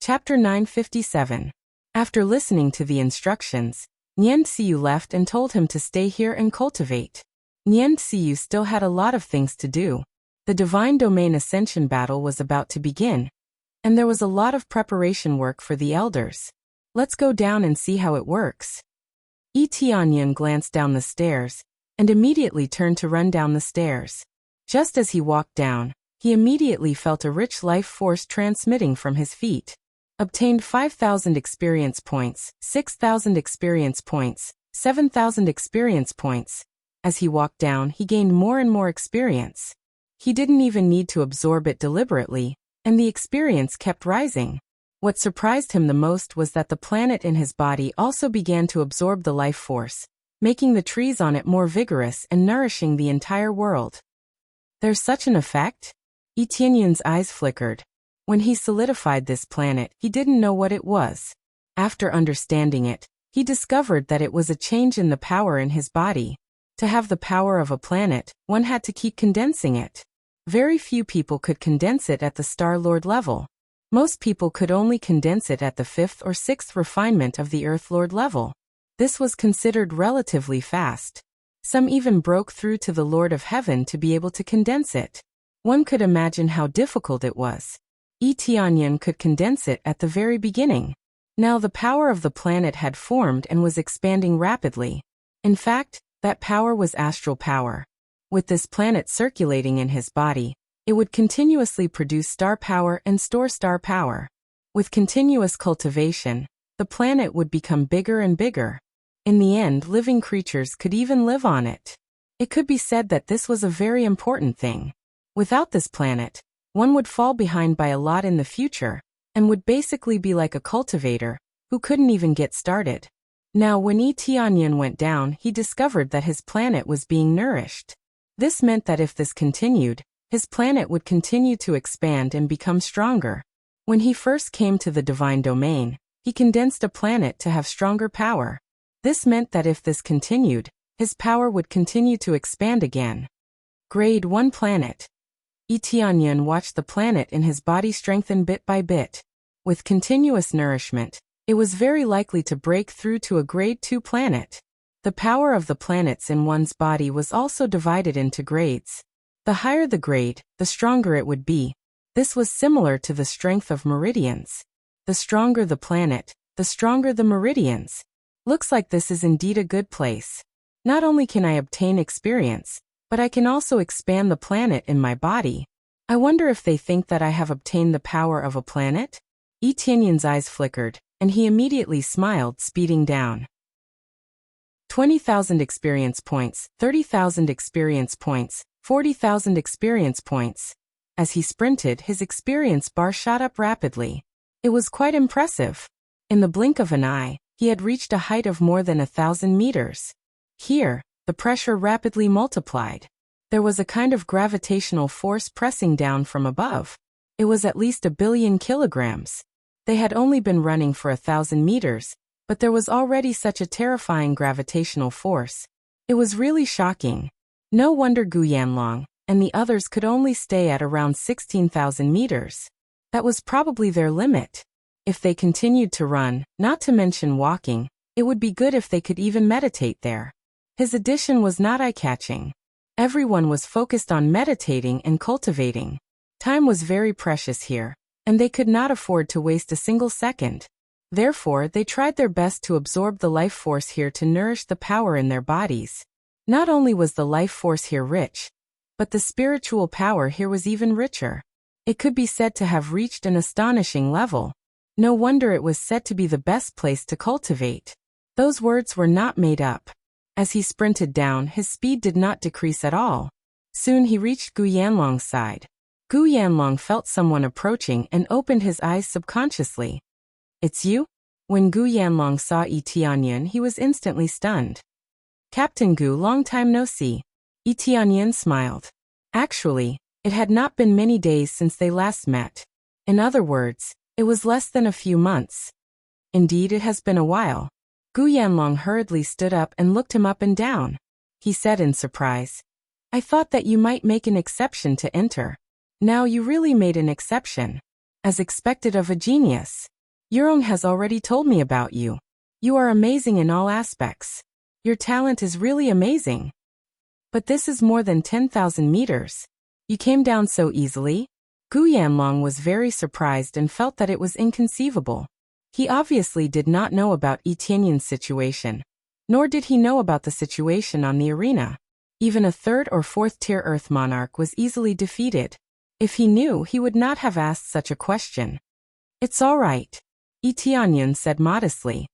Chapter 957. After listening to the instructions, Nian Xiu left and told him to stay here and cultivate. Nian Xiu still had a lot of things to do. The Divine Domain Ascension battle was about to begin, and there was a lot of preparation work for the elders. Let's go down and see how it works. Yi Tianyan glanced down the stairs, and immediately turned to run down the stairs. Just as he walked down, he immediately felt a rich life force transmitting from his feet. Obtained 5,000 experience points, 6,000 experience points, 7,000 experience points. As he walked down, he gained more and more experience. He didn't even need to absorb it deliberately, and the experience kept rising. What surprised him the most was that the planet in his body also began to absorb the life force, making the trees on it more vigorous and nourishing the entire world. There's such an effect? Yi Tianyan's eyes flickered. When he solidified this planet, he didn't know what it was. After understanding it, he discovered that it was a change in the power in his body. To have the power of a planet, one had to keep condensing it. Very few people could condense it at the Star Lord level. Most people could only condense it at the 5th or 6th refinement of the Earth Lord level. This was considered relatively fast. Some even broke through to the Lord of Heaven to be able to condense it. One could imagine how difficult it was. Yi Tianyan could condense it at the very beginning. Now the power of the planet had formed and was expanding rapidly. In fact, that power was astral power. With this planet circulating in his body, it would continuously produce star power and store star power. With continuous cultivation, the planet would become bigger and bigger. In the end, living creatures could even live on it. It could be said that this was a very important thing. Without this planet, one would fall behind by a lot in the future, and would basically be like a cultivator, who couldn't even get started. Now when Yi Tianyan went down, he discovered that his planet was being nourished. This meant that if this continued, his planet would continue to expand and become stronger. When he first came to the divine domain, he condensed a planet to have stronger power. This meant that if this continued, his power would continue to expand again. Grade 1 planet. Yi Tianyan watched the planet in his body strengthen bit by bit. With continuous nourishment, it was very likely to break through to a grade 2 planet. The power of the planets in one's body was also divided into grades. The higher the grade, the stronger it would be. This was similar to the strength of meridians. The stronger the planet, the stronger the meridians. Looks like this is indeed a good place. Not only can I obtain experience, but I can also expand the planet in my body. I wonder if they think that I have obtained the power of a planet? Yi Tianyan's eyes flickered, and he immediately smiled, speeding down. 20,000 experience points, 30,000 experience points, 40,000 experience points. As he sprinted, his experience bar shot up rapidly. It was quite impressive. In the blink of an eye, he had reached a height of more than 1,000 meters. Here, the pressure rapidly multiplied. There was a kind of gravitational force pressing down from above. It was at least 1 billion kilograms. They had only been running for 1,000 meters, but there was already such a terrifying gravitational force. It was really shocking. No wonder Gu Yanlong and the others could only stay at around 16,000 meters. That was probably their limit. If they continued to run, not to mention walking, it would be good if they could even meditate there. His addition was not eye-catching. Everyone was focused on meditating and cultivating. Time was very precious here, and they could not afford to waste a single second. Therefore, they tried their best to absorb the life force here to nourish the power in their bodies. Not only was the life force here rich, but the spiritual power here was even richer. It could be said to have reached an astonishing level. No wonder it was said to be the best place to cultivate. Those words were not made up. As he sprinted down, his speed did not decrease at all. Soon he reached Gu Yanlong's side. Gu Yanlong felt someone approaching and opened his eyes subconsciously. "It's you?" When Gu Yanlong saw Yi Tianyan, he was instantly stunned. "Captain Gu, long time no see." Yi Tianyan smiled. Actually, it had not been many days since they last met. In other words, it was less than a few months. Indeed, it has been a while. Gu Yanlong hurriedly stood up and looked him up and down. He said in surprise, "I thought that you might make an exception to enter. Now you really made an exception. As expected of a genius." Yurong has already told me about you. You are amazing in all aspects. Your talent is really amazing. But this is more than 10,000 meters. You came down so easily? Gu Yanlong was very surprised and felt that it was inconceivable. He obviously did not know about Yi Tianyun's situation. Nor did he know about the situation on the arena. Even a 3rd or 4th tier Earth Monarch was easily defeated. If he knew, he would not have asked such a question. It's all right. Yi Tianyun said modestly.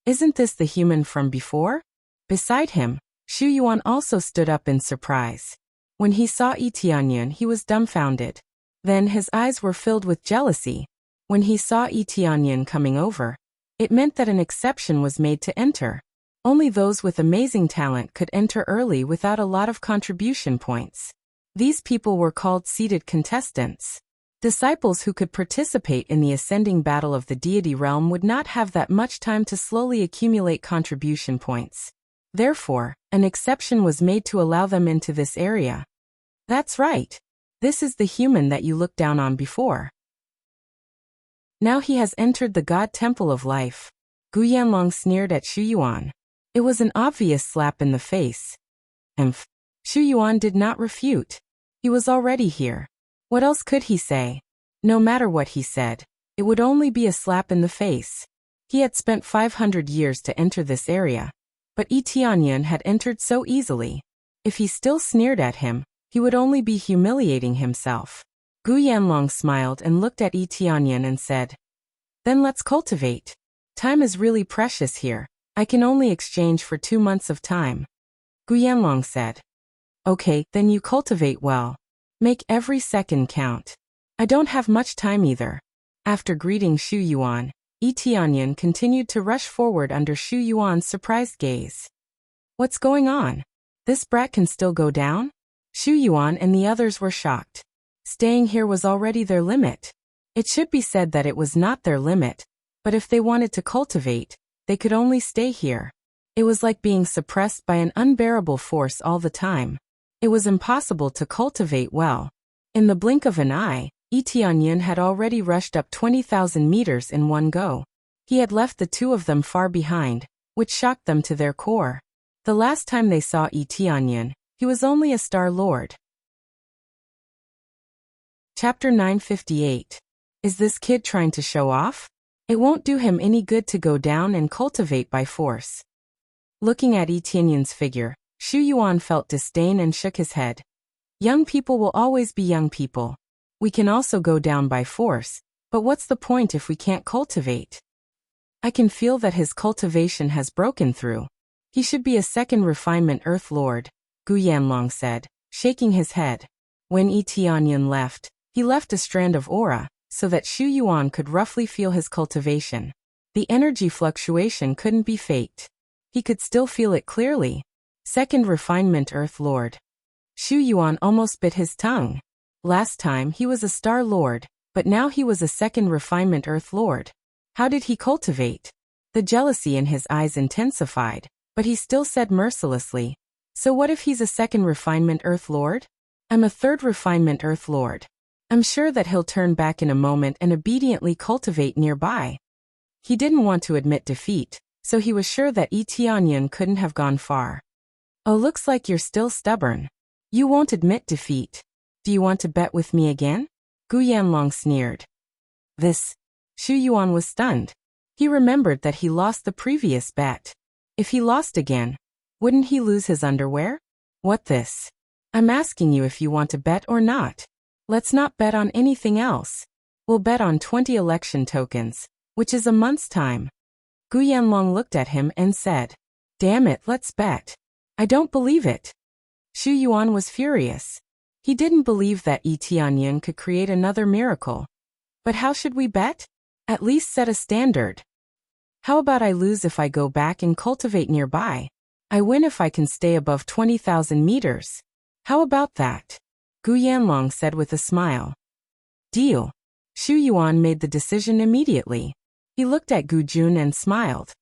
Isn't this the human from before? Beside him, Xu Yuan also stood up in surprise. When he saw Yi Tianyun, he was dumbfounded. Then his eyes were filled with jealousy. When he saw Yi Tianyun coming over, it meant that an exception was made to enter. Only those with amazing talent could enter early without a lot of contribution points. These people were called seeded contestants. Disciples who could participate in the ascending battle of the deity realm would not have that much time to slowly accumulate contribution points. Therefore, an exception was made to allow them into this area. That's right. This is the human that you looked down on before. Now he has entered the God Temple of Life. Gu Yanlong sneered at Xu Yuan. It was an obvious slap in the face. Xu Yuan did not refute. He was already here. What else could he say? No matter what he said, it would only be a slap in the face. He had spent 500 years to enter this area. But Yi Tianyun had entered so easily. If he still sneered at him, he would only be humiliating himself. Gu Yanlong smiled and looked at Yi Tianyun and said, Then let's cultivate. Time is really precious here. I can only exchange for 2 months of time. Gu Yanlong said, Okay, then you cultivate well. Make every second count. I don't have much time either. After greeting Xu Yuan, Yi Tianyun continued to rush forward under Xu Yuan's surprised gaze. What's going on? This brat can still go down? Xu Yuan and the others were shocked. Staying here was already their limit. It should be said that it was not their limit, but if they wanted to cultivate, they could only stay here. It was like being suppressed by an unbearable force all the time. It was impossible to cultivate well. In the blink of an eye, Yi Tianyun had already rushed up 20,000 meters in one go. He had left the 2 of them far behind, which shocked them to their core. The last time they saw Yi Tianyun, he was only a Star Lord. Chapter 958. Is this kid trying to show off? It won't do him any good to go down and cultivate by force. Looking at Yi Tianyun's figure, Xu Yuan felt disdain and shook his head. Young people will always be young people. We can also go down by force, but what's the point if we can't cultivate? I can feel that his cultivation has broken through. He should be a 2nd refinement Earth Lord, Gu Yanlong said, shaking his head. When Yi Tianyun left, he left a strand of aura, so that Xu Yuan could roughly feel his cultivation. The energy fluctuation couldn't be faked. He could still feel it clearly. 2nd refinement Earth Lord. Xu Yuan almost bit his tongue. Last time he was a Star Lord, but now he was a 2nd refinement Earth Lord. How did he cultivate? The jealousy in his eyes intensified, but he still said mercilessly, So what if he's a 2nd refinement Earth Lord? I'm a 3rd refinement Earth Lord. I'm sure that he'll turn back in a moment and obediently cultivate nearby. He didn't want to admit defeat, so he was sure that Yi Tianyun couldn't have gone far. Oh, looks like you're still stubborn. You won't admit defeat. Do you want to bet with me again? Gu Yanlong sneered. Xu Yuan was stunned. He remembered that he lost the previous bet. If he lost again, wouldn't he lose his underwear? What this? I'm asking you if you want to bet or not. Let's not bet on anything else. We'll bet on 20 election tokens, which is a month's time. Gu Yanlong looked at him and said, Damn it, let's bet. I don't believe it. Xu Yuan was furious. He didn't believe that Yi Tianyun could create another miracle. But how should we bet? At least set a standard. How about I lose if I go back and cultivate nearby? I win if I can stay above 20,000 meters. How about that? Gu Yanlong said with a smile. Deal. Xu Yuan made the decision immediately. He looked at Gu Jun and smiled.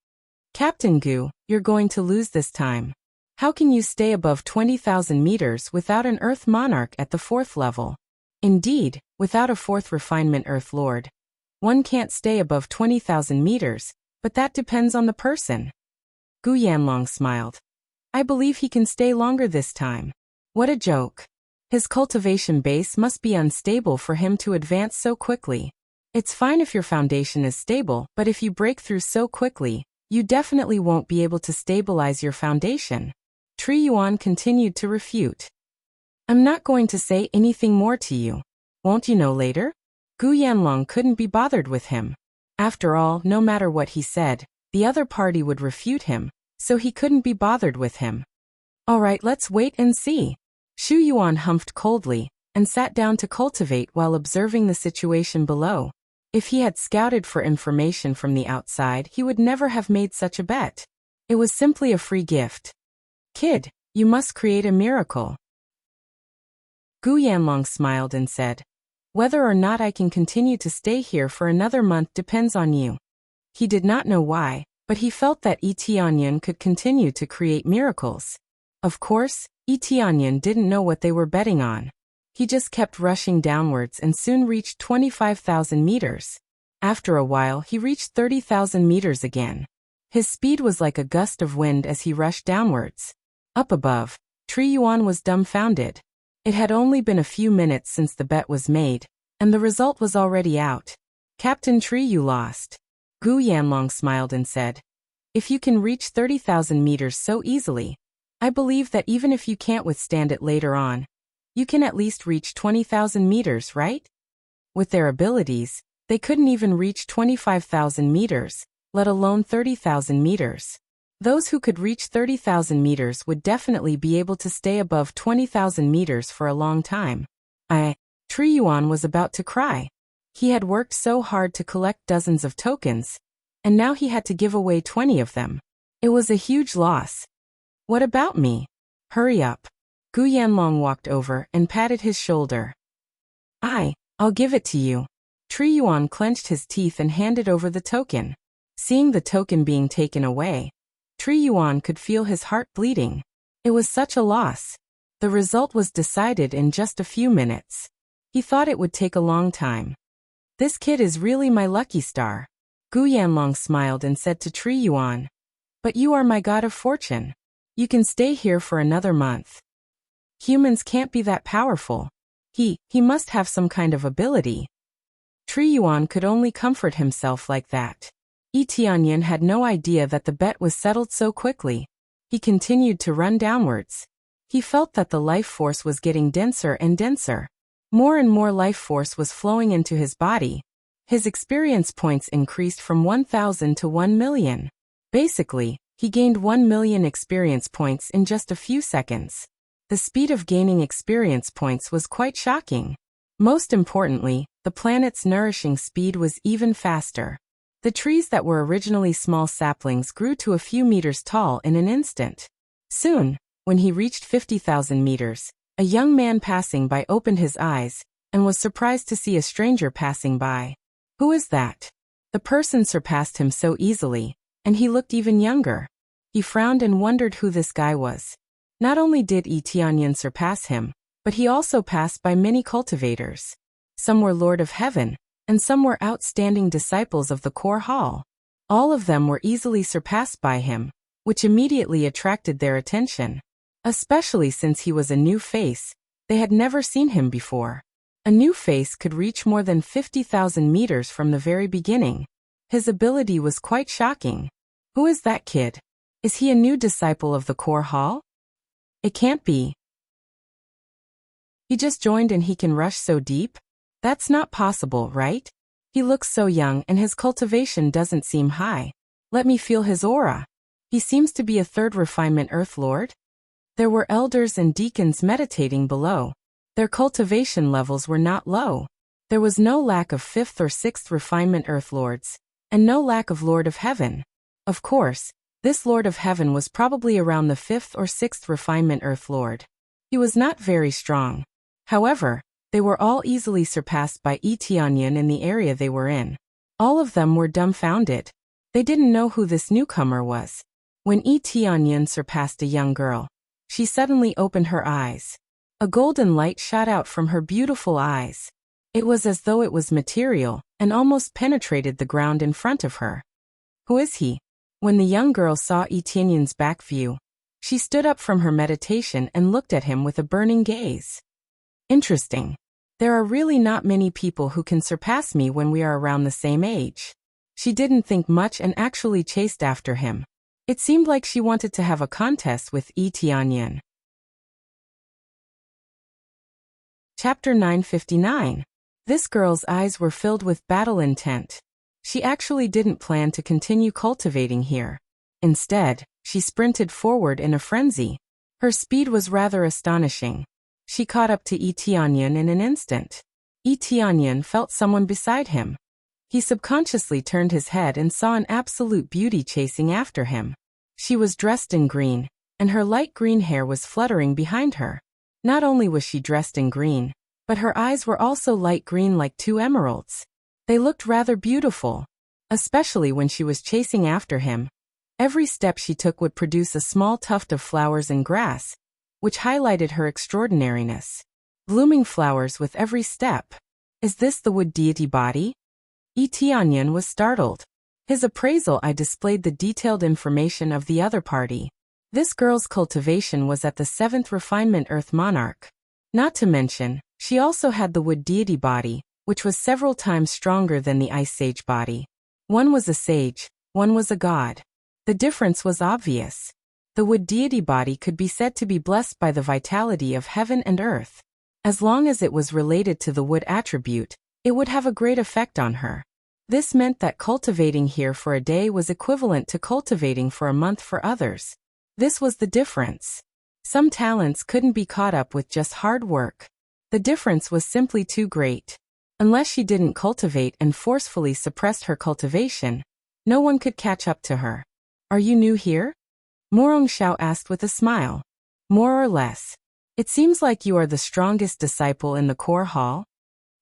Captain Gu, you're going to lose this time. How can you stay above 20,000 meters without an Earth Monarch at the 4th level? Indeed, without a 4th refinement Earth Lord. One can't stay above 20,000 meters, but that depends on the person. Gu Yanlong smiled. I believe he can stay longer this time. What a joke. His cultivation base must be unstable for him to advance so quickly. It's fine if your foundation is stable, but if you break through so quickly, you definitely won't be able to stabilize your foundation. Tri Yuan continued to refute. I'm not going to say anything more to you. Won't you know later? Gu Yanlong couldn't be bothered with him. After all, no matter what he said, the other party would refute him, so he couldn't be bothered with him. All right, let's wait and see. Shu Yuan humphed coldly and sat down to cultivate while observing the situation below. If he had scouted for information from the outside, he would never have made such a bet. It was simply a free gift. Kid, you must create a miracle. Gu Yanlong smiled and said, whether or not I can continue to stay here for another month depends on you. He did not know why, but he felt that Yi Tianyan could continue to create miracles. Of course, Yi Tianyan didn't know what they were betting on. He just kept rushing downwards and soon reached 25,000 meters. After a while, he reached 30,000 meters again. His speed was like a gust of wind as he rushed downwards. Up above, Tri Yuan was dumbfounded. It had only been a few minutes since the bet was made, and the result was already out. Captain Tri, you lost. Gu Yanlong smiled and said, if you can reach 30,000 meters so easily, I believe that even if you can't withstand it later on, you can at least reach 20,000 meters, right? With their abilities, they couldn't even reach 25,000 meters, let alone 30,000 meters. Those who could reach 30,000 meters would definitely be able to stay above 20,000 meters for a long time. Tri Yuan was about to cry. He had worked so hard to collect dozens of tokens, and now he had to give away 20 of them. It was a huge loss. What about me? Hurry up. Gu Yanlong walked over and patted his shoulder. I'll give it to you. Tri Yuan clenched his teeth and handed over the token. Seeing the token being taken away, Tri Yuan could feel his heart bleeding. It was such a loss. The result was decided in just a few minutes. He thought it would take a long time. This kid is really my lucky star. Gu Yanlong smiled and said to Tri Yuan, but you are my god of fortune. You can stay here for another month. Humans can't be that powerful. He must have some kind of ability. Tri Yuan could only comfort himself like that. Yi Tianyan had no idea that the bet was settled so quickly. He continued to run downwards. He felt that the life force was getting denser and denser. More and more life force was flowing into his body. His experience points increased from 1,000 to 1 million. Basically, he gained 1 million experience points in just a few seconds. The speed of gaining experience points was quite shocking. Most importantly, the planet's nourishing speed was even faster. The trees that were originally small saplings grew to a few meters tall in an instant. Soon, when he reached 50,000 meters, a young man passing by opened his eyes and was surprised to see a stranger passing by. Who is that? The person surpassed him so easily, and he looked even younger. He frowned and wondered who this guy was. Not only did Yi Tianyan surpass him, but he also passed by many cultivators. Some were Lord of Heaven, and some were outstanding disciples of the core hall. All of them were easily surpassed by him, which immediately attracted their attention. Especially since he was a new face, they had never seen him before. A new face could reach more than 50,000 meters from the very beginning. His ability was quite shocking. Who is that kid? Is he a new disciple of the core hall? It can't be. He just joined and he can rush so deep? That's not possible, right? He looks so young and his cultivation doesn't seem high. Let me feel his aura. He seems to be a third refinement Earth Lord. There were elders and deacons meditating below. Their cultivation levels were not low. There was no lack of 5th or 6th refinement Earth Lords, and no lack of Lord of Heaven. Of course, this Lord of Heaven was probably around the 5th or 6th refinement Earth Lord. He was not very strong. However, they were all easily surpassed by Yi Tianyan in the area they were in. All of them were dumbfounded. They didn't know who this newcomer was. When Yi Tianyan surpassed a young girl, she suddenly opened her eyes. A golden light shot out from her beautiful eyes. It was as though it was material, and almost penetrated the ground in front of her. Who is he? When the young girl saw Etienne's back view, she stood up from her meditation and looked at him with a burning gaze. Interesting. There are really not many people who can surpass me when we are around the same age. She didn't think much and actually chased after him. It seemed like she wanted to have a contest with Etienne. Chapter 959. This girl's eyes were filled with battle intent. She actually didn't plan to continue cultivating here. Instead, she sprinted forward in a frenzy. Her speed was rather astonishing. She caught up to Etienne in an instant. Etienne felt someone beside him. He subconsciously turned his head and saw an absolute beauty chasing after him. She was dressed in green, and her light green hair was fluttering behind her. Not only was she dressed in green, but her eyes were also light green like two emeralds. They looked rather beautiful, especially when she was chasing after him. Every step she took would produce a small tuft of flowers and grass, which highlighted her extraordinariness. Blooming flowers with every step. Is this the wood deity body? Etienne was startled. His appraisal eye displayed the detailed information of the other party. This girl's cultivation was at the 7th refinement Earth Monarch. Not to mention, she also had the wood deity body, which was several times stronger than the ice sage body. One was a sage, one was a god. The difference was obvious. The wood deity body could be said to be blessed by the vitality of heaven and earth. As long as it was related to the wood attribute, it would have a great effect on her. This meant that cultivating here for a day was equivalent to cultivating for a month for others. This was the difference. Some talents couldn't be caught up with just hard work. The difference was simply too great. Unless she didn't cultivate and forcefully suppressed her cultivation, no one could catch up to her. Are you new here? Morong Xiao asked with a smile. More or less. It seems like you are the strongest disciple in the core hall.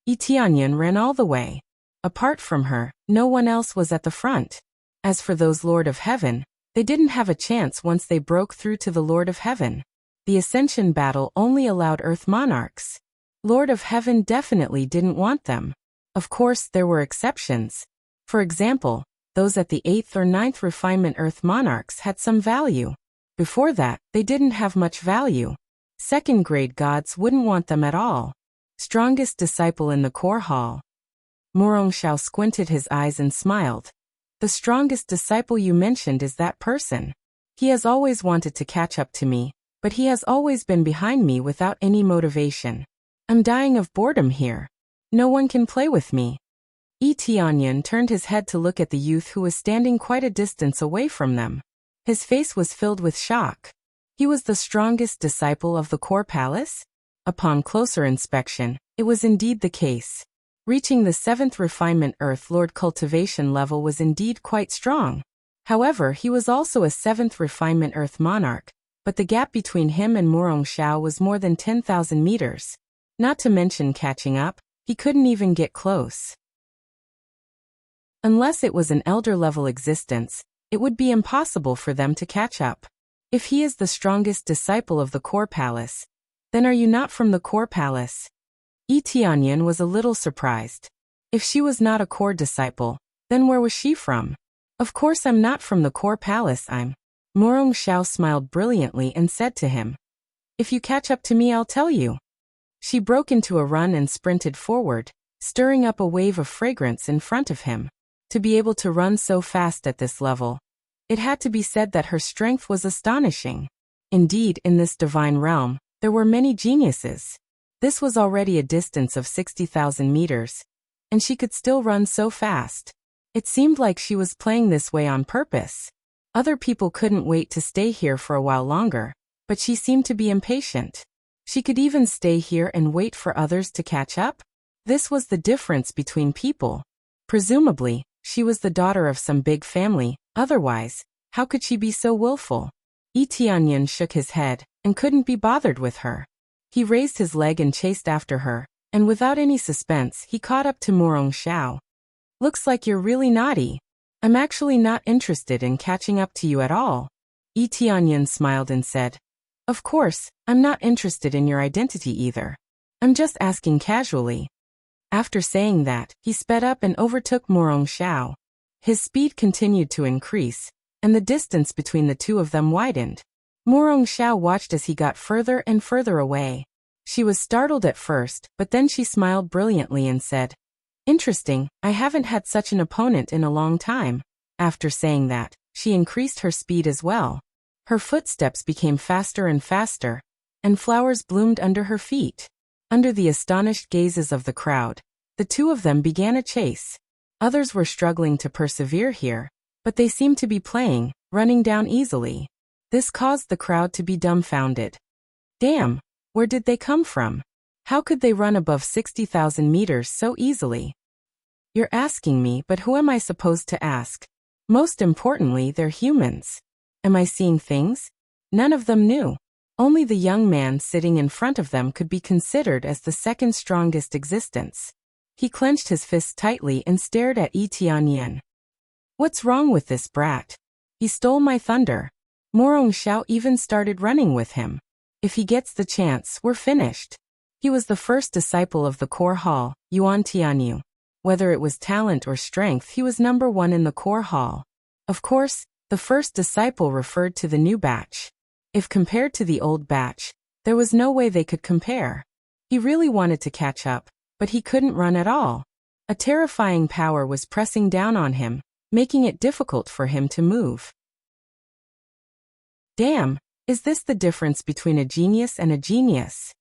Etienne ran all the way. Apart from her, no one else was at the front. As for those Lord of Heaven, they didn't have a chance once they broke through to the Lord of Heaven. The Ascension battle only allowed Earth Monarchs. Lord of Heaven definitely didn't want them. Of course, there were exceptions. For example, those at the 8th or 9th refinement Earth Monarchs had some value. Before that, they didn't have much value. Second-grade gods wouldn't want them at all. Strongest disciple in the core hall. Morong Xiao squinted his eyes and smiled. The strongest disciple you mentioned is that person. He has always wanted to catch up to me, but he has always been behind me without any motivation. I'm dying of boredom here. No one can play with me. Etienne turned his head to look at the youth who was standing quite a distance away from them. His face was filled with shock. He was the strongest disciple of the core palace? Upon closer inspection, it was indeed the case. Reaching the 7th refinement Earth Lord cultivation level was indeed quite strong. However, he was also a 7th refinement Earth Monarch, but the gap between him and Morong Xiao was more than 10,000 meters. Not to mention catching up, he couldn't even get close. Unless it was an elder-level existence, it would be impossible for them to catch up. If he is the strongest disciple of the core palace, then are you not from the core palace? Etienne was a little surprised. If she was not a core disciple, then where was she from? Of course I'm not from the core palace, I'm. Morong Xiao smiled brilliantly and said to him. If you catch up to me, I'll tell you. She broke into a run and sprinted forward, stirring up a wave of fragrance in front of him. To be able to run so fast at this level, it had to be said that her strength was astonishing. Indeed, in this divine realm, there were many geniuses. This was already a distance of 60,000 meters, and she could still run so fast. It seemed like she was playing this way on purpose. Other people couldn't wait to stay here for a while longer, but she seemed to be impatient. She could even stay here and wait for others to catch up. This was the difference between people. Presumably, she was the daughter of some big family, otherwise, how could she be so willful? Etienne shook his head, and couldn't be bothered with her. He raised his leg and chased after her, and without any suspense he caught up to Morong Xiao. Looks like you're really naughty. I'm actually not interested in catching up to you at all. Etienne smiled and said, Of course, I'm not interested in your identity either. I'm just asking casually. After saying that, he sped up and overtook Morong Xiao. His speed continued to increase, and the distance between the two of them widened. Morong Xiao watched as he got further and further away. She was startled at first, but then she smiled brilliantly and said, "Interesting, I haven't had such an opponent in a long time." After saying that, she increased her speed as well. Her footsteps became faster and faster, and flowers bloomed under her feet. Under the astonished gazes of the crowd, the two of them began a chase. Others were struggling to persevere here, but they seemed to be playing, running down easily. This caused the crowd to be dumbfounded. Damn, where did they come from? How could they run above 60,000 meters so easily? You're asking me, but who am I supposed to ask? Most importantly, they're humans. Am I seeing things? None of them knew. Only the young man sitting in front of them could be considered as the second strongest existence. He clenched his fists tightly and stared at Yi Tianyan. What's wrong with this brat? He stole my thunder. Morong Xiao even started running with him. If he gets the chance, we're finished. He was the first disciple of the core hall, Yuan Tianyu. Whether it was talent or strength, he was number one in the core hall. Of course, the first disciple referred to the new batch. If compared to the old batch, there was no way they could compare. He really wanted to catch up, but he couldn't run at all. A terrifying power was pressing down on him, making it difficult for him to move. Damn, is this the difference between a genius and a genius?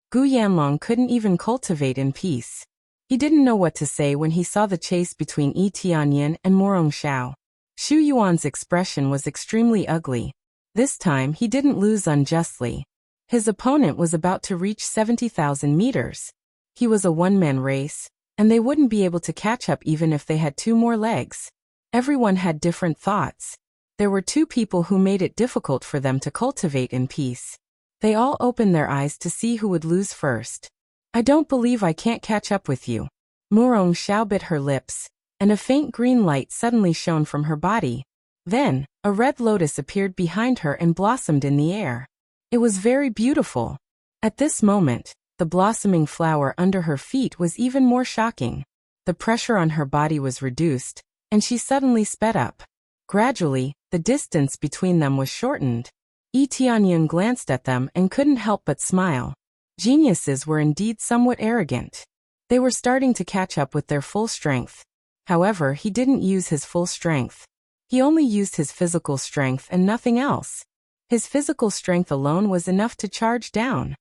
Gu Yanlong couldn't even cultivate in peace. He didn't know what to say when he saw the chase between Yi Tianyan and Morong Xiao. Xu Yuan's expression was extremely ugly. This time he didn't lose unjustly. His opponent was about to reach 70,000 meters. He was a one-man race, and they wouldn't be able to catch up even if they had 2 more legs. Everyone had different thoughts. There were 2 people who made it difficult for them to cultivate in peace. They all opened their eyes to see who would lose first. I don't believe I can't catch up with you. Morong Xiao bit her lips, and a faint green light suddenly shone from her body. Then, a red lotus appeared behind her and blossomed in the air. It was very beautiful. At this moment, the blossoming flower under her feet was even more shocking. The pressure on her body was reduced, and she suddenly sped up. Gradually, the distance between them was shortened. Yi Tianyan glanced at them and couldn't help but smile. Geniuses were indeed somewhat arrogant. They were starting to catch up with their full strength. However, he didn't use his full strength. He only used his physical strength and nothing else. His physical strength alone was enough to charge down.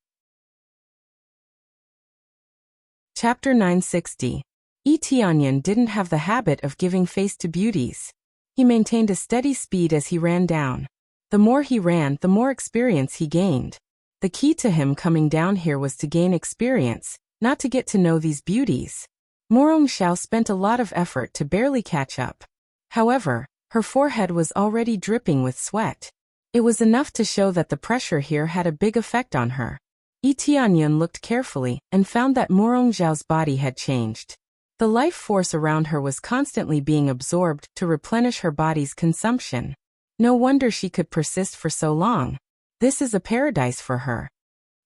Chapter 960. Yi Tianyan didn't have the habit of giving face to beauties. He maintained a steady speed as he ran down. The more he ran, the more experience he gained. The key to him coming down here was to gain experience, not to get to know these beauties. Morong Xiao spent a lot of effort to barely catch up. However, her forehead was already dripping with sweat. It was enough to show that the pressure here had a big effect on her. Yi Tianyan looked carefully and found that Morong Xiao's body had changed. The life force around her was constantly being absorbed to replenish her body's consumption. No wonder she could persist for so long. This is a paradise for her.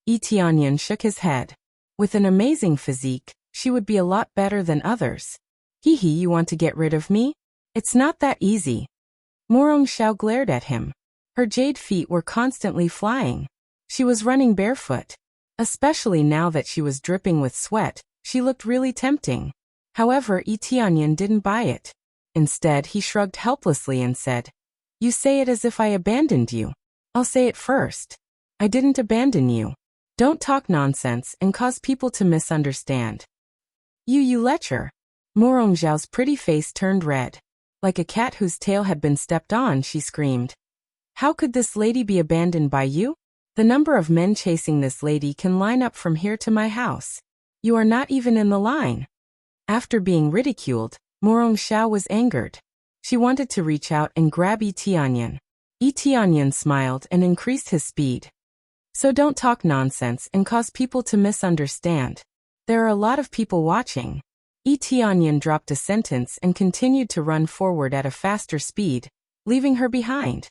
Yi Tianyan shook his head. With an amazing physique, she would be a lot better than others. Hee, you want to get rid of me? It's not that easy. Morong Xiao glared at him. Her jade feet were constantly flying. She was running barefoot. Especially now that she was dripping with sweat, she looked really tempting. However, Yi Tianyan didn't buy it. Instead, he shrugged helplessly and said, "You say it as if I abandoned you. I'll say it first. I didn't abandon you. Don't talk nonsense and cause people to misunderstand." You lecher. Morong Xiao's pretty face turned red. Like a cat whose tail had been stepped on, she screamed. How could this lady be abandoned by you? The number of men chasing this lady can line up from here to my house. You are not even in the line. After being ridiculed, Morong Xiao was angered. She wanted to reach out and grab Yi Tianyan. Yi Tianyan smiled and increased his speed. So don't talk nonsense and cause people to misunderstand. There are a lot of people watching. Yi Tianyan dropped a sentence and continued to run forward at a faster speed, leaving her behind.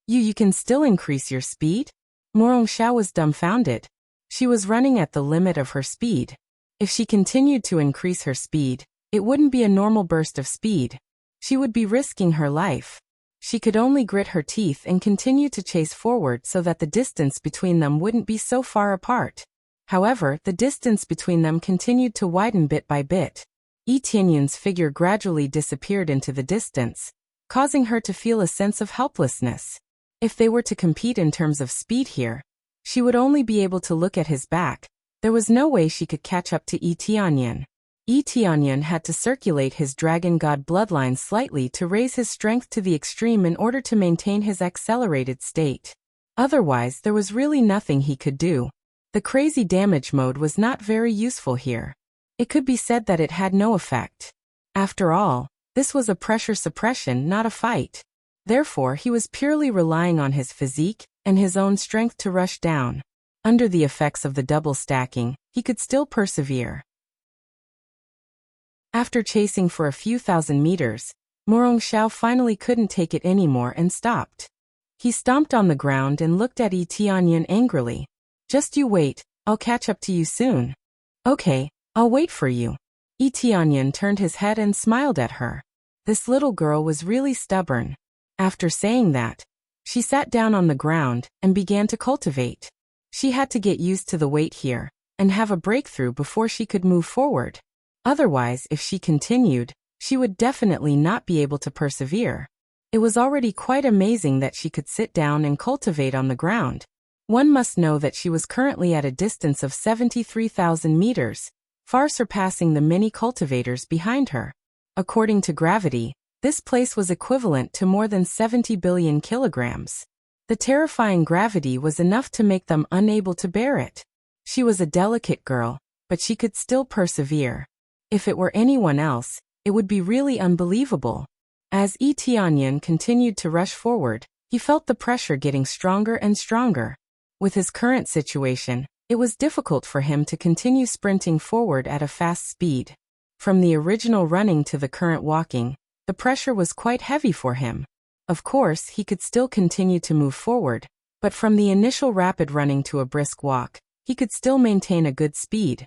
You can still increase your speed? Morong Xiao was dumbfounded. She was running at the limit of her speed. If she continued to increase her speed, it wouldn't be a normal burst of speed. She would be risking her life. She could only grit her teeth and continue to chase forward so that the distance between them wouldn't be so far apart. However, the distance between them continued to widen bit by bit. Yi Tianyun's figure gradually disappeared into the distance, causing her to feel a sense of helplessness. If they were to compete in terms of speed here, she would only be able to look at his back. There was no way she could catch up to Yi Tianyun. Yi Tianyun had to circulate his dragon god bloodline slightly to raise his strength to the extreme in order to maintain his accelerated state. Otherwise, there was really nothing he could do. The crazy damage mode was not very useful here. It could be said that it had no effect. After all, this was a pressure suppression, not a fight. Therefore, he was purely relying on his physique and his own strength to rush down. Under the effects of the double stacking, he could still persevere. After chasing for a few thousand meters, Morong Xiao finally couldn't take it anymore and stopped. He stomped on the ground and looked at Yi Tianyun angrily. "Just you wait, I'll catch up to you soon." "Okay, I'll wait for you." Yi Tianyun turned his head and smiled at her. This little girl was really stubborn. After saying that, she sat down on the ground and began to cultivate. She had to get used to the weight here and have a breakthrough before she could move forward. Otherwise, if she continued, she would definitely not be able to persevere. It was already quite amazing that she could sit down and cultivate on the ground. One must know that she was currently at a distance of 73,000 meters, far surpassing the many cultivators behind her. According to gravity, this place was equivalent to more than 70 billion kilograms. The terrifying gravity was enough to make them unable to bear it. She was a delicate girl, but she could still persevere. If it were anyone else, it would be really unbelievable. As Yi Tianyun continued to rush forward, he felt the pressure getting stronger and stronger. With his current situation, it was difficult for him to continue sprinting forward at a fast speed. From the original running to the current walking, the pressure was quite heavy for him. Of course, he could still continue to move forward, but from the initial rapid running to a brisk walk, he could still maintain a good speed.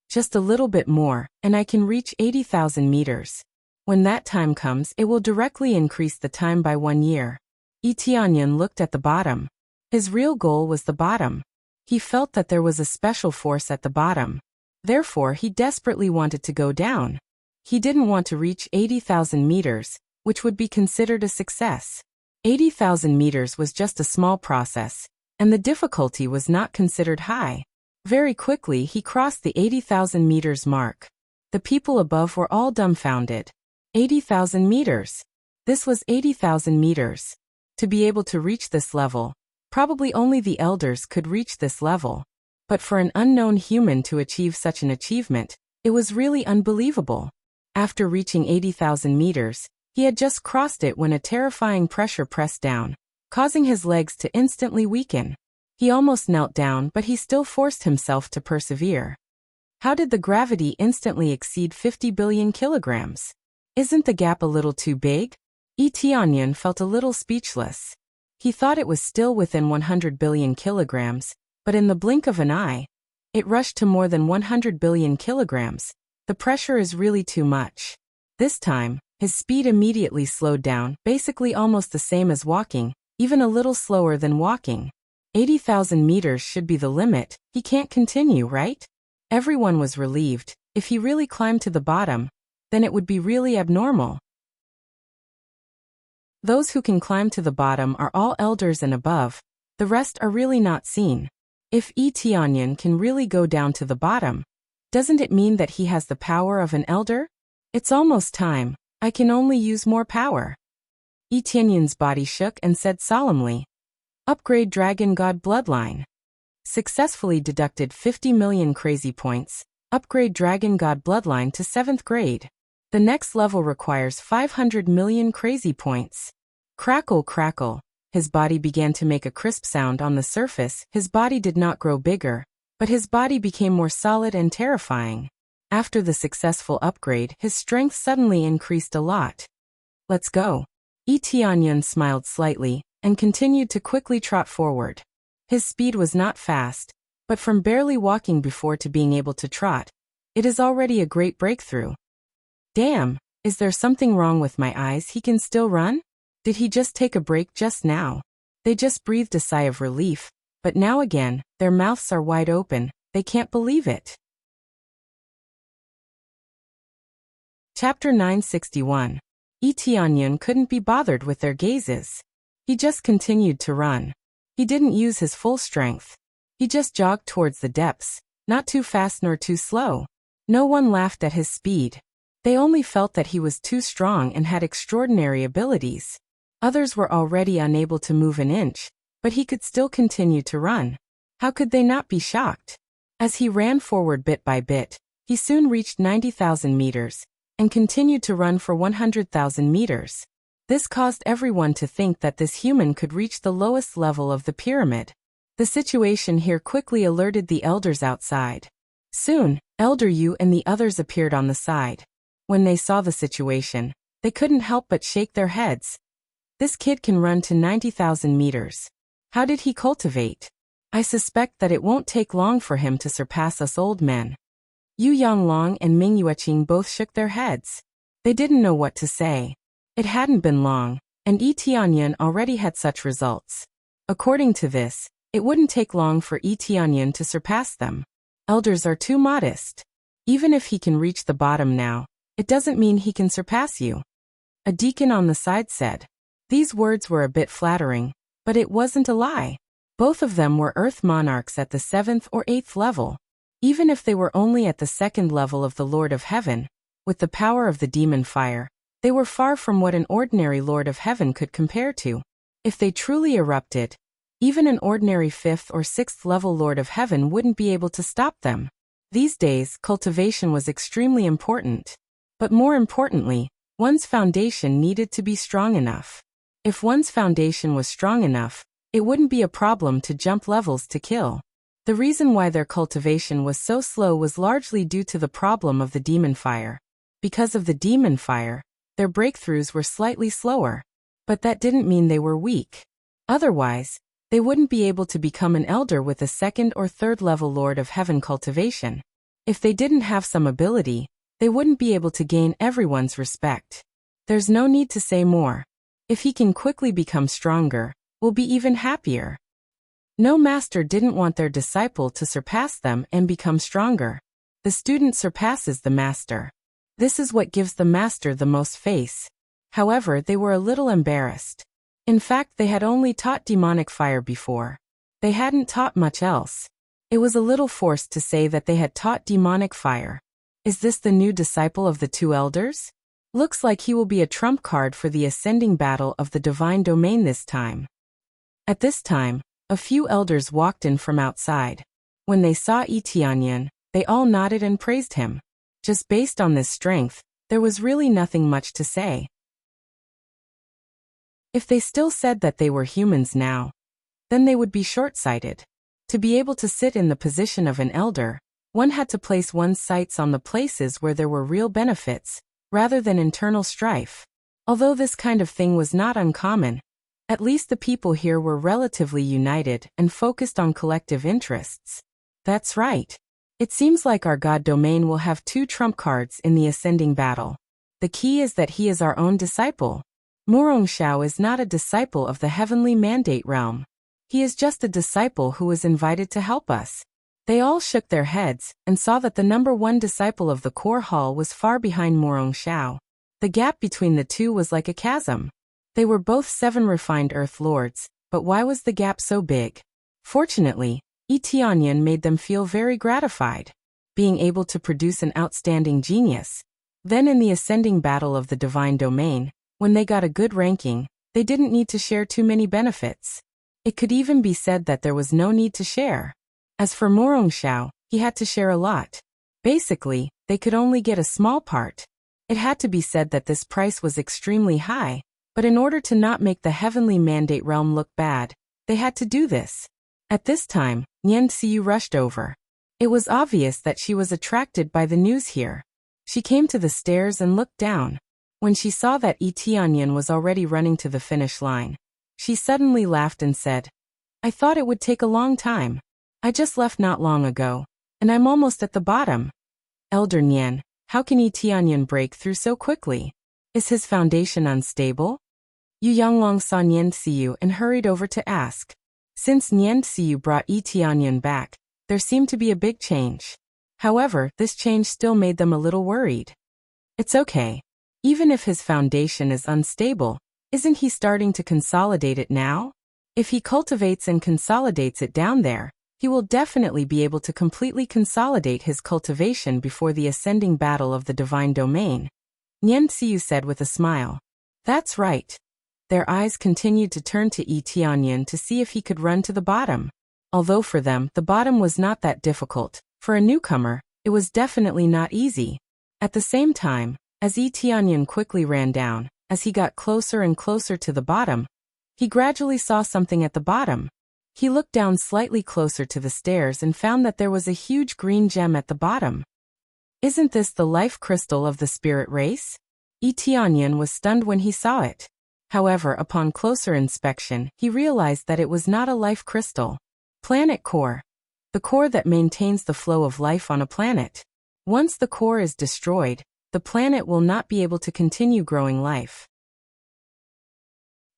Just a little bit more, and I can reach 80,000 meters. When that time comes, it will directly increase the time by 1 year. Yi Tianyun looked at the bottom. His real goal was the bottom. He felt that there was a special force at the bottom. Therefore, he desperately wanted to go down. He didn't want to reach 80,000 meters, which would be considered a success. 80,000 meters was just a small process, and the difficulty was not considered high. Very quickly, he crossed the 80,000 meters mark. The people above were all dumbfounded. 80,000 meters. This was 80,000 meters. To be able to reach this level, probably only the elders could reach this level. But for an unknown human to achieve such an achievement, it was really unbelievable. After reaching 80,000 meters, he had just crossed it when a terrifying pressure pressed down, causing his legs to instantly weaken. He almost knelt down, but he still forced himself to persevere. How did the gravity instantly exceed 50 billion kilograms? Isn't the gap a little too big? Yi Tianyun felt a little speechless. He thought it was still within 100 billion kilograms, but in the blink of an eye, it rushed to more than 100 billion kilograms. The pressure is really too much. This time, his speed immediately slowed down, basically almost the same as walking, even a little slower than walking. 80,000 meters should be the limit. He can't continue, right? Everyone was relieved. If he really climbed to the bottom, then it would be really abnormal. Those who can climb to the bottom are all elders and above. The rest are really not seen. If Yi Tianyun can really go down to the bottom, doesn't it mean that he has the power of an elder? It's almost time. I can only use more power. Yi Tianyun's body shook and said solemnly, "Upgrade Dragon God Bloodline. Successfully deducted 50 million crazy points. Upgrade Dragon God Bloodline to 7th grade. The next level requires 500 million crazy points." Crackle, crackle. His body began to make a crisp sound on the surface. His body did not grow bigger, but his body became more solid and terrifying. After the successful upgrade, his strength suddenly increased a lot. "Let's go." Yi Tianyun smiled slightly and continued to quickly trot forward. His speed was not fast, but from barely walking before to being able to trot, It is already a great breakthrough. Damn, is there something wrong with my eyes? He can still run? Did he just take a break just now? They just breathed a sigh of relief, but now again, their mouths are wide open, they can't believe it. Chapter 961. Tianyun couldn't be bothered with their gazes. He just continued to run. He didn't use his full strength. He just jogged towards the depths, not too fast nor too slow. No one laughed at his speed. They only felt that he was too strong and had extraordinary abilities. Others were already unable to move an inch, but he could still continue to run. How could they not be shocked? As he ran forward bit by bit, he soon reached 90,000 meters, and continued to run for 100,000 meters. This caused everyone to think that this human could reach the lowest level of the pyramid. The situation here quickly alerted the elders outside. Soon, Elder Yu and the others appeared on the side. When they saw the situation, they couldn't help but shake their heads. This kid can run to 90,000 meters. How did he cultivate? I suspect that it won't take long for him to surpass us old men. Yu Yanglong and Ming Yueqing both shook their heads. They didn't know what to say. It hadn't been long, and Tianyun already had such results. According to this, it wouldn't take long for Tianyun to surpass them. Elders are too modest. Even if he can reach the bottom now, it doesn't mean he can surpass you. A deacon on the side said. These words were a bit flattering, but it wasn't a lie. Both of them were Earth monarchs at the 7th or 8th level. Even if they were only at the 2nd level of the Lord of Heaven, with the power of the demon fire, they were far from what an ordinary Lord of Heaven could compare to. If they truly erupted, even an ordinary 5th or 6th level Lord of Heaven wouldn't be able to stop them. These days, cultivation was extremely important. But more importantly, one's foundation needed to be strong enough. If one's foundation was strong enough, it wouldn't be a problem to jump levels to kill. The reason why their cultivation was so slow was largely due to the problem of the demon fire. Because of the demon fire, their breakthroughs were slightly slower. But that didn't mean they were weak. Otherwise, they wouldn't be able to become an elder with a 2nd or 3rd level Lord of Heaven cultivation. If they didn't have some ability, they wouldn't be able to gain everyone's respect. There's no need to say more. If he can quickly become stronger, we'll be even happier. No master didn't want their disciple to surpass them and become stronger. The student surpasses the master. This is what gives the master the most face. However, they were a little embarrassed. In fact, they had only taught demonic fire before. They hadn't taught much else. It was a little forced to say that they had taught demonic fire. Is this the new disciple of the two elders? Looks like he will be a trump card for the ascending battle of the divine domain this time. At this time, a few elders walked in from outside. When they saw Tianyun, they all nodded and praised him. Just based on this strength, there was really nothing much to say. If they still said that they were humans now, then they would be short-sighted. To be able to sit in the position of an elder, one had to place one's sights on the places where there were real benefits, rather than internal strife. Although this kind of thing was not uncommon, at least the people here were relatively united and focused on collective interests. That's right. It seems like our God domain will have two trump cards in the ascending battle. The key is that he is our own disciple. Murong Xiao is not a disciple of the heavenly mandate realm. He is just a disciple who was invited to help us. They all shook their heads and saw that the number 1 disciple of the core hall was far behind Murong Xiao. The gap between the two was like a chasm. They were both 7 refined Earth Lords, but why was the gap so big? Fortunately, Tianyun made them feel very gratified. Being able to produce an outstanding genius. Then in the ascending battle of the divine domain, when they got a good ranking, they didn't need to share too many benefits. It could even be said that there was no need to share. As for Murong Xiao, he had to share a lot. Basically, they could only get a small part. It had to be said that this price was extremely high, but in order to not make the heavenly mandate realm look bad, they had to do this. At this time, Nian Xiu rushed over. It was obvious that she was attracted by the news here. She came to the stairs and looked down. When she saw that Tianyun was already running to the finish line, she suddenly laughed and said, "I thought it would take a long time. I just left not long ago, and I'm almost at the bottom." Elder Nian, how can Tianyan break through so quickly? Is his foundation unstable? Yu Yanglong saw Nian Xiyu and hurried over to ask. Since Nian Xiyu brought Tianyan back, there seemed to be a big change. However, this change still made them a little worried. It's okay. Even if his foundation is unstable, isn't he starting to consolidate it now? If he cultivates and consolidates it down there, he will definitely be able to completely consolidate his cultivation before the ascending battle of the divine domain, Nian Xiyu said with a smile. That's right. Their eyes continued to turn to Tianyan to see if he could run to the bottom. Although for them, the bottom was not that difficult, for a newcomer, it was definitely not easy. At the same time, as Tianyan quickly ran down, as he got closer and closer to the bottom, he gradually saw something at the bottom. He looked down slightly closer to the stairs and found that there was a huge green gem at the bottom. Isn't this the life crystal of the spirit race? Tianyan was stunned when he saw it. However, upon closer inspection, he realized that it was not a life crystal. Planet core. The core that maintains the flow of life on a planet. Once the core is destroyed, the planet will not be able to continue growing life.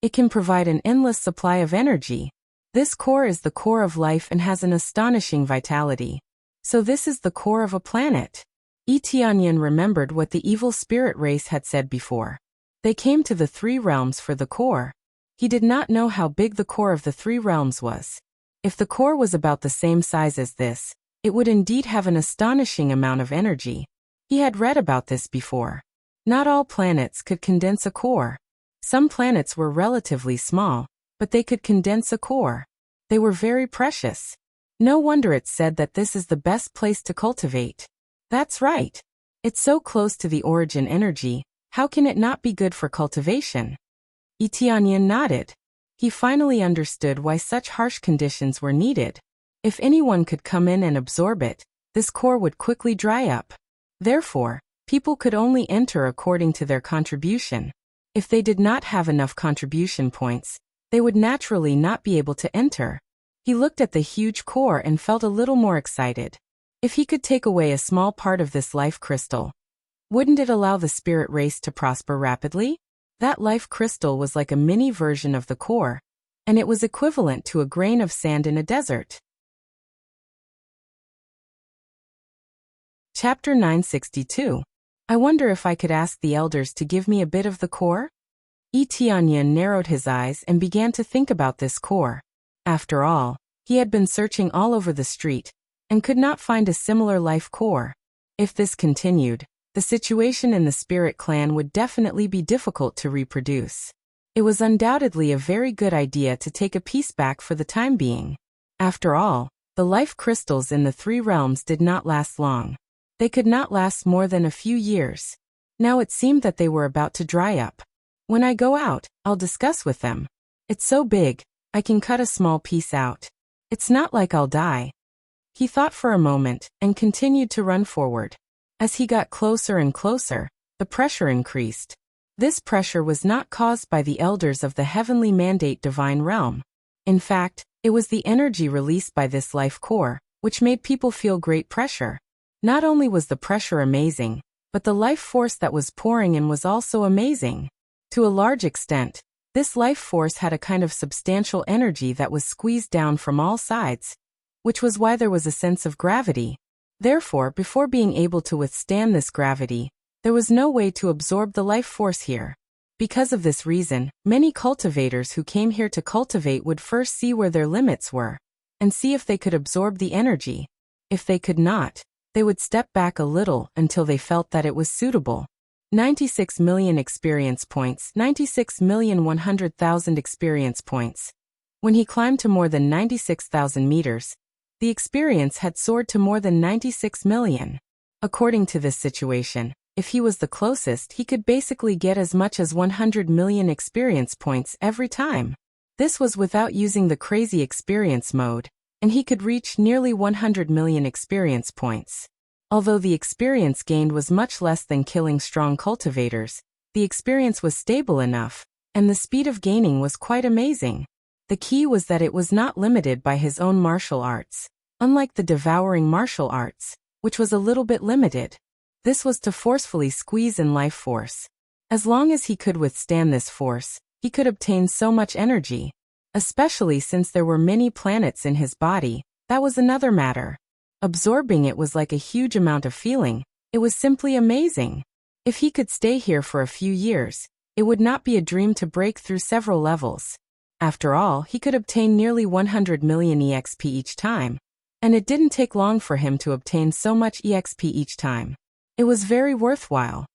It can provide an endless supply of energy. This core is the core of life and has an astonishing vitality. So this is the core of a planet. Tianyan remembered what the evil spirit race had said before. They came to the three realms for the core. He did not know how big the core of the three realms was. If the core was about the same size as this, it would indeed have an astonishing amount of energy. He had read about this before. Not all planets could condense a core. Some planets were relatively small, but they could condense a core. They were very precious. No wonder it's said that this is the best place to cultivate. That's right. It's so close to the origin energy, how can it not be good for cultivation? Tianyan nodded. He finally understood why such harsh conditions were needed. If anyone could come in and absorb it, this core would quickly dry up. Therefore, people could only enter according to their contribution. If they did not have enough contribution points, they would naturally not be able to enter. He looked at the huge core and felt a little more excited. If he could take away a small part of this life crystal, wouldn't it allow the spirit race to prosper rapidly? That life crystal was like a mini version of the core, and it was equivalent to a grain of sand in a desert. Chapter 962. I wonder if I could ask the elders to give me a bit of the core? Tianyan narrowed his eyes and began to think about this core. After all, he had been searching all over the street, and could not find a similar life core. If this continued, the situation in the spirit clan would definitely be difficult to reproduce. It was undoubtedly a very good idea to take a piece back for the time being. After all, the life crystals in the three realms did not last long. They could not last more than a few years. Now it seemed that they were about to dry up. When I go out, I'll discuss with them. It's so big, I can cut a small piece out. It's not like I'll die. He thought for a moment and continued to run forward. As he got closer and closer, the pressure increased. This pressure was not caused by the elders of the heavenly mandate divine realm. In fact, it was the energy released by this life core, which made people feel great pressure. Not only was the pressure amazing, but the life force that was pouring in was also amazing. To a large extent, this life force had a kind of substantial energy that was squeezed down from all sides, which was why there was a sense of gravity. Therefore, before being able to withstand this gravity, there was no way to absorb the life force here. Because of this reason, many cultivators who came here to cultivate would first see where their limits were, and see if they could absorb the energy. If they could not, they would step back a little until they felt that it was suitable. 96 million experience points, 96,100,000 experience points. When he climbed to more than 96,000 meters, the experience had soared to more than 96 million. According to this situation, if he was the closest, he could basically get as much as 100 million experience points every time. This was without using the crazy experience mode, and he could reach nearly 100 million experience points. Although the experience gained was much less than killing strong cultivators, the experience was stable enough, and the speed of gaining was quite amazing. The key was that it was not limited by his own martial arts, unlike the devouring martial arts, which was a little bit limited. This was to forcefully squeeze in life force. As long as he could withstand this force, he could obtain so much energy. Especially since there were many planets in his body, that was another matter. Absorbing it was like a huge amount of feeling. It was simply amazing. If he could stay here for a few years, it would not be a dream to break through several levels. After all, he could obtain nearly 100 million EXP each time. And it didn't take long for him to obtain so much EXP each time. It was very worthwhile.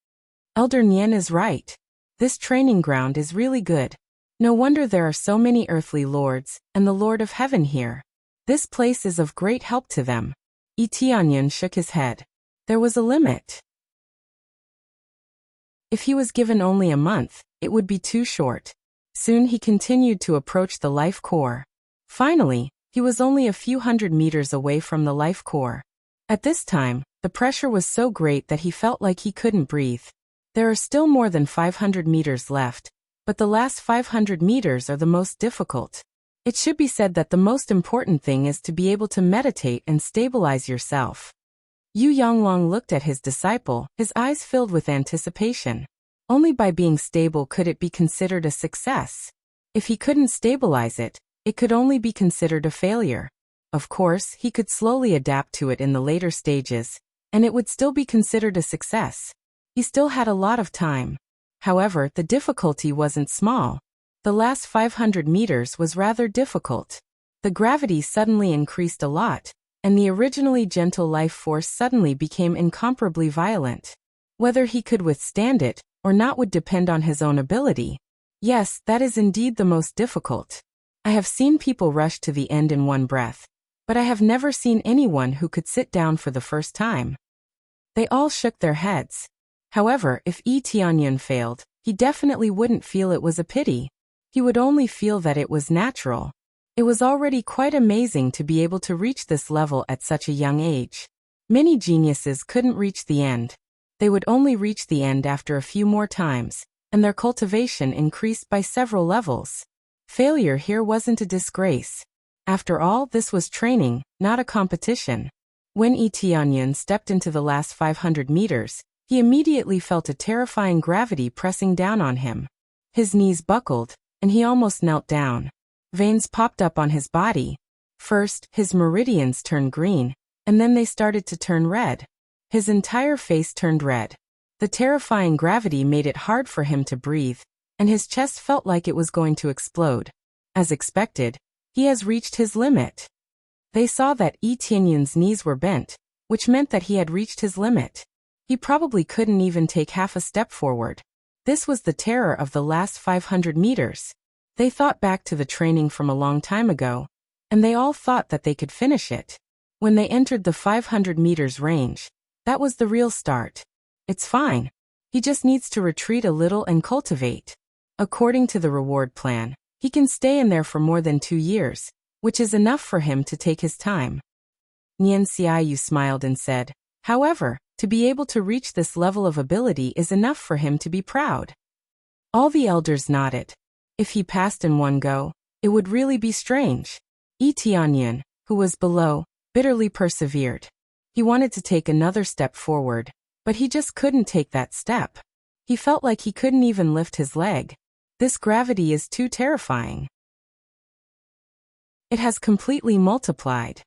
Elder Nian is right. This training ground is really good. No wonder there are so many earthly lords, and the Lord of Heaven here. This place is of great help to them. Yi Tianyan shook his head. There was a limit. If he was given only a month, it would be too short. Soon he continued to approach the life core. Finally, he was only a few hundred meters away from the life core. At this time, the pressure was so great that he felt like he couldn't breathe. There are still more than 500 meters left, but the last 500 meters are the most difficult. It should be said that the most important thing is to be able to meditate and stabilize yourself. Yu Yonglong looked at his disciple, his eyes filled with anticipation. Only by being stable could it be considered a success. If he couldn't stabilize it, it could only be considered a failure. Of course, he could slowly adapt to it in the later stages, and it would still be considered a success. He still had a lot of time. However, the difficulty wasn't small. The last 500 meters was rather difficult. The gravity suddenly increased a lot, and the originally gentle life force suddenly became incomparably violent. Whether he could withstand it or not would depend on his own ability. Yes, that is indeed the most difficult. I have seen people rush to the end in one breath, but I have never seen anyone who could sit down for the first time. They all shook their heads. However, if Yi Tianyan failed, he definitely wouldn't feel it was a pity. He would only feel that it was natural. It was already quite amazing to be able to reach this level at such a young age. Many geniuses couldn't reach the end. They would only reach the end after a few more times, and their cultivation increased by several levels. Failure here wasn't a disgrace. After all, this was training, not a competition. When Yi Tianyan stepped into the last 500 meters, he immediately felt a terrifying gravity pressing down on him. His knees buckled, and he almost knelt down. Veins popped up on his body. First, his meridians turned green, and then they started to turn red. His entire face turned red. The terrifying gravity made it hard for him to breathe, and his chest felt like it was going to explode. As expected, he has reached his limit. They saw that Yi Tianyan's knees were bent, which meant that he had reached his limit. He probably couldn't even take half a step forward. This was the terror of the last 500 meters. They thought back to the training from a long time ago, and they all thought that they could finish it. When they entered the 500 meters range, that was the real start. It's fine. He just needs to retreat a little and cultivate. According to the reward plan, he can stay in there for more than 2 years, which is enough for him to take his time. Nian Xiaoyu smiled and said, however, to be able to reach this level of ability is enough for him to be proud. All the elders nodded. If he passed in one go, it would really be strange. Yi Tianyan, who was below, bitterly persevered. He wanted to take another step forward, but he just couldn't take that step. He felt like he couldn't even lift his leg. This gravity is too terrifying. It has completely multiplied.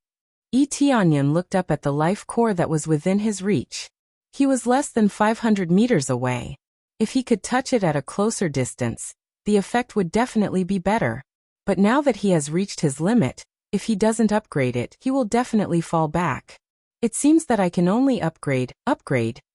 Yi Tianyan looked up at the life core that was within his reach. He was less than 500 meters away. If he could touch it at a closer distance, the effect would definitely be better. But now that he has reached his limit, if he doesn't upgrade it, he will definitely fall back. It seems that I can only upgrade,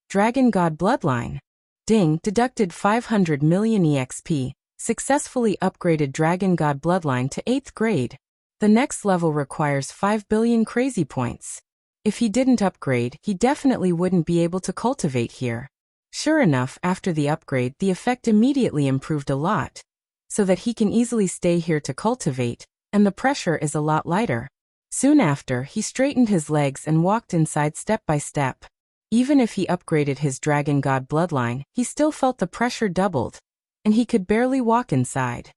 Dragon God Bloodline. Ding, deducted 500 million EXP, successfully upgraded Dragon God Bloodline to 8th grade. The next level requires 5 billion crazy points. If he didn't upgrade, he definitely wouldn't be able to cultivate here. Sure enough, after the upgrade, the effect immediately improved a lot, so that he can easily stay here to cultivate, and the pressure is a lot lighter. Soon after, he straightened his legs and walked inside step by step. Even if he upgraded his Dragon God Bloodline, he still felt the pressure doubled, and he could barely walk inside.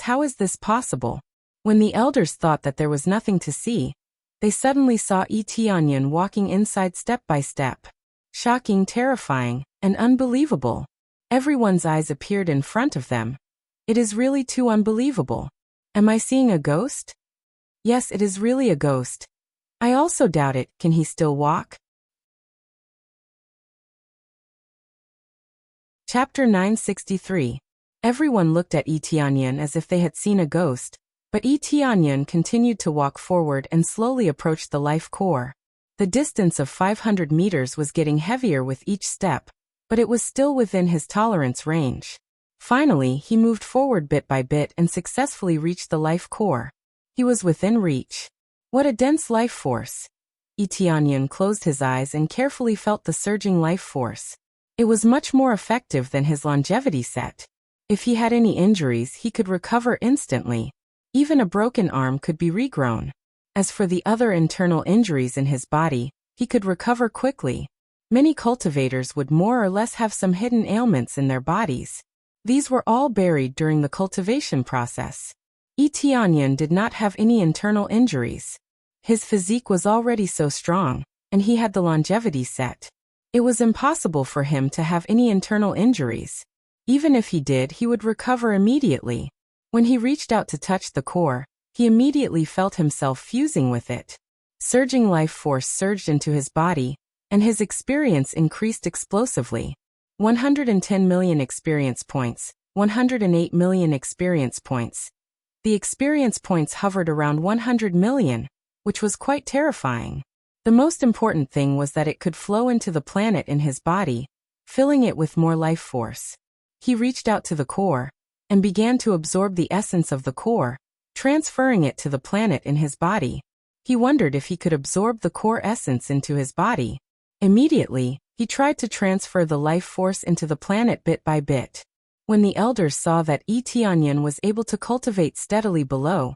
How is this possible? When the elders thought that there was nothing to see, they suddenly saw Yi Tianyan walking inside step by step. Shocking, terrifying, and unbelievable. Everyone's eyes appeared in front of them. It is really too unbelievable. Am I seeing a ghost? Yes, it is really a ghost. I also doubt it. Can he still walk? Chapter 963. Everyone looked at Yi Tianyan as if they had seen a ghost, but Yi Tianyan continued to walk forward and slowly approached the life core. The distance of 500 meters was getting heavier with each step, but it was still within his tolerance range. Finally, he moved forward bit by bit and successfully reached the life core. He was within reach. What a dense life force! Yi Tianyan closed his eyes and carefully felt the surging life force. It was much more effective than his longevity set. If he had any injuries, he could recover instantly. Even a broken arm could be regrown. As for the other internal injuries in his body, he could recover quickly. Many cultivators would more or less have some hidden ailments in their bodies. These were all buried during the cultivation process. Yi Tianyan did not have any internal injuries. His physique was already so strong, and he had the longevity set. It was impossible for him to have any internal injuries. Even if he did, he would recover immediately. When he reached out to touch the core, he immediately felt himself fusing with it. Surging life force surged into his body, and his experience increased explosively. 110 million experience points, 108 million experience points. The experience points hovered around 100 million, which was quite terrifying. The most important thing was that it could flow into the planet in his body, filling it with more life force. He reached out to the core, and began to absorb the essence of the core, transferring it to the planet in his body. He wondered if he could absorb the core essence into his body. Immediately, he tried to transfer the life force into the planet bit by bit. When the elders saw that Yi Tianyan was able to cultivate steadily below,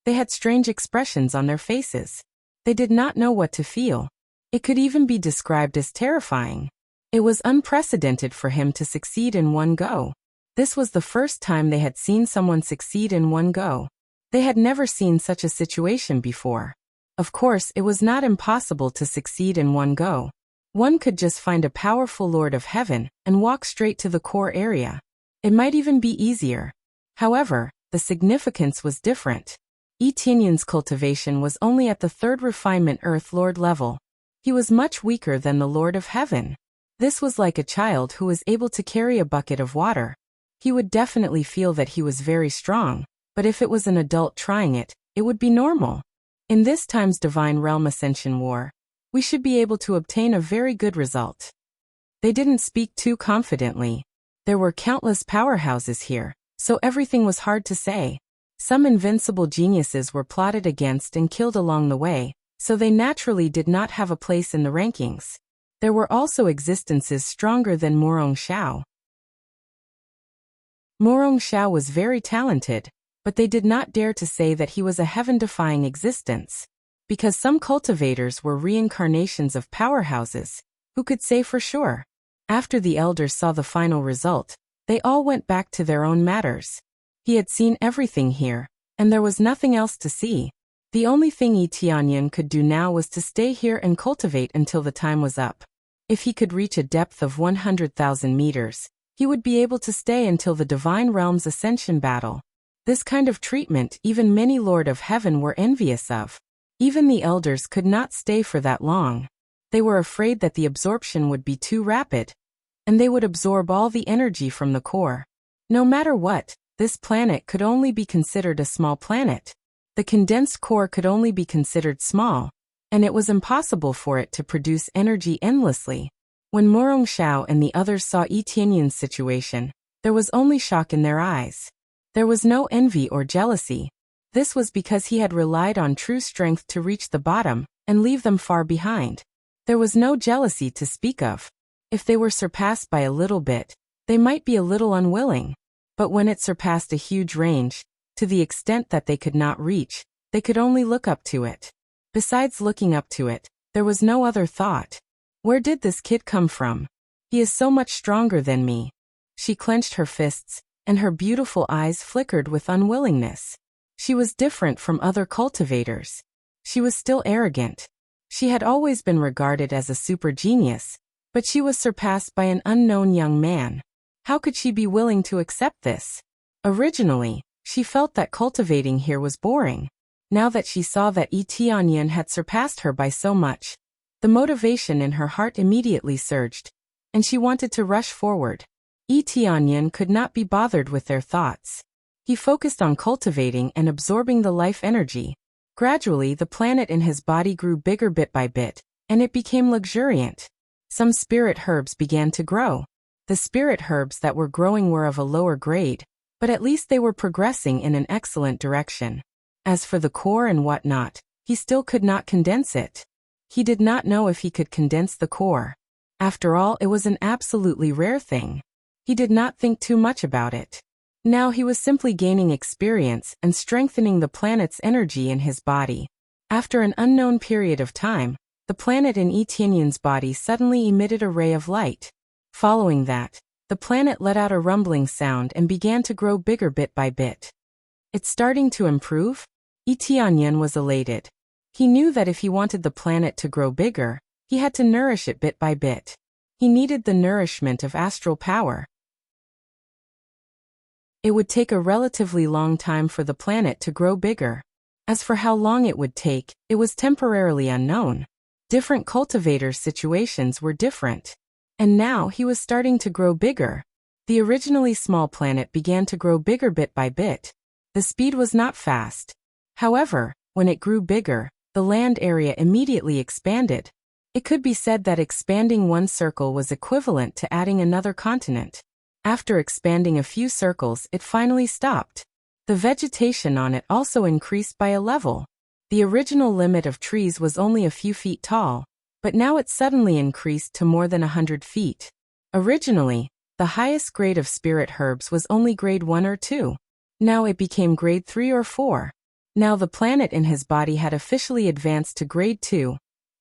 they had strange expressions on their faces. They did not know what to feel. It could even be described as terrifying. It was unprecedented for him to succeed in one go. This was the first time they had seen someone succeed in one go. They had never seen such a situation before. Of course, it was not impossible to succeed in one go. One could just find a powerful Lord of Heaven and walk straight to the core area. It might even be easier. However, the significance was different. Yi Tianyan's cultivation was only at the 3rd refinement Earth Lord level. He was much weaker than the Lord of Heaven. This was like a child who was able to carry a bucket of water. He would definitely feel that he was very strong, but if it was an adult trying it, it would be normal. In this time's Divine Realm Ascension War, we should be able to obtain a very good result. They didn't speak too confidently. There were countless powerhouses here, so everything was hard to say. Some invincible geniuses were plotted against and killed along the way, so they naturally did not have a place in the rankings. There were also existences stronger than Morong Xiao. Morong Xiao was very talented, but they did not dare to say that he was a heaven-defying existence. Because some cultivators were reincarnations of powerhouses, who could say for sure? After the elders saw the final result, they all went back to their own matters. He had seen everything here, and there was nothing else to see. The only thing Yi Tianyan could do now was to stay here and cultivate until the time was up. If he could reach a depth of 100,000 meters, he would be able to stay until the Divine Realm's Ascension battle. This kind of treatment even many Lord of Heaven were envious of. Even the elders could not stay for that long. They were afraid that the absorption would be too rapid, and they would absorb all the energy from the core. No matter what, this planet could only be considered a small planet. The condensed core could only be considered small, and it was impossible for it to produce energy endlessly. When Morong Xiao and the others saw Yi Tianyan's situation, there was only shock in their eyes. There was no envy or jealousy. This was because he had relied on true strength to reach the bottom and leave them far behind. There was no jealousy to speak of. If they were surpassed by a little bit, they might be a little unwilling. But when it surpassed a huge range, to the extent that they could not reach, they could only look up to it. Besides looking up to it, there was no other thought. Where did this kid come from? He is so much stronger than me. She clenched her fists, and her beautiful eyes flickered with unwillingness. She was different from other cultivators. She was still arrogant. She had always been regarded as a super genius, But she was surpassed by an unknown young man. How could she be willing to accept this? Originally, she felt that cultivating here was boring. Now that she saw that Tianyan had surpassed her by so much, the motivation in her heart immediately surged, and she wanted to rush forward. Tianyan could not be bothered with their thoughts. He focused on cultivating and absorbing the life energy. Gradually, the planet in his body grew bigger bit by bit, and it became luxuriant. Some spirit herbs began to grow. The spirit herbs that were growing were of a lower grade, but at least they were progressing in an excellent direction. As for the core and whatnot, he still could not condense it. He did not know if he could condense the core. After all, it was an absolutely rare thing. He did not think too much about it. Now he was simply gaining experience and strengthening the planet's energy in his body. After an unknown period of time, the planet in Tianyan's body suddenly emitted a ray of light. Following that, the planet let out a rumbling sound and began to grow bigger bit by bit. It's starting to improve? Tianyan was elated. He knew that if he wanted the planet to grow bigger, he had to nourish it bit by bit. He needed the nourishment of astral power. It would take a relatively long time for the planet to grow bigger. As for how long it would take, it was temporarily unknown. Different cultivators' situations were different. And now he was starting to grow bigger. The originally small planet began to grow bigger bit by bit. The speed was not fast. However, when it grew bigger, the land area immediately expanded. It could be said that expanding one circle was equivalent to adding another continent. After expanding a few circles, it finally stopped. The vegetation on it also increased by a level. The original limit of trees was only a few feet tall, but now it suddenly increased to more than 100 feet. Originally, the highest grade of spirit herbs was only grade 1 or 2. Now it became grade 3 or 4. Now the planet in his body had officially advanced to grade 2,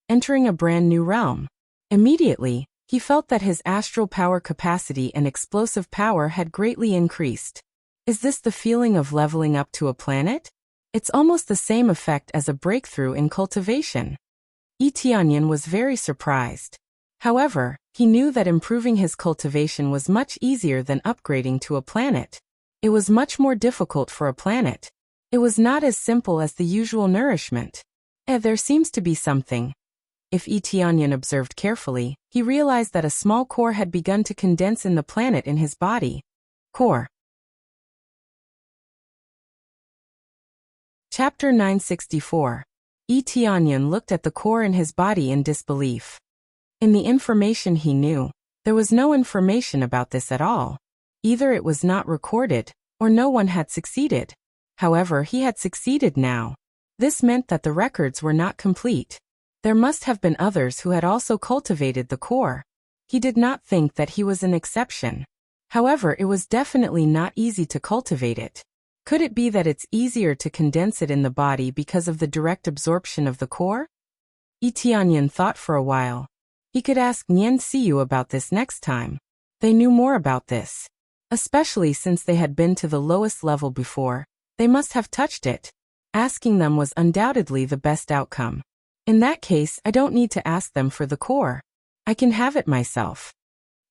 entering a brand new realm. Immediately, he felt that his astral power capacity and explosive power had greatly increased. Is this the feeling of leveling up to a planet? It's almost the same effect as a breakthrough in cultivation. Tianyan was very surprised. However, he knew that improving his cultivation was much easier than upgrading to a planet. It was much more difficult for a planet. It was not as simple as the usual nourishment. There seems to be something. If Tianyan observed carefully, he realized that a small core had begun to condense in the planet in his body. Core. Chapter 964. Tianyan looked at the core in his body in disbelief. In the information he knew, there was no information about this at all. Either it was not recorded, or no one had succeeded. However, he had succeeded now. This meant that the records were not complete. There must have been others who had also cultivated the core. He did not think that he was an exception. However, it was definitely not easy to cultivate it. Could it be that it's easier to condense it in the body because of the direct absorption of the core? Tianyan thought for a while. He could ask Nian Xiyu about this next time. They knew more about this. Especially since they had been to the lowest level before, they must have touched it. Asking them was undoubtedly the best outcome. In that case, I don't need to ask them for the core. I can have it myself.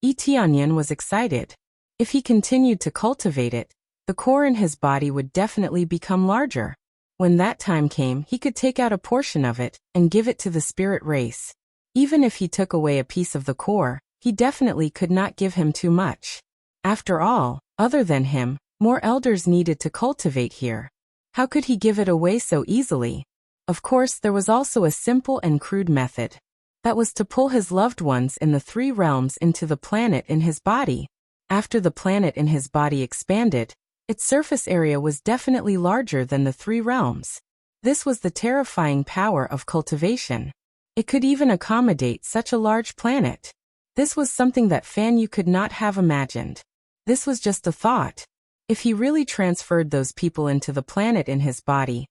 Tianyan was excited. If he continued to cultivate it, the core in his body would definitely become larger. When that time came, he could take out a portion of it and give it to the spirit race. Even if he took away a piece of the core, he definitely could not give him too much. After all, other than him, more elders needed to cultivate here. How could he give it away so easily? Of course, there was also a simple and crude method. That was to pull his loved ones in the 3 realms into the planet in his body. After the planet in his body expanded, its surface area was definitely larger than the 3 realms. This was the terrifying power of cultivation. It could even accommodate such a large planet. This was something that Fan Yu could not have imagined. This was just a thought. If he really transferred those people into the planet in his body,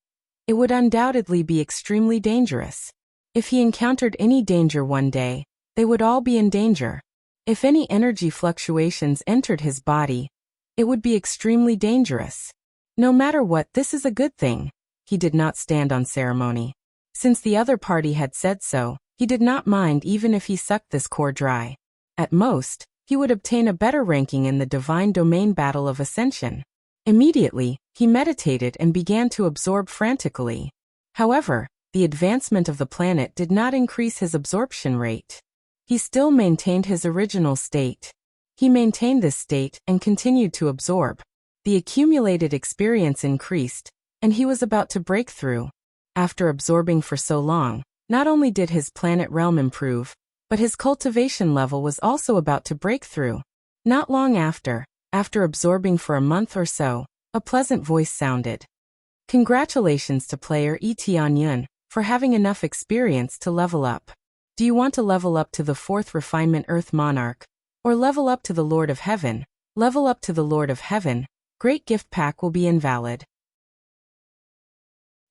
it would undoubtedly be extremely dangerous. If he encountered any danger one day, they would all be in danger. If any energy fluctuations entered his body, it would be extremely dangerous. No matter what, this is a good thing. He did not stand on ceremony. Since the other party had said so, he did not mind even if he sucked this core dry. At most, he would obtain a better ranking in the Divine Domain Battle of Ascension. Immediately, he meditated and began to absorb frantically. However, the advancement of the planet did not increase his absorption rate. He still maintained his original state. He maintained this state and continued to absorb. The accumulated experience increased, and he was about to break through. After absorbing for so long, not only did his planet realm improve, but his cultivation level was also about to break through. Not long after absorbing for a month or so, a pleasant voice sounded. Congratulations to player Etianyun for having enough experience to level up. Do you want to level up to the 4th Refinement Earth Monarch? Or level up to the Lord of Heaven? Level up to the Lord of Heaven. Great gift pack will be invalid.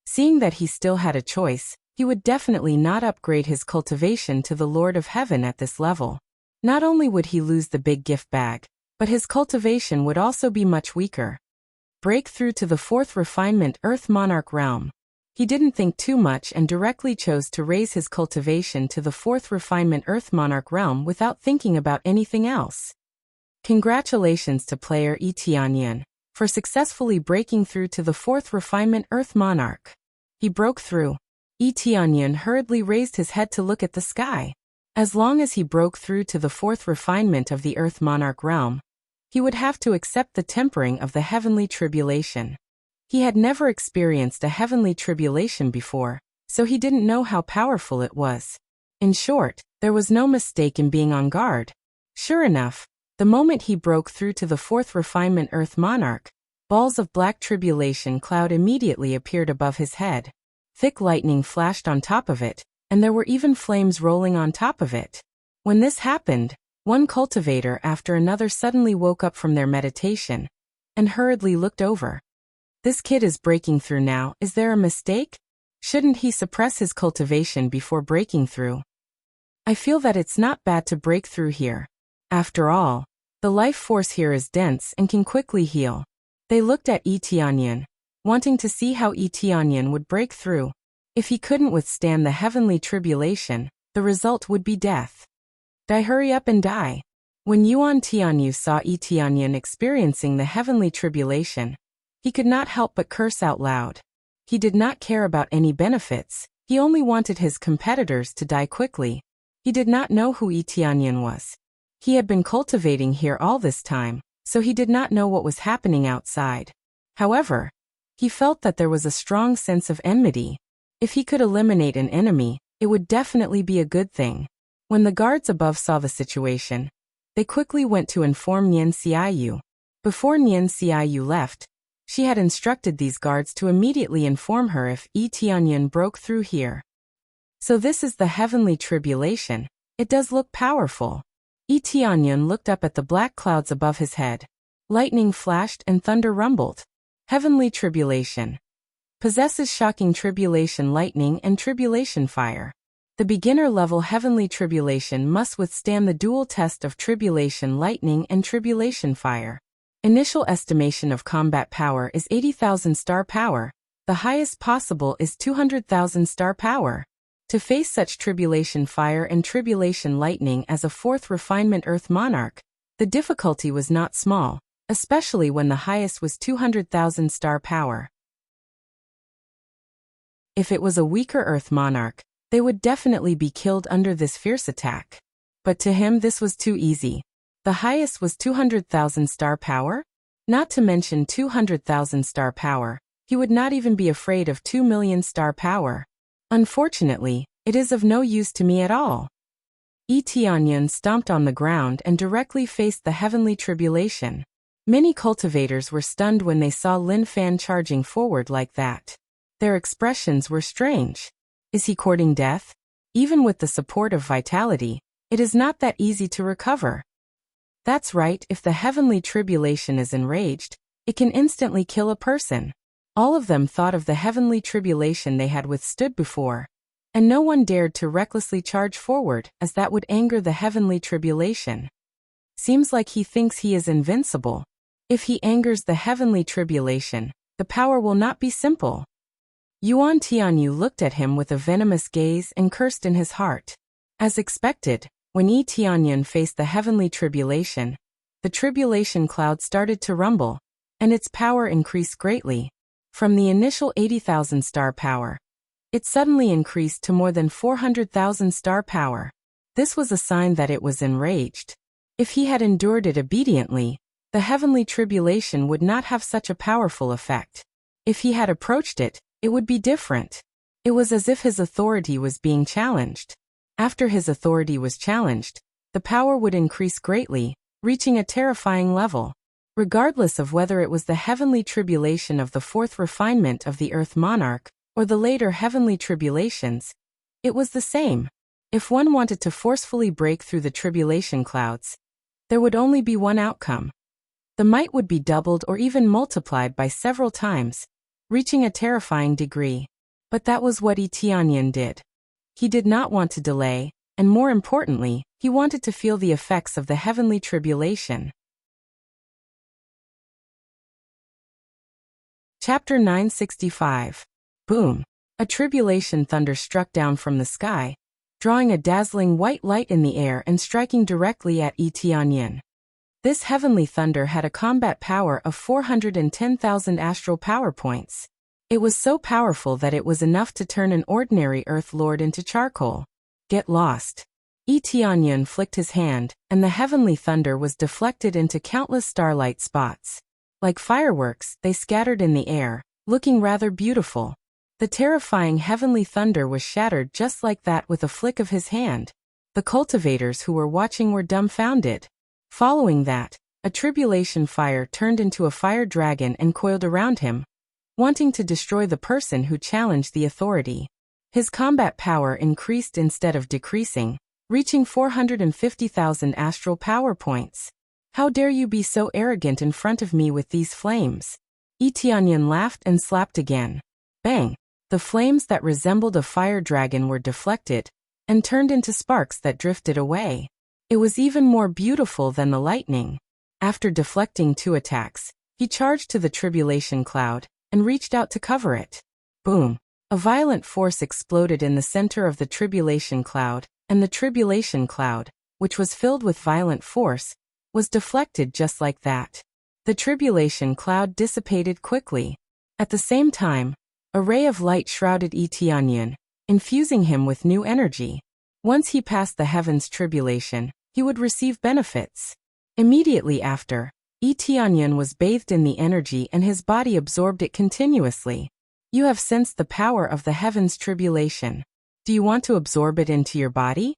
Seeing that he still had a choice, he would definitely not upgrade his cultivation to the Lord of Heaven at this level. Not only would he lose the big gift bag, but his cultivation would also be much weaker. Breakthrough to the 4th Refinement Earth Monarch realm. He didn't think too much and directly chose to raise his cultivation to the 4th Refinement Earth Monarch realm without thinking about anything else. Congratulations to player Etianyun for successfully breaking through to the 4th Refinement Earth Monarch. He broke through. Etianyun hurriedly raised his head to look at the sky. As long as he broke through to the 4th refinement of the Earth Monarch realm, he would have to accept the tempering of the heavenly tribulation. He had never experienced a heavenly tribulation before, so he didn't know how powerful it was. In short, there was no mistake in being on guard. Sure enough, the moment he broke through to the 4th refinement Earth Monarch, balls of black tribulation cloud immediately appeared above his head. Thick lightning flashed on top of it, and there were even flames rolling on top of it. When this happened, one cultivator after another suddenly woke up from their meditation and hurriedly looked over. This kid is breaking through now. Is there a mistake? Shouldn't he suppress his cultivation before breaking through? I feel that it's not bad to break through here. After all, the life force here is dense and can quickly heal. They looked at Etianyun, wanting to see how Etianyun would break through. If he couldn't withstand the heavenly tribulation, the result would be death. Hurry up and die. When Yuan Tianyu saw Etianyun experiencing the heavenly tribulation, he could not help but curse out loud. He did not care about any benefits, he only wanted his competitors to die quickly. He did not know who Etianyun was. He had been cultivating here all this time, so he did not know what was happening outside. However, he felt that there was a strong sense of enmity. If he could eliminate an enemy, it would definitely be a good thing. When the guards above saw the situation, they quickly went to inform Nian Xiaoyu. Before Nian Xiaoyu left, she had instructed these guards to immediately inform her if Etianyun broke through here. So this is the heavenly tribulation. It does look powerful. Etianyun looked up at the black clouds above his head. Lightning flashed and thunder rumbled. Heavenly tribulation. Possesses shocking tribulation lightning and tribulation fire. The beginner-level heavenly tribulation must withstand the dual test of tribulation lightning and tribulation fire. Initial estimation of combat power is 80,000 star power. The highest possible is 200,000 star power. To face such tribulation fire and tribulation lightning as a 4th refinement Earth Monarch, the difficulty was not small, especially when the highest was 200,000 star power. If it was a weaker Earth Monarch, they would definitely be killed under this fierce attack. But to him this was too easy. The highest was 200,000 star power? Not to mention 200,000 star power, he would not even be afraid of 2 million star power. Unfortunately, it is of no use to me at all. Etianyun stomped on the ground and directly faced the heavenly tribulation. Many cultivators were stunned when they saw Lin Fan charging forward like that. Their expressions were strange. Is he courting death? Even with the support of vitality, it is not that easy to recover. That's right, if the heavenly tribulation is enraged, it can instantly kill a person. All of them thought of the heavenly tribulation they had withstood before, and no one dared to recklessly charge forward, as that would anger the heavenly tribulation. Seems like he thinks he is invincible. If he angers the heavenly tribulation, the power will not be simple. Yuan Tianyu looked at him with a venomous gaze and cursed in his heart. As expected, When Yi Tianyan faced the heavenly tribulation, the tribulation cloud started to rumble, and its power increased greatly. From the initial 80,000 star power, it suddenly increased to more than 400,000 star power. This was a sign that it was enraged. If he had endured it obediently, the heavenly tribulation would not have such a powerful effect. If he had approached it, it would be different. It was as if his authority was being challenged. After his authority was challenged, the power would increase greatly, reaching a terrifying level. Regardless of whether it was the heavenly tribulation of the fourth refinement of the Earth Monarch, or the later heavenly tribulations, it was the same. If one wanted to forcefully break through the tribulation clouds, there would only be one outcome. The might would be doubled or even multiplied by several times, reaching a terrifying degree. But that was what Yi Tianyan did. He did not want to delay, and more importantly, he wanted to feel the effects of the heavenly tribulation. Chapter 965. Boom! A tribulation thunder struck down from the sky, drawing a dazzling white light in the air and striking directly at Yi Tianyan. This heavenly thunder had a combat power of 410,000 astral power points. It was so powerful that it was enough to turn an ordinary Earth Lord into charcoal. Get lost. Yi Tianyan flicked his hand, and the heavenly thunder was deflected into countless starlight spots. Like fireworks, they scattered in the air, looking rather beautiful. The terrifying heavenly thunder was shattered just like that with a flick of his hand. The cultivators who were watching were dumbfounded. Following that, a tribulation fire turned into a fire dragon and coiled around him, wanting to destroy the person who challenged the authority. His combat power increased instead of decreasing, reaching 450,000 astral power points. How dare you be so arrogant in front of me with these flames? Yi Tianyan laughed and slapped again. Bang! The flames that resembled a fire dragon were deflected and turned into sparks that drifted away. It was even more beautiful than the lightning. After deflecting 2 attacks, he charged to the tribulation cloud and reached out to cover it. Boom! A violent force exploded in the center of the tribulation cloud, and the tribulation cloud, which was filled with violent force, was deflected just like that. The tribulation cloud dissipated quickly. At the same time, a ray of light shrouded Yi Tianyan, infusing him with new energy. Once he passed the heavens tribulation, he would receive benefits. Immediately after, Yi Tianyan was bathed in the energy and his body absorbed it continuously. You have sensed the power of the heavens tribulation. Do you want to absorb it into your body?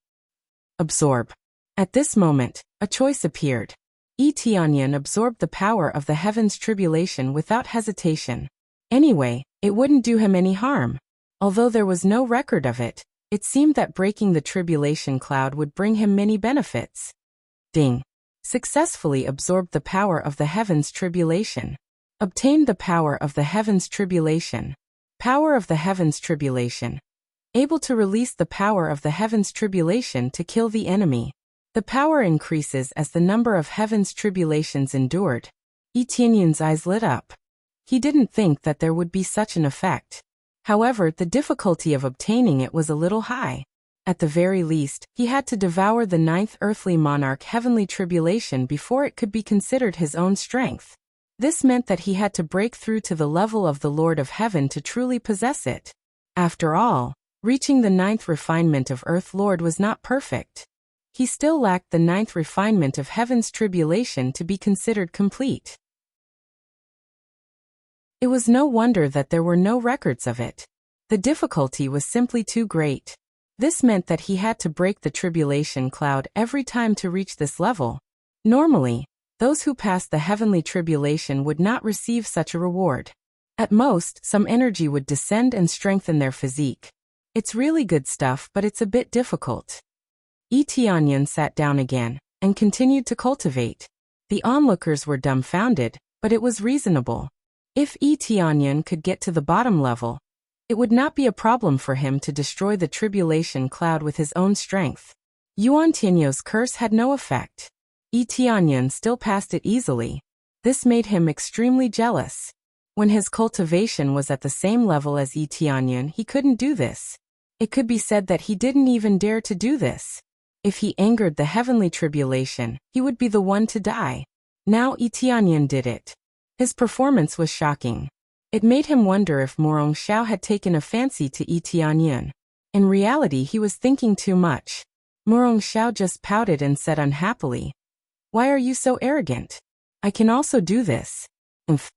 Absorb. At this moment, a choice appeared. Yi Tianyan absorbed the power of the heavens tribulation without hesitation. Anyway, it wouldn't do him any harm. Although there was no record of it, it seemed that breaking the tribulation cloud would bring him many benefits. Ding! Successfully absorbed the power of the heavens tribulation. Obtained the power of the heavens tribulation. Power of the heavens tribulation. Able to release the power of the heavens tribulation to kill the enemy. The power increases as the number of heavens tribulations endured. Yi Tianyan's eyes lit up. He didn't think that there would be such an effect. However, the difficulty of obtaining it was a little high. At the very least, he had to devour the 9th earthly monarch heavenly tribulation before it could be considered his own strength. This meant that he had to break through to the level of the Lord of Heaven to truly possess it. After all, reaching the 9th refinement of Earth Lord was not perfect. He still lacked the 9th refinement of Heaven's tribulation to be considered complete. It was no wonder that there were no records of it. The difficulty was simply too great. This meant that he had to break the tribulation cloud every time to reach this level. Normally, those who passed the heavenly tribulation would not receive such a reward. At most, some energy would descend and strengthen their physique. It's really good stuff, but it's a bit difficult. Yi Tianyan sat down again and continued to cultivate. The onlookers were dumbfounded, but it was reasonable. If Yi Tianyan could get to the bottom level, it would not be a problem for him to destroy the tribulation cloud with his own strength. Yuan Tianyo's curse had no effect. Yi Tianyan still passed it easily. This made him extremely jealous. When his cultivation was at the same level as Yi Tianyan, he couldn't do this. It could be said that he didn't even dare to do this. If he angered the heavenly tribulation, he would be the one to die. Now Tianyan did it. His performance was shocking. It made him wonder if Morong Xiao had taken a fancy to Tianyan. In reality, he was thinking too much. Morong Xiao just pouted and said unhappily, "Why are you so arrogant? I can also do this." Umph.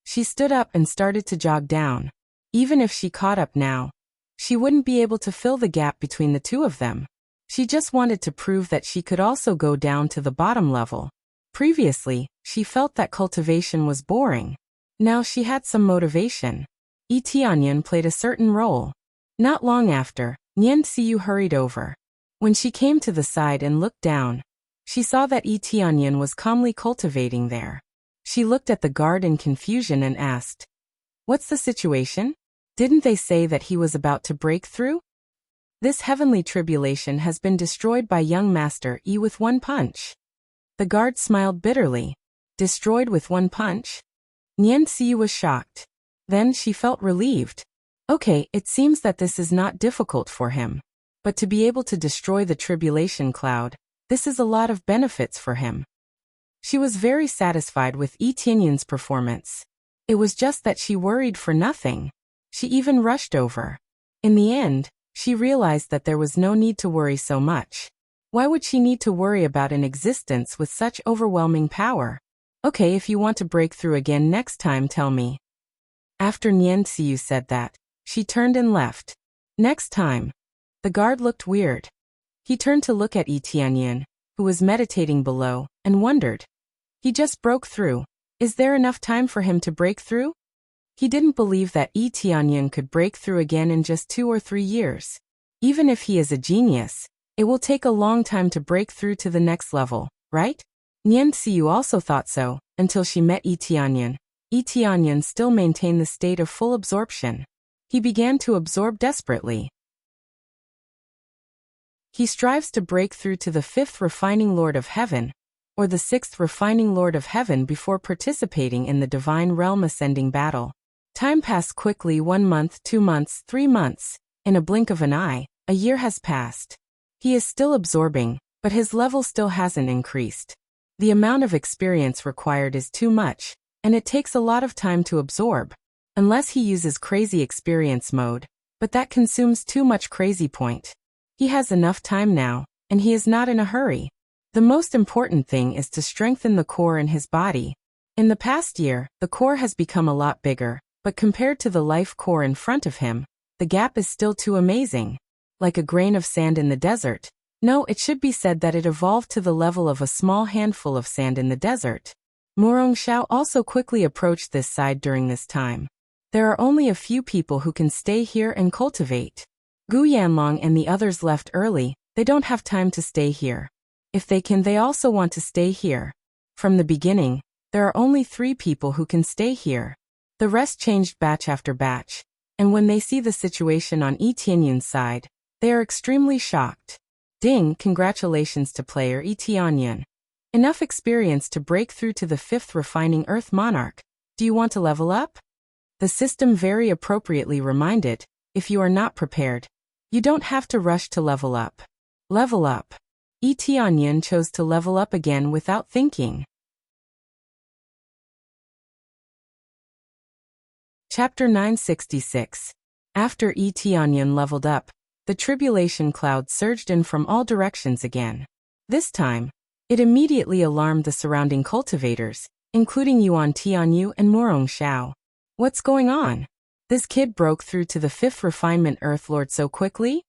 She stood up and started to jog down. Even if she caught up now, she wouldn't be able to fill the gap between the two of them. She just wanted to prove that she could also go down to the bottom level. Previously, she felt that cultivation was boring. Now she had some motivation. Tianyan played a certain role. Not long after, Nian Xiyu hurried over. When she came to the side and looked down, she saw that Tianyan was calmly cultivating there. She looked at the guard in confusion and asked, "What's the situation? Didn't they say that he was about to break through?" "This heavenly tribulation has been destroyed by young Master Yi with one punch." The guard smiled bitterly. Destroyed with one punch? Nian Xiyu was shocked. Then she felt relieved. Okay, it seems that this is not difficult for him. But to be able to destroy the tribulation cloud, this is a lot of benefits for him. She was very satisfied with Tianyan's performance. It was just that she worried for nothing. She even rushed over. In the end, she realized that there was no need to worry so much. Why would she need to worry about an existence with such overwhelming power? Okay, if you want to break through again next time, tell me. After Nian Xiyu said that, she turned and left. Next time. The guard looked weird. He turned to look at Tianyan, who was meditating below, and wondered. He just broke through. Is there enough time for him to break through? He didn't believe that Tianyan could break through again in just 2 or 3 years. Even if he is a genius, it will take a long time to break through to the next level, right? Nian Xiyu also thought so, until she met Tianyan. Tianyan still maintained the state of full absorption. He began to absorb desperately. He strives to break through to the 5th refining Lord of Heaven, or the 6th refining Lord of Heaven before participating in the Divine Realm Ascending battle. Time passed quickly. 1 month, 2 months, 3 months. In a blink of an eye, a year has passed. He is still absorbing, but his level still hasn't increased. The amount of experience required is too much, and it takes a lot of time to absorb. Unless he uses crazy experience mode, but that consumes too much crazy point. He has enough time now, and he is not in a hurry. The most important thing is to strengthen the core in his body. In the past year, the core has become a lot bigger, but compared to the life core in front of him, the gap is still too amazing. Like a grain of sand in the desert. No, it should be said that it evolved to the level of a small handful of sand in the desert. Morong Xiao also quickly approached this side during this time. There are only a few people who can stay here and cultivate. Gu Yanlong and the others left early. They don't have time to stay here. If they can, they also want to stay here. From the beginning, there are only 3 people who can stay here. The rest changed batch after batch, and when they see the situation on Tianyan's side, they are extremely shocked. Ding, congratulations to player Tianyan. Enough experience to break through to the 5th refining Earth Monarch. Do you want to level up? The system very appropriately reminded, if you are not prepared, you don't have to rush to level up. Level up. Tianyan chose to level up again without thinking. Chapter 966. After Tianyan leveled up, the tribulation cloud surged in from all directions again. This time, it immediately alarmed the surrounding cultivators, including Yuan Tianyu and Morong Xiao. What's going on? This kid broke through to the 5th refinement Earth Lord so quickly?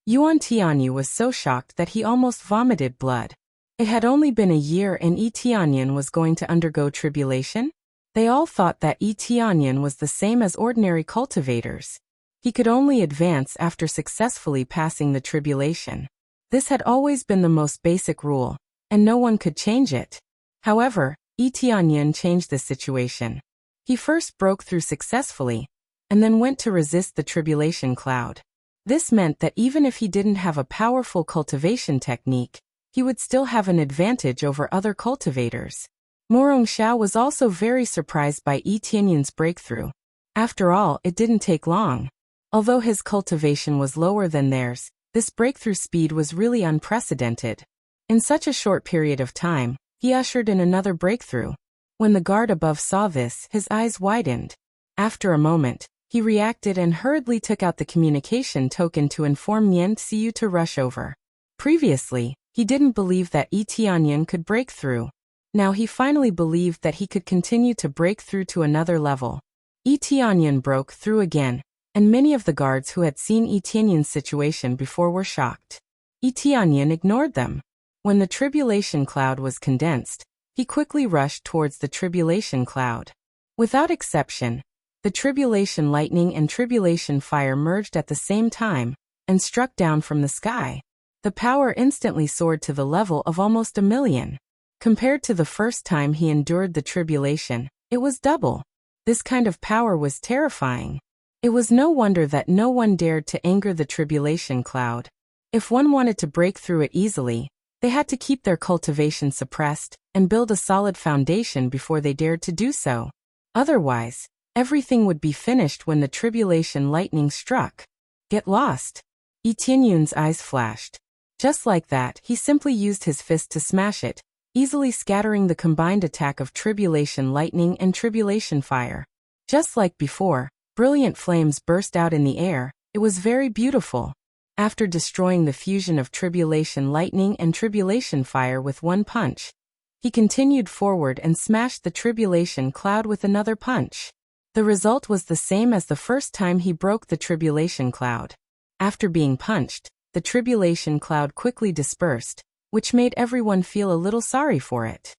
Yuan Tianyu was so shocked that he almost vomited blood. It had only been a year and Tianyan was going to undergo tribulation? They all thought that Tianyan was the same as ordinary cultivators. He could only advance after successfully passing the tribulation. This had always been the most basic rule, and no one could change it. However, Tianyan changed the situation. He first broke through successfully, and then went to resist the tribulation cloud. This meant that even if he didn't have a powerful cultivation technique, he would still have an advantage over other cultivators. Morong Xiao was also very surprised by Tianyan's breakthrough. After all, it didn't take long. Although his cultivation was lower than theirs, This breakthrough speed was really unprecedented. In such a short period of time, he ushered in another breakthrough. When the guard above saw this, his eyes widened. After a moment, he reacted and hurriedly took out the communication token to inform Nian Xiyu to rush over. Previously, he didn't believe that Yi Tianyan could break through. Now he finally believed that he could continue to break through to another level. Yi Tianyan broke through again, and many of the guards who had seen Yi Tianyan's situation before were shocked. Yi Tianyan ignored them. When the tribulation cloud was condensed, he quickly rushed towards the tribulation cloud. Without exception, the tribulation lightning and tribulation fire merged at the same time and struck down from the sky. The power instantly soared to the level of almost 1,000,000. Compared to the first time he endured the tribulation, it was double. This kind of power was terrifying. It was no wonder that no one dared to anger the tribulation cloud. If one wanted to break through it easily, they had to keep their cultivation suppressed and build a solid foundation before they dared to do so. Otherwise, everything would be finished when the tribulation lightning struck. Get lost. Yi Tianyun's eyes flashed. Just like that, he simply used his fist to smash it, easily scattering the combined attack of tribulation lightning and tribulation fire. Just like before, brilliant flames burst out in the air. It was very beautiful. After destroying the fusion of tribulation lightning and tribulation fire with one punch, he continued forward and smashed the tribulation cloud with another punch. The result was the same as the first time he broke the tribulation cloud. After being punched, the tribulation cloud quickly dispersed, which made everyone feel a little sorry for it.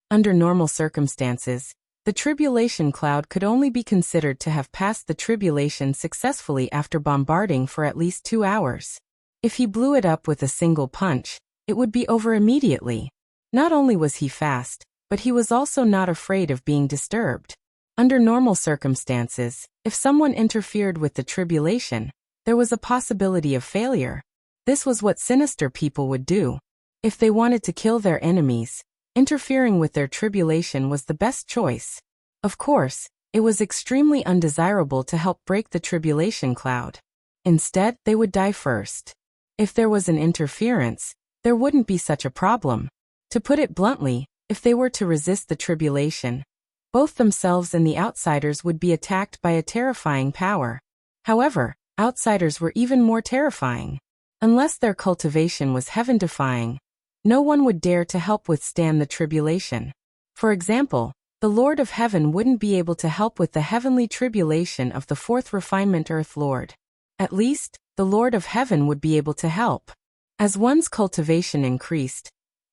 Under normal circumstances, the tribulation cloud could only be considered to have passed the tribulation successfully after bombarding for at least 2 hours. If he blew it up with a single punch, it would be over immediately. Not only was he fast, but he was also not afraid of being disturbed. Under normal circumstances, if someone interfered with the tribulation, there was a possibility of failure. This was what sinister people would do. If they wanted to kill their enemies, interfering with their tribulation was the best choice. Of course, it was extremely undesirable to help break the tribulation cloud. Instead, they would die first. If there was an interference, there wouldn't be such a problem. To put it bluntly, if they were to resist the tribulation, both themselves and the outsiders would be attacked by a terrifying power. However, outsiders were even more terrifying. Unless their cultivation was heaven-defying, no one would dare to help withstand the tribulation. For example, the Lord of Heaven wouldn't be able to help with the heavenly tribulation of the fourth refinement Earth Lord. At least, the Lord of Heaven would be able to help. As one's cultivation increased,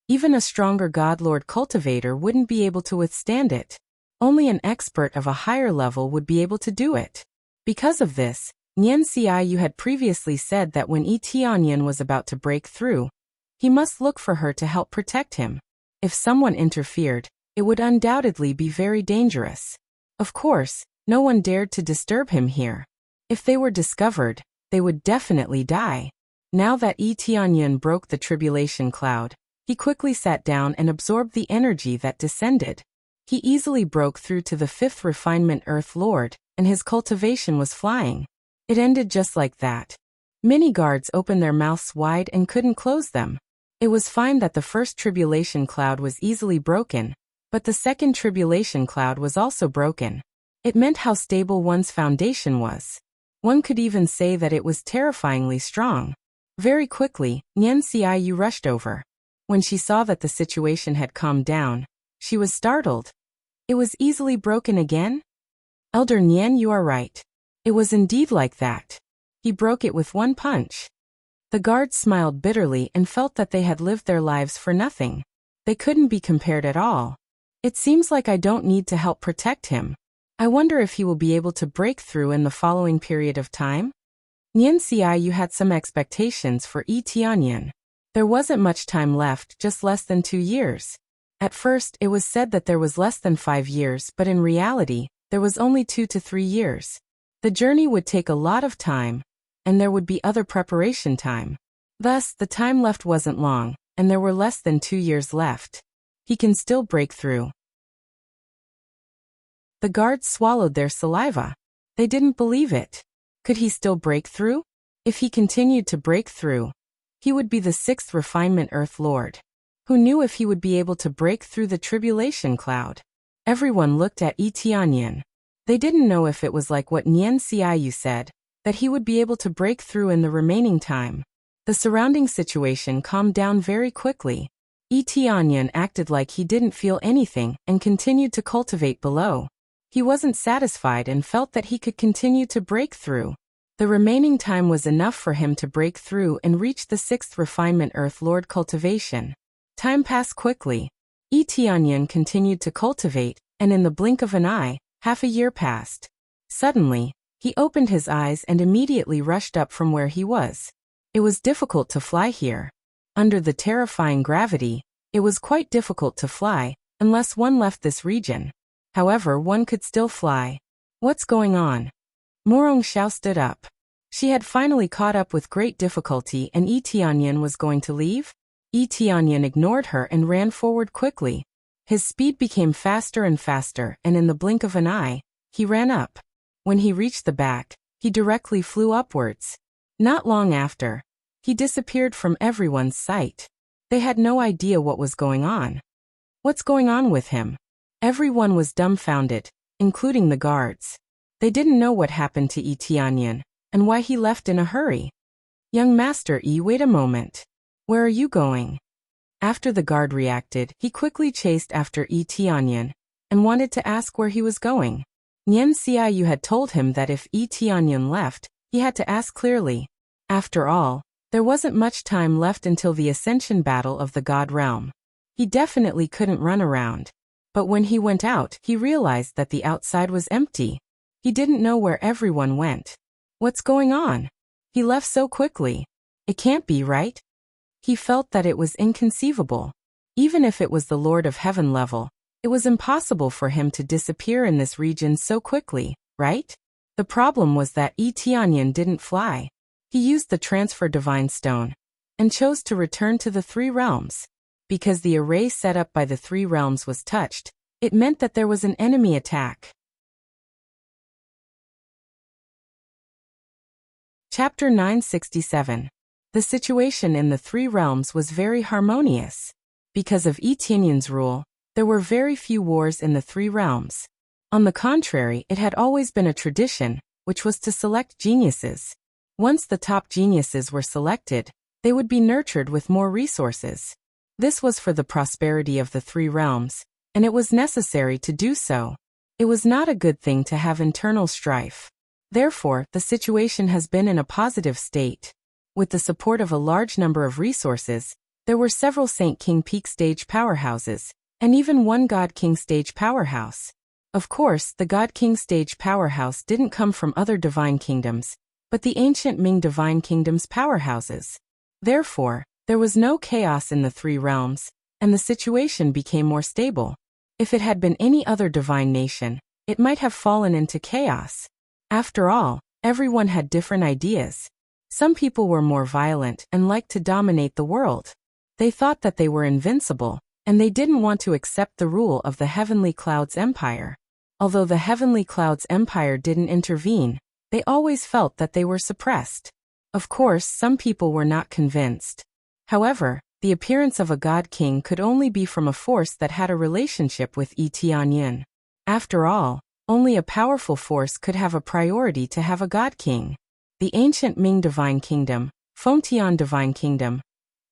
even a stronger God Lord cultivator wouldn't be able to withstand it. Only an expert of a higher level would be able to do it. Because of this, Nian Xiyu had previously said that when Yi Tianyan was about to break through, he must look for her to help protect him. If someone interfered, it would undoubtedly be very dangerous. Of course, no one dared to disturb him here. If they were discovered, they would definitely die. Now that Yi Tianyan broke the tribulation cloud, he quickly sat down and absorbed the energy that descended. He easily broke through to the fifth refinement Earth Lord, and his cultivation was flying. It ended just like that. Many guards opened their mouths wide and couldn't close them. It was fine that the first tribulation cloud was easily broken, but the second tribulation cloud was also broken. It meant how stable one's foundation was. One could even say that it was terrifyingly strong. Very quickly, Nian Xiyu rushed over. When she saw that the situation had calmed down, she was startled. It was easily broken again? Elder Nian, you are right. It was indeed like that. He broke it with one punch. The guards smiled bitterly and felt that they had lived their lives for nothing. They couldn't be compared at all. It seems like I don't need to help protect him. I wonder if he will be able to break through in the following period of time? Nian Xiyu had some expectations for Yi Tianyan. There wasn't much time left, just less than 2 years. At first, it was said that there was less than 5 years, but in reality, there was only 2 to 3 years. The journey would take a lot of time, and there would be other preparation time. Thus, the time left wasn't long, and there were less than 2 years left. He can still break through. The guards swallowed their saliva. They didn't believe it. Could he still break through? If he continued to break through, he would be the 6th refinement Earth Lord. Who knew if he would be able to break through the tribulation cloud? Everyone looked at Tianyan. They didn't know if it was like what Nian Xiaoyu said, that he would be able to break through in the remaining time. The surrounding situation calmed down very quickly. Tianyan acted like he didn't feel anything and continued to cultivate below. He wasn't satisfied and felt that he could continue to break through. The remaining time was enough for him to break through and reach the 6th refinement Earth Lord cultivation. Time passed quickly. Tianyan continued to cultivate, and in the blink of an eye, half a year passed. Suddenly, he opened his eyes and immediately rushed up from where he was. It was difficult to fly here. Under the terrifying gravity, it was quite difficult to fly, unless one left this region. However, one could still fly. What's going on? Morong Xiao stood up. She had finally caught up with great difficulty and Tianyan was going to leave? Tianyan ignored her and ran forward quickly. His speed became faster and faster, and in the blink of an eye, he ran up. When he reached the back, he directly flew upwards. Not long after, he disappeared from everyone's sight. They had no idea what was going on. What's going on with him? Everyone was dumbfounded, including the guards. They didn't know what happened to Tianyan, and why he left in a hurry. Young Master wait a moment. Where are you going? After the guard reacted, he quickly chased after Tianyan, and wanted to ask where he was going. Nian Xiaoyu had told him that if Tianyan left, he had to ask clearly. After all, there wasn't much time left until the Ascension Battle of the God Realm. He definitely couldn't run around. But when he went out, he realized that the outside was empty. He didn't know where everyone went. What's going on? He left so quickly. It can't be right. He felt that it was inconceivable. Even if it was the Lord of Heaven level, it was impossible for him to disappear in this region so quickly, right? The problem was that Tianyan didn't fly. He used the transfer divine stone and chose to return to the 3 realms. Because the array set up by the 3 realms was touched, it meant that there was an enemy attack. Chapter 967. The situation in the 3 realms was very harmonious. Because of Tianyan's rule, there were very few wars in the 3 realms. On the contrary, it had always been a tradition, which was to select geniuses. Once the top geniuses were selected, they would be nurtured with more resources. This was for the prosperity of the 3 realms, and it was necessary to do so. It was not a good thing to have internal strife. Therefore, the situation has been in a positive state. With the support of a large number of resources, there were several Saint King Peak stage powerhouses, and even one God King stage powerhouse. Of course, the God King stage powerhouse didn't come from other divine kingdoms, but the ancient Ming divine kingdom's powerhouses. Therefore, there was no chaos in the 3 realms, and the situation became more stable. If it had been any other divine nation, it might have fallen into chaos. After all, everyone had different ideas. Some people were more violent and liked to dominate the world. They thought that they were invincible, and they didn't want to accept the rule of the Heavenly Clouds Empire. Although the Heavenly Clouds Empire didn't intervene, they always felt that they were suppressed. Of course, some people were not convinced. However, the appearance of a God King could only be from a force that had a relationship with Tianyan. After all, only a powerful force could have a priority to have a God King. The ancient Ming Divine Kingdom, Fengtian Divine Kingdom,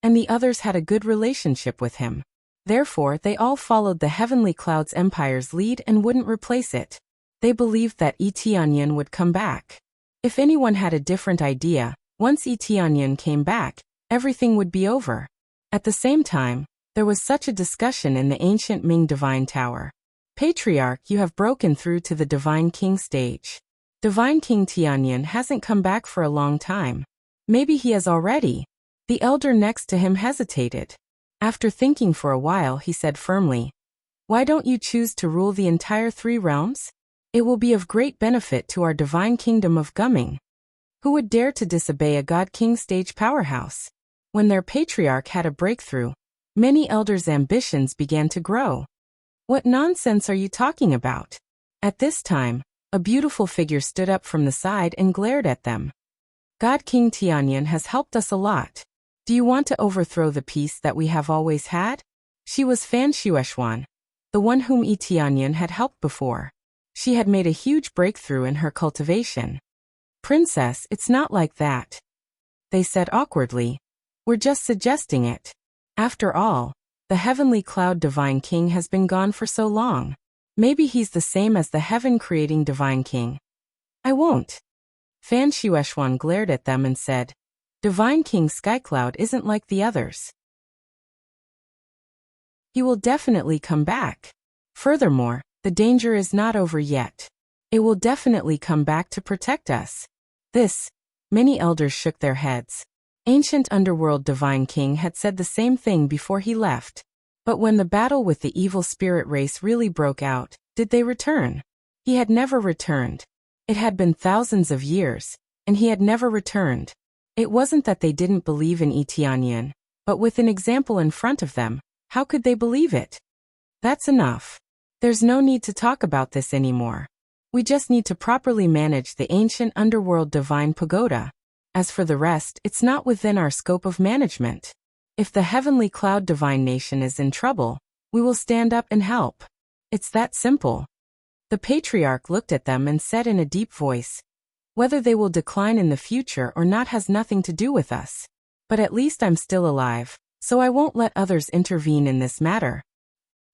and the others had a good relationship with him. Therefore, they all followed the Heavenly Clouds Empire's lead and wouldn't replace it. They believed that Tianyan would come back. If anyone had a different idea, once Tianyan came back, everything would be over. At the same time, there was such a discussion in the ancient Ming Divine Tower. Patriarch, you have broken through to the Divine King stage. Divine King Tianyan hasn't come back for a long time. Maybe he has already. The elder next to him hesitated. After thinking for a while, he said firmly, "Why don't you choose to rule the entire 3 realms? It will be of great benefit to our divine kingdom of Gumming." Who would dare to disobey a God King stage powerhouse? When their patriarch had a breakthrough, many elders' ambitions began to grow. What nonsense are you talking about? At this time, a beautiful figure stood up from the side and glared at them. God King Tianyan has helped us a lot. Do you want to overthrow the peace that we have always had? She was Fan Shueshuan, the one whom Tianyan had helped before. She had made a huge breakthrough in her cultivation. Princess, it's not like that, they said awkwardly. We're just suggesting it. After all, the heavenly cloud divine king has been gone for so long. Maybe he's the same as the heaven-creating divine king. I won't. Fan Shueshuan glared at them and said, Divine King Skycloud isn't like the others. He will definitely come back. Furthermore, the danger is not over yet. It will definitely come back to protect us. Many elders shook their heads. Ancient Underworld Divine King had said the same thing before he left. But when the battle with the evil spirit race really broke out, did they return? He had never returned. It had been thousands of years, and he had never returned. It wasn't that they didn't believe in Tianyan, but with an example in front of them, how could they believe it? That's enough. There's no need to talk about this anymore. We just need to properly manage the ancient underworld divine pagoda. As for the rest, it's not within our scope of management. If the heavenly cloud divine nation is in trouble, we will stand up and help. It's that simple. The patriarch looked at them and said in a deep voice, Whether they will decline in the future or not has nothing to do with us. But at least I'm still alive, so I won't let others intervene in this matter.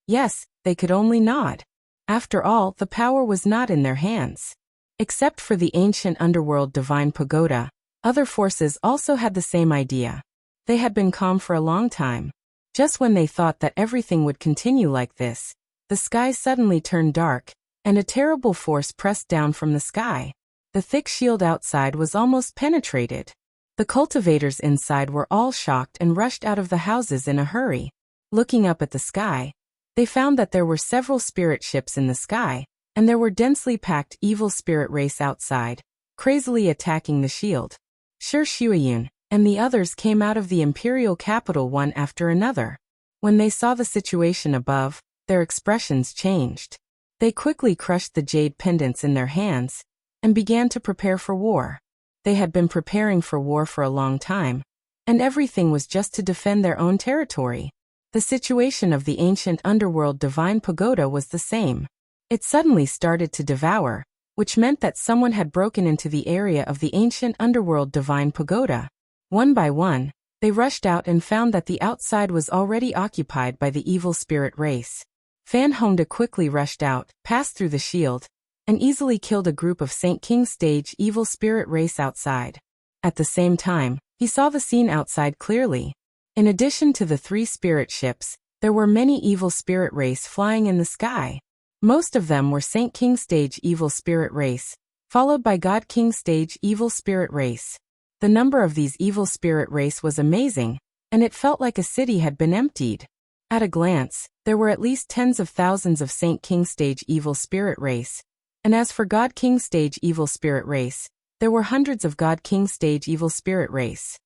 Yes, they could only nod. After all, the power was not in their hands. Except for the ancient underworld divine pagoda, other forces also had the same idea. They had been calm for a long time. Just when they thought that everything would continue like this, the sky suddenly turned dark, and a terrible force pressed down from the sky. The thick shield outside was almost penetrated. The cultivators inside were all shocked and rushed out of the houses in a hurry. Looking up at the sky, they found that there were several spirit ships in the sky, and there were densely packed evil spirit race outside, crazily attacking the shield. Shi Shuiyun and the others came out of the imperial capital one after another. When they saw the situation above, their expressions changed. They quickly crushed the jade pendants in their hands and began to prepare for war. They had been preparing for war for a long time, and everything was just to defend their own territory. The situation of the ancient underworld divine pagoda was the same. It suddenly started to devour, which meant that someone had broken into the area of the ancient underworld divine pagoda. One by one, they rushed out and found that the outside was already occupied by the evil spirit race. Fan Hongda quickly rushed out, passed through the shield, and easily killed a group of Saint King stage evil spirit race outside. At the same time, he saw the scene outside clearly. In addition to the 3 spirit ships, there were many evil spirit race flying in the sky. Most of them were Saint King stage evil spirit race, followed by God King stage evil spirit race. The number of these evil spirit race was amazing, and it felt like a city had been emptied. At a glance, there were at least tens of thousands of Saint King stage evil spirit race, and as for God King stage evil spirit race, there were hundreds of God King stage evil spirit race.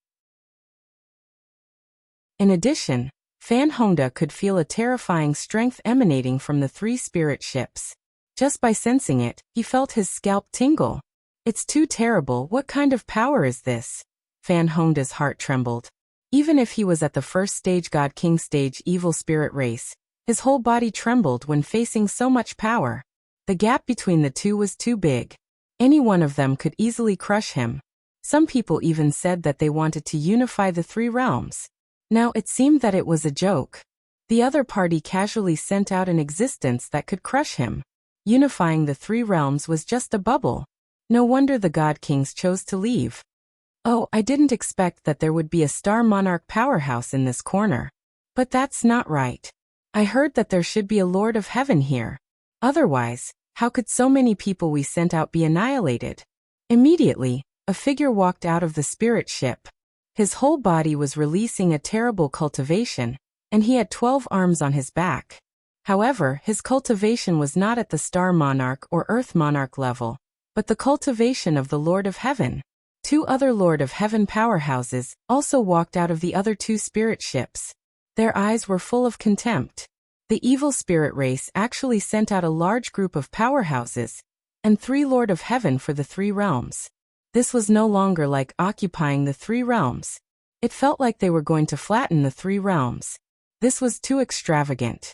In addition, Fan Hongda could feel a terrifying strength emanating from the 3 spirit ships. Just by sensing it, he felt his scalp tingle. It's too terrible. What kind of power is this? Fan Hongda's heart trembled. Even if he was at the first stage God King stage evil spirit race, his whole body trembled when facing so much power. The gap between the two was too big. Any one of them could easily crush him. Some people even said that they wanted to unify the 3 realms. Now it seemed that it was a joke. The other party casually sent out an existence that could crush him. Unifying the 3 realms was just a bubble. No wonder the God Kings chose to leave. Oh, I didn't expect that there would be a Star Monarch powerhouse in this corner. But that's not right. I heard that there should be a Lord of Heaven here. Otherwise, how could so many people we sent out be annihilated? Immediately, a figure walked out of the spirit ship. His whole body was releasing a terrible cultivation, and he had 12 arms on his back. However, his cultivation was not at the Star Monarch or Earth Monarch level, but the cultivation of the Lord of Heaven. 2 other Lord of Heaven powerhouses also walked out of the other 2 spirit ships. Their eyes were full of contempt. The evil spirit race actually sent out a large group of powerhouses, and 3 Lord of Heaven for the 3 realms. This was no longer like occupying the three realms. It felt like they were going to flatten the three realms. This was too extravagant.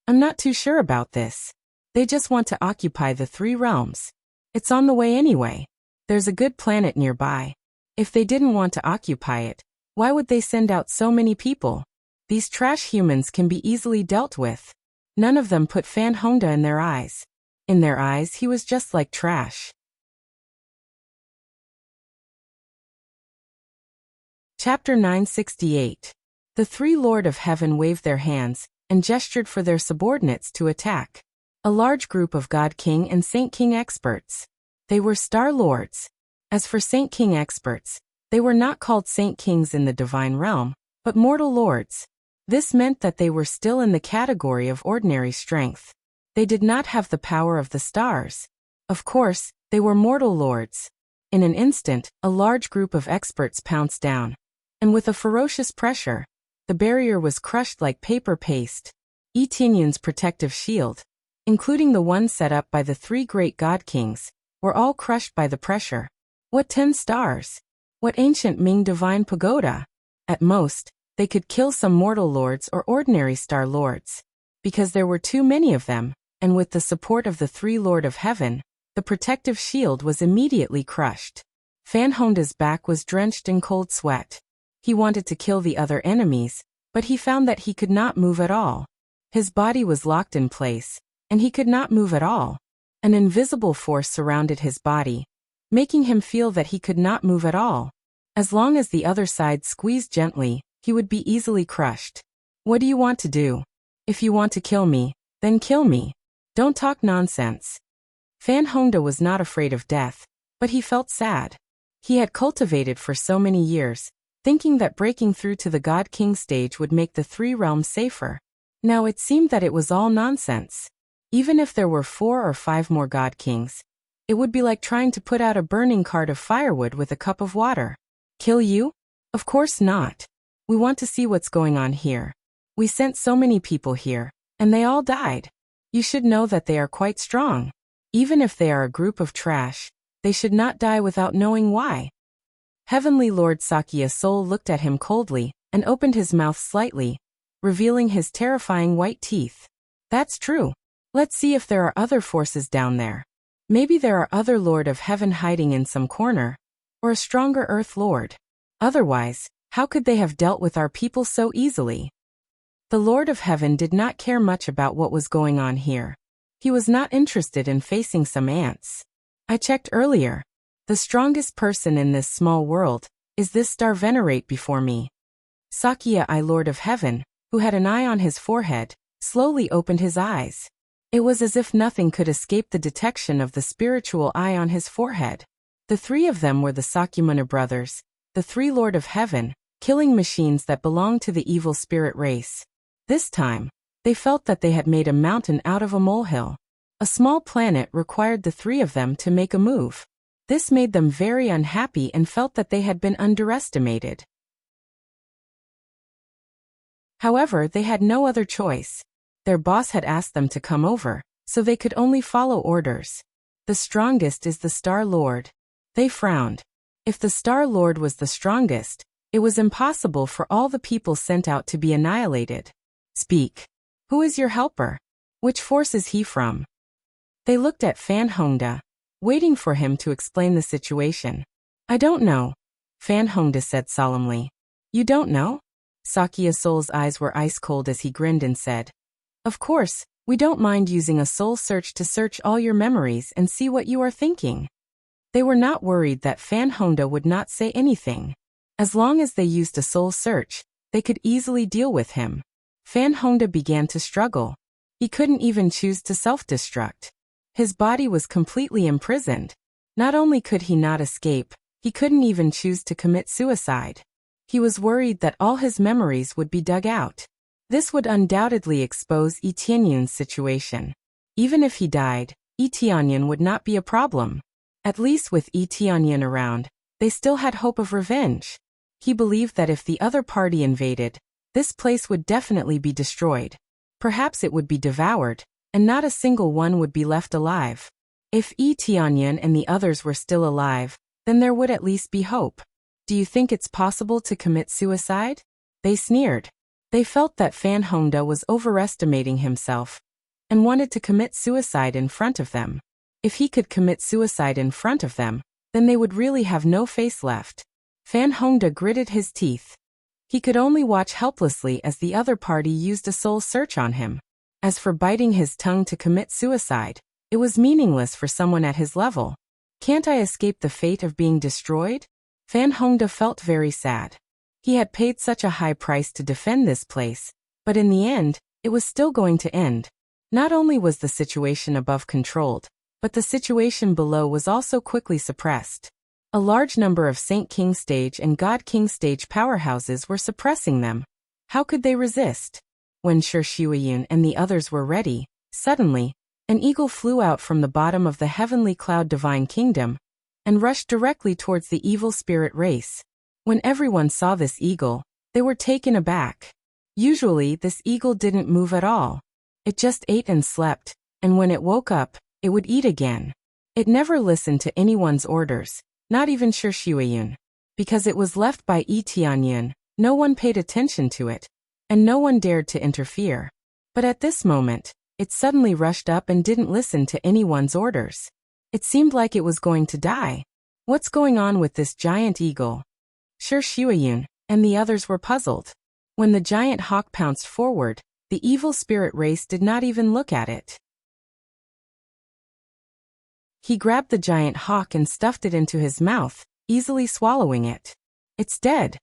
I'm not too sure about this. They just want to occupy the three realms. It's on the way anyway. There's a good planet nearby. If they didn't want to occupy it, why would they send out so many people? These trash humans can be easily dealt with. None of them put Fan Honda in their eyes. In their eyes, he was just like trash. Chapter 968. The three Lord of Heaven waved their hands and gestured for their subordinates to attack. A large group of God King and Saint King experts. They were Star Lords. As for Saint King experts, they were not called Saint Kings in the divine realm, but mortal lords. This meant that they were still in the category of ordinary strength. They did not have the power of the stars. Of course, they were mortal lords. In an instant, a large group of experts pounced down. And with a ferocious pressure, the barrier was crushed like paper paste. Etienne's protective shield, including the one set up by the three great God Kings, were all crushed by the pressure. What 10 stars? What ancient Ming divine pagoda? At most, they could kill some mortal lords or ordinary star lords. Because there were too many of them, and with the support of the three Lord of Heaven, the protective shield was immediately crushed. Fan Honda's back was drenched in cold sweat. He wanted to kill the other enemies, but he found that he could not move at all. His body was locked in place, and he could not move at all. An invisible force surrounded his body, making him feel that he could not move at all. As long as the other side squeezed gently, he would be easily crushed. What do you want to do? If you want to kill me, then kill me. Don't talk nonsense. Fan Honda was not afraid of death, but he felt sad. He had cultivated for so many years, thinking that breaking through to the God King stage would make the three realms safer. Now it seemed that it was all nonsense. Even if there were 4 or 5 more God Kings, it would be like trying to put out a burning cart of firewood with a cup of water. Kill you? Of course not. We want to see what's going on here. We sent so many people here, and they all died. You should know that they are quite strong. Even if they are a group of trash, they should not die without knowing why. Heavenly Lord Sakya Soul looked at him coldly and opened his mouth slightly, revealing his terrifying white teeth. That's true. Let's see if there are other forces down there. Maybe there are other Lord of Heaven hiding in some corner, or a stronger Earth Lord. Otherwise, how could they have dealt with our people so easily? The Lord of Heaven did not care much about what was going on here. He was not interested in facing some ants. I checked earlier. The strongest person in this small world is this star venerate before me. Sakya I Lord of Heaven, who had an eye on his forehead, slowly opened his eyes. It was as if nothing could escape the detection of the spiritual eye on his forehead. The 3 of them were the Sakyamuni brothers, the 3 Lord of Heaven, killing machines that belonged to the evil spirit race. This time, they felt that they had made a mountain out of a molehill. A small planet required the 3 of them to make a move. This made them very unhappy and felt that they had been underestimated. However, they had no other choice. Their boss had asked them to come over, so they could only follow orders. The strongest is the Star Lord. They frowned. If the Star Lord was the strongest, it was impossible for all the people sent out to be annihilated. Speak. Who is your helper? Which force is he from? They looked at Fan Honda, waiting for him to explain the situation. I don't know, Fan Honda said solemnly. You don't know? Sakya Soul's eyes were ice cold as he grinned and said, Of course, we don't mind using a soul search to search all your memories and see what you are thinking. They were not worried that Fan Honda would not say anything. As long as they used a soul search, they could easily deal with him. Fan Honda began to struggle. He couldn't even choose to self-destruct. His body was completely imprisoned. Not only could he not escape, he couldn't even choose to commit suicide. He was worried that all his memories would be dug out. This would undoubtedly expose Etienne's situation. Even if he died, Etienne would not be a problem. At least with Etienne around, they still had hope of revenge. He believed that if the other party invaded, this place would definitely be destroyed. Perhaps it would be devoured, and not a single one would be left alive. If Etienne and the others were still alive, then there would at least be hope. Do you think it's possible to commit suicide? They sneered. They felt that Fan Hongda was overestimating himself and wanted to commit suicide in front of them. If he could commit suicide in front of them, then they would really have no face left. Fan Hongda gritted his teeth. He could only watch helplessly as the other party used a soul search on him. As for biting his tongue to commit suicide, it was meaningless for someone at his level. Can't I escape the fate of being destroyed? Fan Hongda felt very sad. He had paid such a high price to defend this place, but in the end, it was still going to end. Not only was the situation above controlled, but the situation below was also quickly suppressed. A large number of Saint King Stage and God King Stage powerhouses were suppressing them. How could they resist? When Shi Shuiyun and the others were ready, suddenly, an eagle flew out from the bottom of the heavenly cloud divine kingdom and rushed directly towards the evil spirit race. When everyone saw this eagle, they were taken aback. Usually, this eagle didn't move at all. It just ate and slept, and when it woke up, it would eat again. It never listened to anyone's orders, not even Shi Shuiyun. Because it was left by Yi Tianyun, no one paid attention to it, and no one dared to interfere. But at this moment, it suddenly rushed up and didn't listen to anyone's orders. It seemed like it was going to die. What's going on with this giant eagle? Shi Shuiyun and the others were puzzled. When the giant hawk pounced forward, the evil spirit race did not even look at it. He grabbed the giant hawk and stuffed it into his mouth, easily swallowing it. It's dead.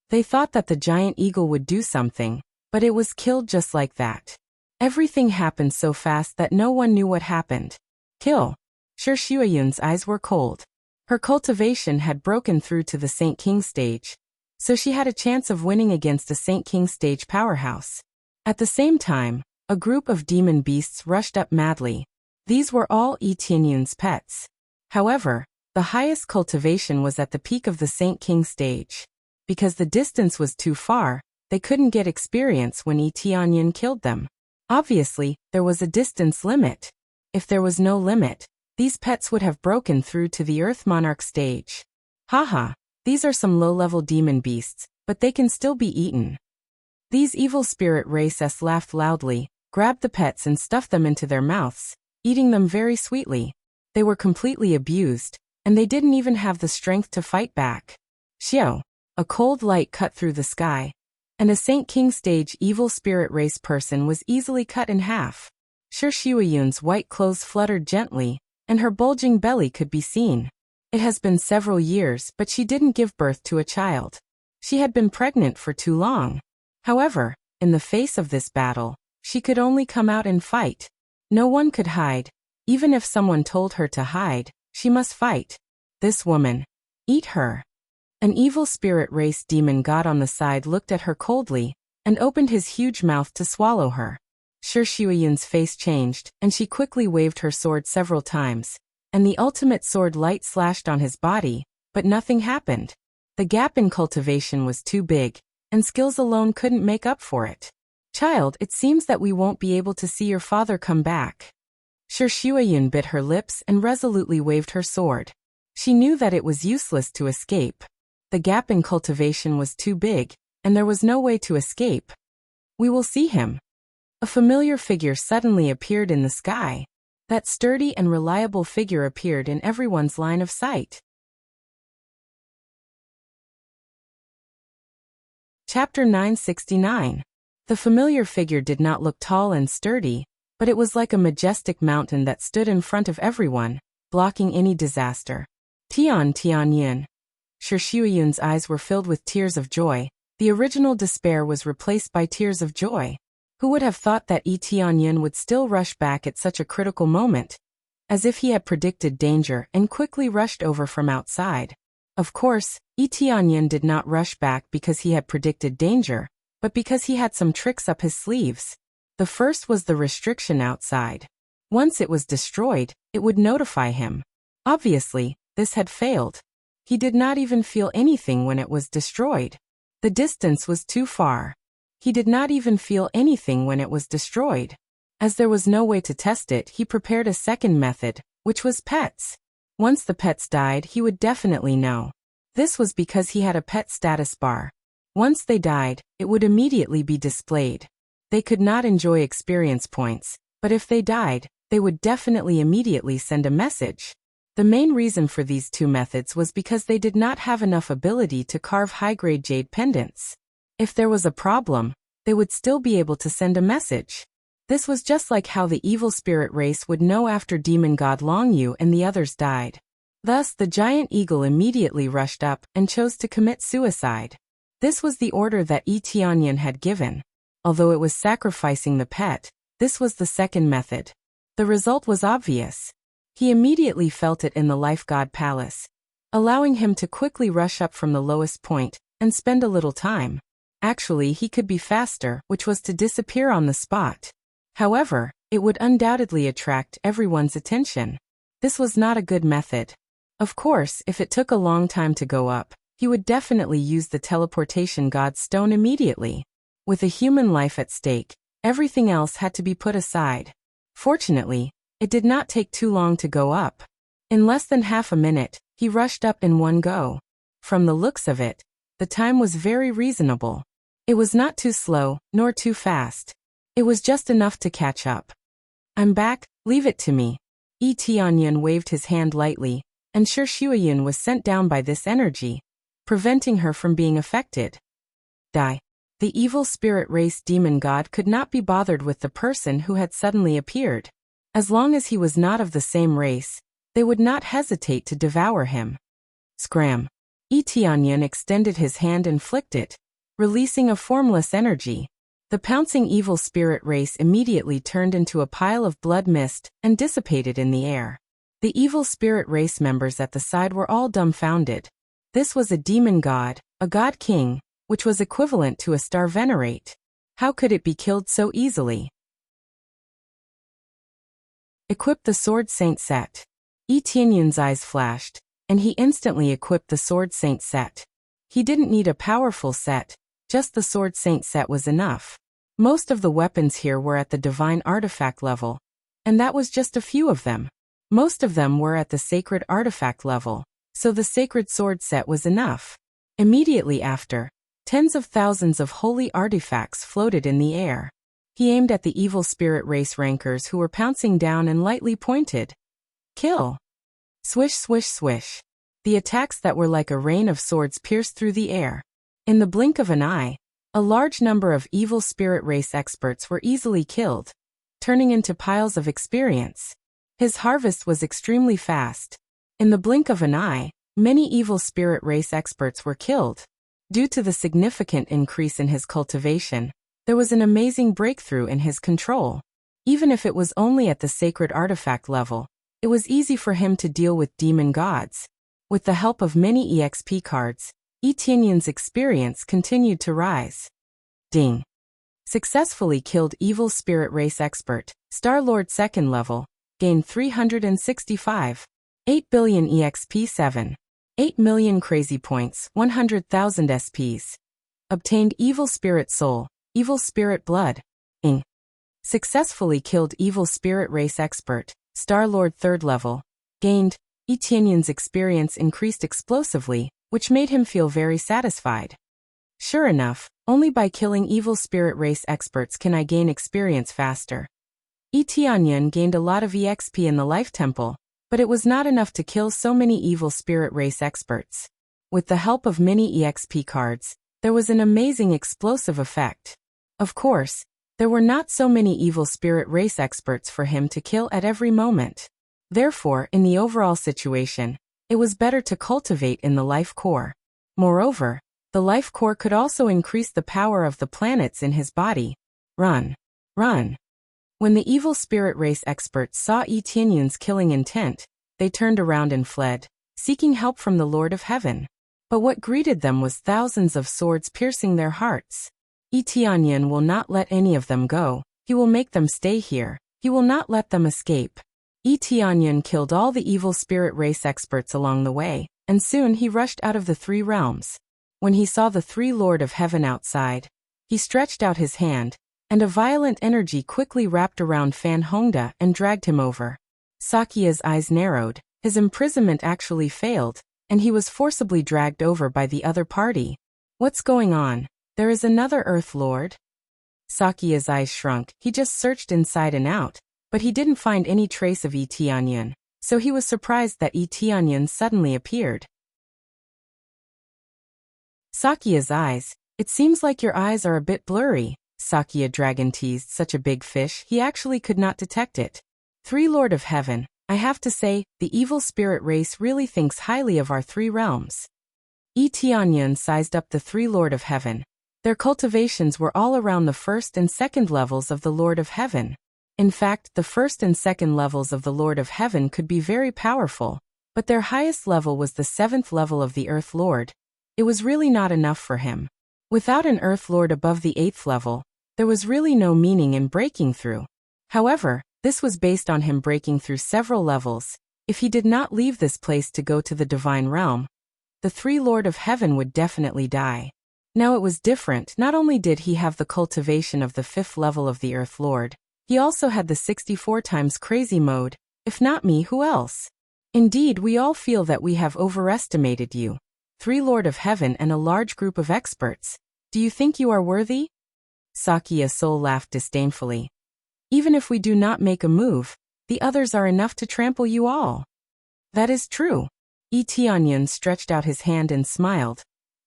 They thought that the giant eagle would do something, but it was killed just like that. Everything happened so fast that no one knew what happened. Kill. Shi Shuiyun's eyes were cold. Her cultivation had broken through to the Saint King Stage, so she had a chance of winning against a Saint King Stage powerhouse. At the same time, a group of demon beasts rushed up madly. These were all Yi Tianyun's pets. However, the highest cultivation was at the peak of the Saint King Stage. Because the distance was too far, they couldn't get experience when Yi Tianyun killed them. Obviously, there was a distance limit. If there was no limit, these pets would have broken through to the Earth Monarch stage. Haha, these are some low-level demon beasts, but they can still be eaten. These evil spirit races laughed loudly, grabbed the pets and stuffed them into their mouths, eating them very sweetly. They were completely abused, and they didn't even have the strength to fight back. Xiao, a cold light cut through the sky, and a Saint King Stage evil spirit race person was easily cut in half. Shi Shuiyun's white clothes fluttered gently, and her bulging belly could be seen. It has been several years, but she didn't give birth to a child. She had been pregnant for too long. However, in the face of this battle, she could only come out and fight. No one could hide. Even if someone told her to hide, she must fight. This woman. Eat her. An evil spirit race demon god on the side looked at her coldly, and opened his huge mouth to swallow her. Shi Shuiyun's face changed, and she quickly waved her sword several times, and the ultimate sword light slashed on his body, but nothing happened. The gap in cultivation was too big, and skills alone couldn't make up for it. Child, it seems that we won't be able to see your father come back. Shi Shuiyun bit her lips and resolutely waved her sword. She knew that it was useless to escape. The gap in cultivation was too big, and there was no way to escape. We will see him. A familiar figure suddenly appeared in the sky. That sturdy and reliable figure appeared in everyone's line of sight. Chapter 969. The familiar figure did not look tall and sturdy, but it was like a majestic mountain that stood in front of everyone, blocking any disaster. Tianyun. Shi Shuiyun's eyes were filled with tears of joy. The original despair was replaced by tears of joy. Who would have thought that Yi Tianyun would still rush back at such a critical moment? As if he had predicted danger and quickly rushed over from outside. Of course, Yi Tianyun did not rush back because he had predicted danger, but because he had some tricks up his sleeves. The first was the restriction outside. Once it was destroyed, it would notify him. Obviously, this had failed. He did not even feel anything when it was destroyed. The distance was too far. He did not even feel anything when it was destroyed. As there was no way to test it, he prepared a second method, which was pets. Once the pets died, he would definitely know. This was because he had a pet status bar. Once they died, it would immediately be displayed. They could not enjoy experience points, but if they died, they would definitely immediately send a message. The main reason for these two methods was because they did not have enough ability to carve high-grade jade pendants. If there was a problem, they would still be able to send a message. This was just like how the evil spirit race would know after demon god Long Yu and the others died. Thus, the giant eagle immediately rushed up and chose to commit suicide. This was the order that Yi Tianyan had given. Although it was sacrificing the pet, this was the second method. The result was obvious. He immediately felt it in the life god palace, allowing him to quickly rush up from the lowest point and spend a little time. Actually, he could be faster, which was to disappear on the spot. However, it would undoubtedly attract everyone's attention. This was not a good method. Of course, if it took a long time to go up, he would definitely use the teleportation god's stone immediately. With a human life at stake, everything else had to be put aside. Fortunately, it did not take too long to go up. In less than half a minute, he rushed up in one go. From the looks of it, the time was very reasonable. It was not too slow, nor too fast. It was just enough to catch up. I'm back, leave it to me. Yi Tianyan waved his hand lightly, and Shi Shuoyun was sent down by this energy, preventing her from being affected. Die. The evil spirit race demon god could not be bothered with the person who had suddenly appeared. As long as he was not of the same race, they would not hesitate to devour him. Scram. Yi Tianyan extended his hand and flicked it, releasing a formless energy. The pouncing evil spirit race immediately turned into a pile of blood mist and dissipated in the air. The evil spirit race members at the side were all dumbfounded. This was a demon god, a god king, which was equivalent to a star venerate. How could it be killed so easily? Equip the Sword Saint set. Yi Tianyan's eyes flashed, and he instantly equipped the Sword Saint set. He didn't need a powerful set, just the Sword Saint set was enough. Most of the weapons here were at the divine artifact level, and that was just a few of them. Most of them were at the sacred artifact level, so the sacred sword set was enough. Immediately after, tens of thousands of holy artifacts floated in the air. He aimed at the evil spirit race rankers who were pouncing down and lightly pointed. Kill! Swish, swish, swish. The attacks that were like a rain of swords pierced through the air. In the blink of an eye, a large number of evil spirit race experts were easily killed, turning into piles of experience. His harvest was extremely fast. In the blink of an eye, many evil spirit race experts were killed. Due to the significant increase in his cultivation, there was an amazing breakthrough in his control. Even if it was only at the sacred artifact level, it was easy for him to deal with demon gods. With the help of many EXP cards, Yi Tianyan's experience continued to rise. Ding. Successfully killed evil spirit race expert, Star Lord 2nd level, gained 365. 8 billion EXP 7. 8 million crazy points, 100,000 SPs. Obtained evil spirit soul, evil spirit blood. Ing. Successfully killed evil spirit race expert, Star Lord 3rd level, gained. Yi Tianyan's experience increased explosively, which made him feel very satisfied. Sure enough, only by killing evil spirit race experts can I gain experience faster. Yi Tianyan gained a lot of EXP in the Life Temple, but it was not enough to kill so many evil spirit race experts. With the help of many EXP cards, there was an amazing explosive effect. Of course, there were not so many evil spirit race experts for him to kill at every moment. Therefore, in the overall situation, it was better to cultivate in the life core. Moreover, the life core could also increase the power of the planets in his body. Run. Run. When the evil spirit race experts saw Yi Tianyan's killing intent, they turned around and fled, seeking help from the Lord of Heaven. But what greeted them was thousands of swords piercing their hearts. Yi Tianyan will not let any of them go. He will make them stay here. He will not let them escape. Yi Tianyan killed all the evil spirit race experts along the way, and soon he rushed out of the 3 realms. When he saw the 3 Lord of Heaven outside, he stretched out his hand, and a violent energy quickly wrapped around Fan Hongda and dragged him over. Sakya's eyes narrowed, His imprisonment actually failed, and he was forcibly dragged over by the other party. What's going on? There is another Earth Lord? Sakya's eyes shrunk. He just searched inside and out, but he didn't find any trace of Tianyun, so he was surprised that Tianyun suddenly appeared. Sakya's eyes. It seems like your eyes are a bit blurry. Sakya Dragon teased such a big fish he actually could not detect it. Three Lord of Heaven, I have to say, the evil spirit race really thinks highly of our three realms. Tianyun sized up the three Lord of Heaven. Their cultivations were all around the first and second levels of the Lord of Heaven. In fact, the first and second levels of the Lord of Heaven could be very powerful, but their highest level was the seventh level of the Earth Lord. It was really not enough for him. Without an Earth Lord above the eighth level, there was really no meaning in breaking through. However, this was based on him breaking through several levels. If he did not leave this place to go to the divine realm, the three Lord of Heaven would definitely die. Now it was different. Not only did he have the cultivation of the fifth level of the Earth Lord, he also had the 64 times crazy mode. If not me, who else? Indeed, we all feel that we have overestimated you. Three Lord of Heaven and a large group of experts. Do you think you are worthy? Sakya Soul laughed disdainfully. Even if we do not make a move, the others are enough to trample you all. That is true. Tianyun stretched out his hand and smiled.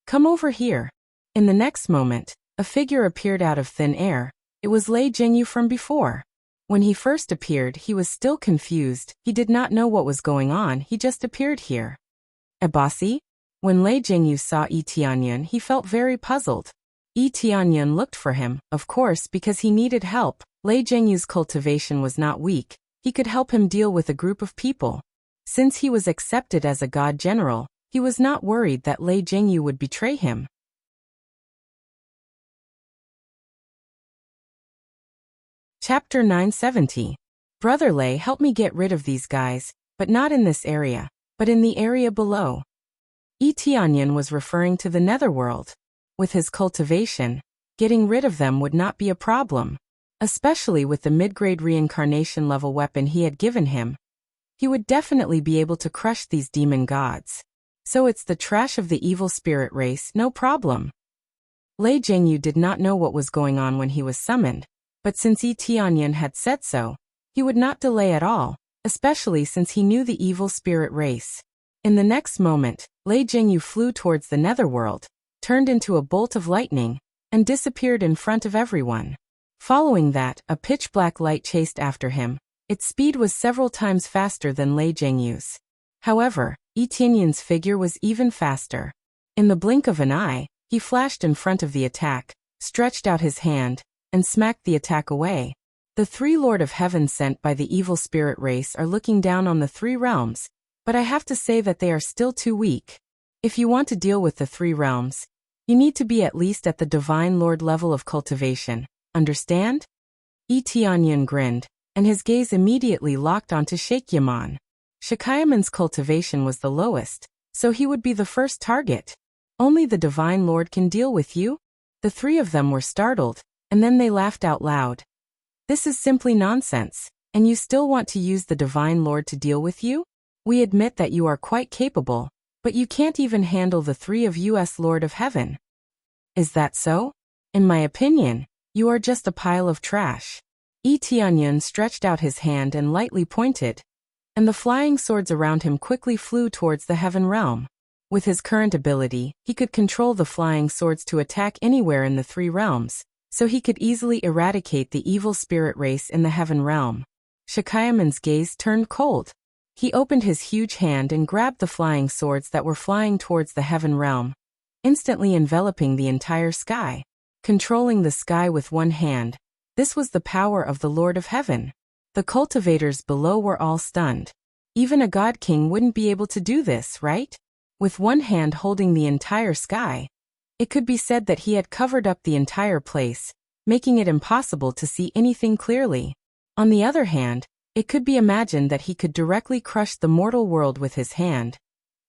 Come over here. In the next moment, a figure appeared out of thin air. It was Lei Jingyu from before. When he first appeared, he was still confused. He did not know what was going on. He just appeared here. A bossy? When Lei Jingyu saw Tianyun, he felt very puzzled. Tianyun looked for him, of course, because he needed help. Lei Jingyu's cultivation was not weak. He could help him deal with a group of people. Since he was accepted as a god general, he was not worried that Lei Jingyu would betray him. Chapter 970. Brother Lei, help me get rid of these guys, but not in this area, but in the area below. Tianyun was referring to the netherworld. With his cultivation, getting rid of them would not be a problem. Especially with the mid-grade reincarnation level weapon he had given him. He would definitely be able to crush these demon gods. So it's the trash of the evil spirit race, no problem. Lei Jingyu did not know what was going on when he was summoned, but since Tianyun had said so, he would not delay at all, especially since he knew the evil spirit race. In the next moment, Lei Jingyu flew towards the netherworld, turned into a bolt of lightning, and disappeared in front of everyone. Following that, a pitch-black light chased after him. Its speed was several times faster than Lei Jingyu's. However, Tianyun's figure was even faster. In the blink of an eye, he flashed in front of the attack, stretched out his hand, and smacked the attack away. The three Lord of Heaven sent by the evil spirit race are looking down on the three realms, but I have to say that they are still too weak. If you want to deal with the three realms, you need to be at least at the Divine Lord level of cultivation. Understand? Tianyun grinned, and his gaze immediately locked onto Shakyaman. Shakyaman's cultivation was the lowest, so he would be the first target. Only the Divine Lord can deal with you? The three of them were startled, and then they laughed out loud. This is simply nonsense, and you still want to use the Divine Lord to deal with you? We admit that you are quite capable, but you can't even handle the three of us Lord of Heaven. Is that so? In my opinion, you are just a pile of trash. Tianyun stretched out his hand and lightly pointed, and the flying swords around him quickly flew towards the heaven realm. With his current ability, he could control the flying swords to attack anywhere in the three realms, so he could easily eradicate the evil spirit race in the heaven realm. Shakyaman's gaze turned cold. He opened his huge hand and grabbed the flying swords that were flying towards the heaven realm, instantly enveloping the entire sky. Controlling the sky with one hand, this was the power of the Lord of Heaven. The cultivators below were all stunned. Even a god king wouldn't be able to do this, right? With one hand holding the entire sky, it could be said that he had covered up the entire place, making it impossible to see anything clearly. On the other hand, it could be imagined that he could directly crush the mortal world with his hand,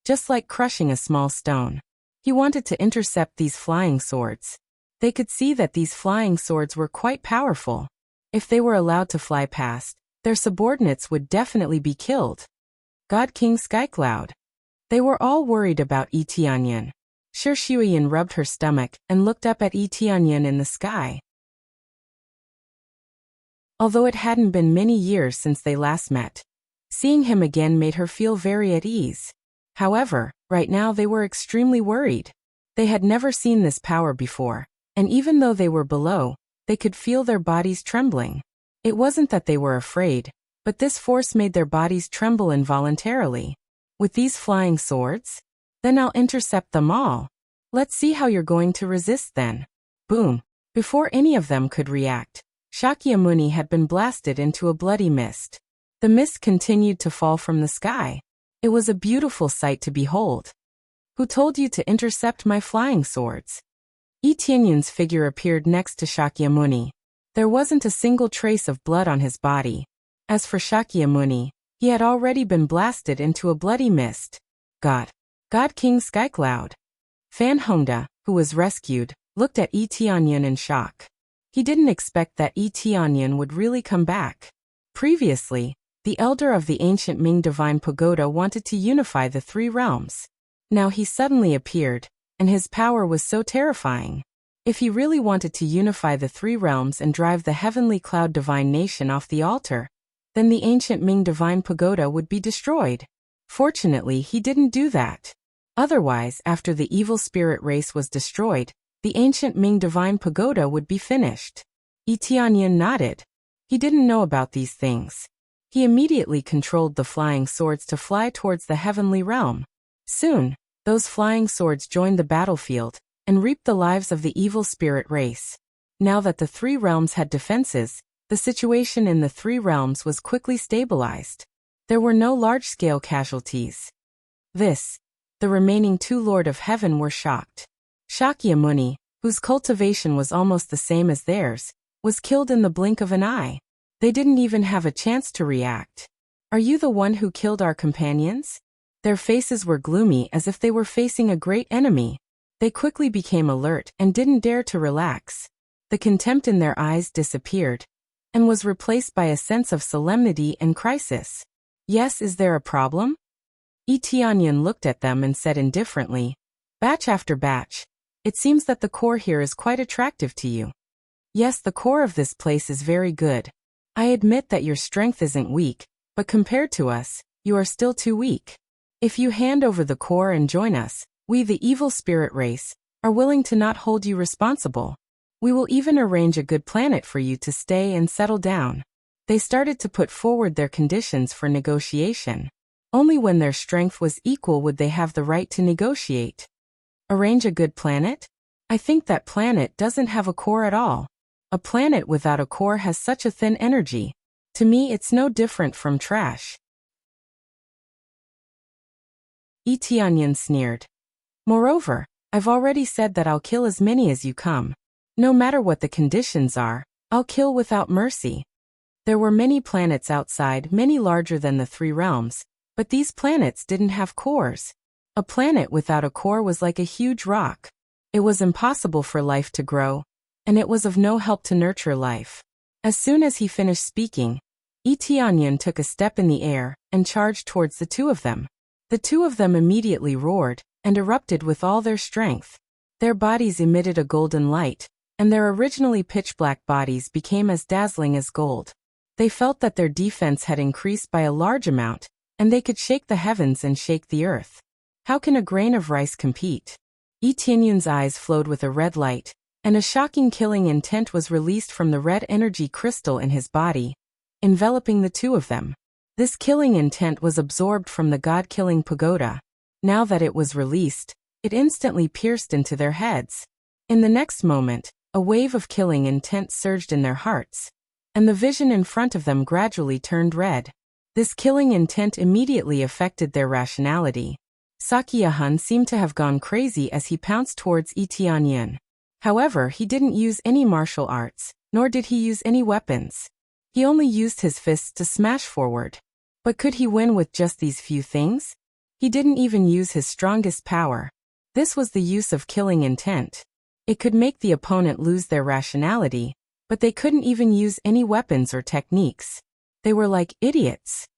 just like crushing a small stone. He wanted to intercept these flying swords. They could see that these flying swords were quite powerful. If they were allowed to fly past, their subordinates would definitely be killed. God King Sky Cloud. They were all worried about Yi Tianyan. Shi Shuiyan rubbed her stomach and looked up at Yi Tianyan in the sky. Although it hadn't been many years since they last met, seeing him again made her feel very at ease. However, right now they were extremely worried. They had never seen this power before, and even though they were below, they could feel their bodies trembling. It wasn't that they were afraid, but this force made their bodies tremble involuntarily. With these flying swords? Then I'll intercept them all. Let's see how you're going to resist then. Boom! Before any of them could react, Shakyamuni had been blasted into a bloody mist. The mist continued to fall from the sky. It was a beautiful sight to behold. Who told you to intercept my flying swords? Yi Tianyan's figure appeared next to Shakyamuni. There wasn't a single trace of blood on his body. As for Shakyamuni, he had already been blasted into a bloody mist. God King Sky Cloud. Fan Hongda, who was rescued, looked at Yi Tianyan in shock. He didn't expect that Yi Tianyan would really come back. Previously, the elder of the ancient Ming Divine Pagoda wanted to unify the three realms. Now he suddenly appeared, and his power was so terrifying. If he really wanted to unify the three realms and drive the heavenly cloud divine nation off the altar, then the ancient Ming Divine Pagoda would be destroyed. Fortunately, he didn't do that. Otherwise, after the evil spirit race was destroyed, the ancient Ming Divine Pagoda would be finished. Yi Tianyan nodded. He didn't know about these things. He immediately controlled the flying swords to fly towards the heavenly realm. Soon, those flying swords joined the battlefield and reaped the lives of the evil spirit race. Now that the three realms had defenses, the situation in the three realms was quickly stabilized. There were no large-scale casualties. The remaining two Lord of Heaven were shocked. Shakyamuni, whose cultivation was almost the same as theirs, was killed in the blink of an eye. They didn't even have a chance to react. Are you the one who killed our companions? Their faces were gloomy as if they were facing a great enemy. They quickly became alert and didn't dare to relax. The contempt in their eyes disappeared and was replaced by a sense of solemnity and crisis. Yes, is there a problem? Yi Tianyan looked at them and said indifferently, batch after batch, it seems that the core here is quite attractive to you. Yes, the core of this place is very good. I admit that your strength isn't weak, but compared to us, you are still too weak. If you hand over the core and join us, we, the evil spirit race, are willing to not hold you responsible. We will even arrange a good planet for you to stay and settle down. They started to put forward their conditions for negotiation. Only when their strength was equal would they have the right to negotiate. Arrange a good planet? I think that planet doesn't have a core at all. A planet without a core has such a thin energy. To me, it's no different from trash. Yi Tianyan sneered. Moreover, I've already said that I'll kill as many as you come. No matter what the conditions are, I'll kill without mercy. There were many planets outside, many larger than the three realms, but these planets didn't have cores. A planet without a core was like a huge rock. It was impossible for life to grow, and it was of no help to nurture life. As soon as he finished speaking, Yi Tianyan took a step in the air and charged towards the two of them. The two of them immediately roared and erupted with all their strength. Their bodies emitted a golden light, and their originally pitch-black bodies became as dazzling as gold. They felt that their defense had increased by a large amount, and they could shake the heavens and shake the earth. How can a grain of rice compete? Yi Tianyan's eyes flowed with a red light, and a shocking killing intent was released from the red energy crystal in his body, enveloping the two of them. This killing intent was absorbed from the god-killing pagoda. Now that it was released, it instantly pierced into their heads. In the next moment, a wave of killing intent surged in their hearts, and the vision in front of them gradually turned red. This killing intent immediately affected their rationality. Sakyahan seemed to have gone crazy as he pounced towards Yi Tianyan. However, he didn't use any martial arts, nor did he use any weapons. He only used his fists to smash forward. But could he win with just these few things? He didn't even use his strongest power. This was the use of killing intent. It could make the opponent lose their rationality, but they couldn't even use any weapons or techniques. They were like idiots.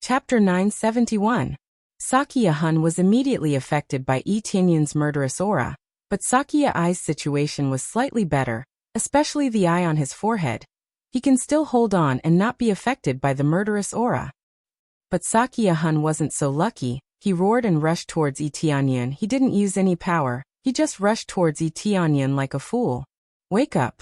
Chapter 971. Sakya-hun was immediately affected by Yi Tianyun's murderous aura, but Sakya-I's situation was slightly better, especially the eye on his forehead. He can still hold on and not be affected by the murderous aura. But Sakya-hun wasn't so lucky. He roared and rushed towards Yi Tianyun. He didn't use any power, he just rushed towards Yi Tianyun like a fool. "Wake up!"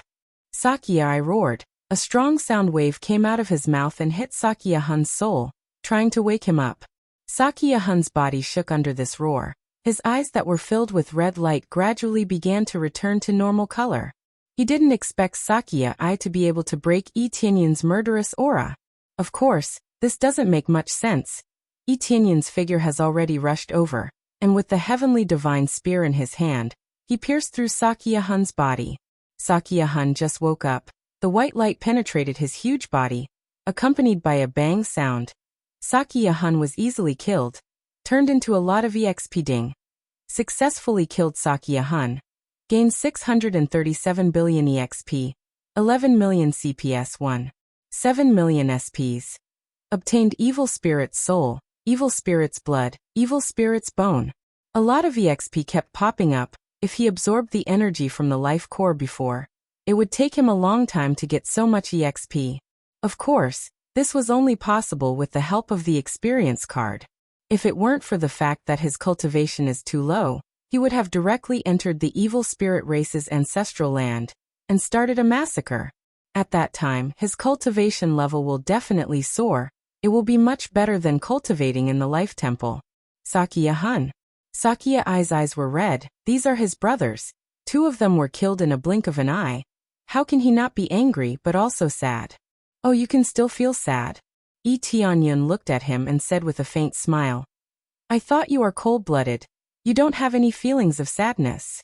Sakya-I roared. A strong sound wave came out of his mouth and hit Sakya-hun's soul, trying to wake him up. Sakya-hun's body shook under this roar. His eyes that were filled with red light gradually began to return to normal color. He didn't expect Sakya-I to be able to break Yi Tianyun's murderous aura. Of course, this doesn't make much sense. Yi Tianyun's figure has already rushed over, and with the heavenly divine spear in his hand, he pierced through Sakya-hun's body. Sakya-hun just woke up. The white light penetrated his huge body, accompanied by a bang sound. Sakya-hun was easily killed, turned into a lot of EXP ding. Successfully killed Sakya-hun. Gained 637 billion EXP, 11 million CPS1, 7 million SPs. Obtained evil spirit's soul, evil spirit's blood, evil spirit's bone. A lot of EXP kept popping up. If he absorbed the energy from the life core before, it would take him a long time to get so much EXP. Of course, this was only possible with the help of the experience card. If it weren't for the fact that his cultivation is too low, he would have directly entered the evil spirit race's ancestral land and started a massacre. At that time, his cultivation level will definitely soar. It will be much better than cultivating in the life temple. Sakya-hun. Sakya-I's eyes were red. These are his brothers. 2 of them were killed in a blink of an eye. How can he not be angry but also sad? Oh, you can still feel sad. Yi Tianyun looked at him and said with a faint smile, "I thought you are cold-blooded. You don't have any feelings of sadness.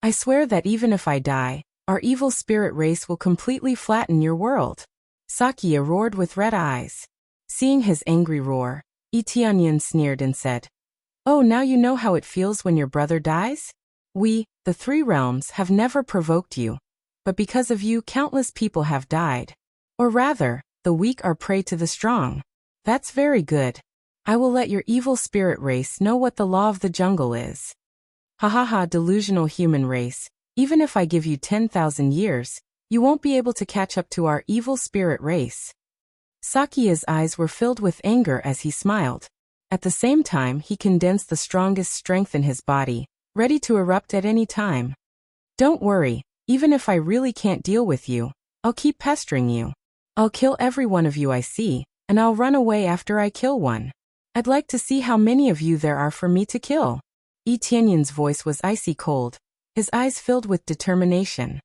I swear that even if I die, our evil spirit race will completely flatten your world." Sakya roared with red eyes. Seeing his angry roar, Yi Tianyun sneered and said, "Oh, now you know how it feels when your brother dies? We, the 3 realms, have never provoked you. But because of you, countless people have died. Or rather, the weak are prey to the strong. That's very good. I will let your evil spirit race know what the law of the jungle is. Ha ha ha, delusional human race. Even if I give you 10,000 years, you won't be able to catch up to our evil spirit race." Sakya's eyes were filled with anger as he smiled. At the same time, he condensed the strongest strength in his body, ready to erupt at any time. "Don't worry, even if I really can't deal with you, I'll keep pestering you. I'll kill every one of you I see, and I'll run away after I kill one. I'd like to see how many of you there are for me to kill." Yi Tianyun's voice was icy cold, his eyes filled with determination.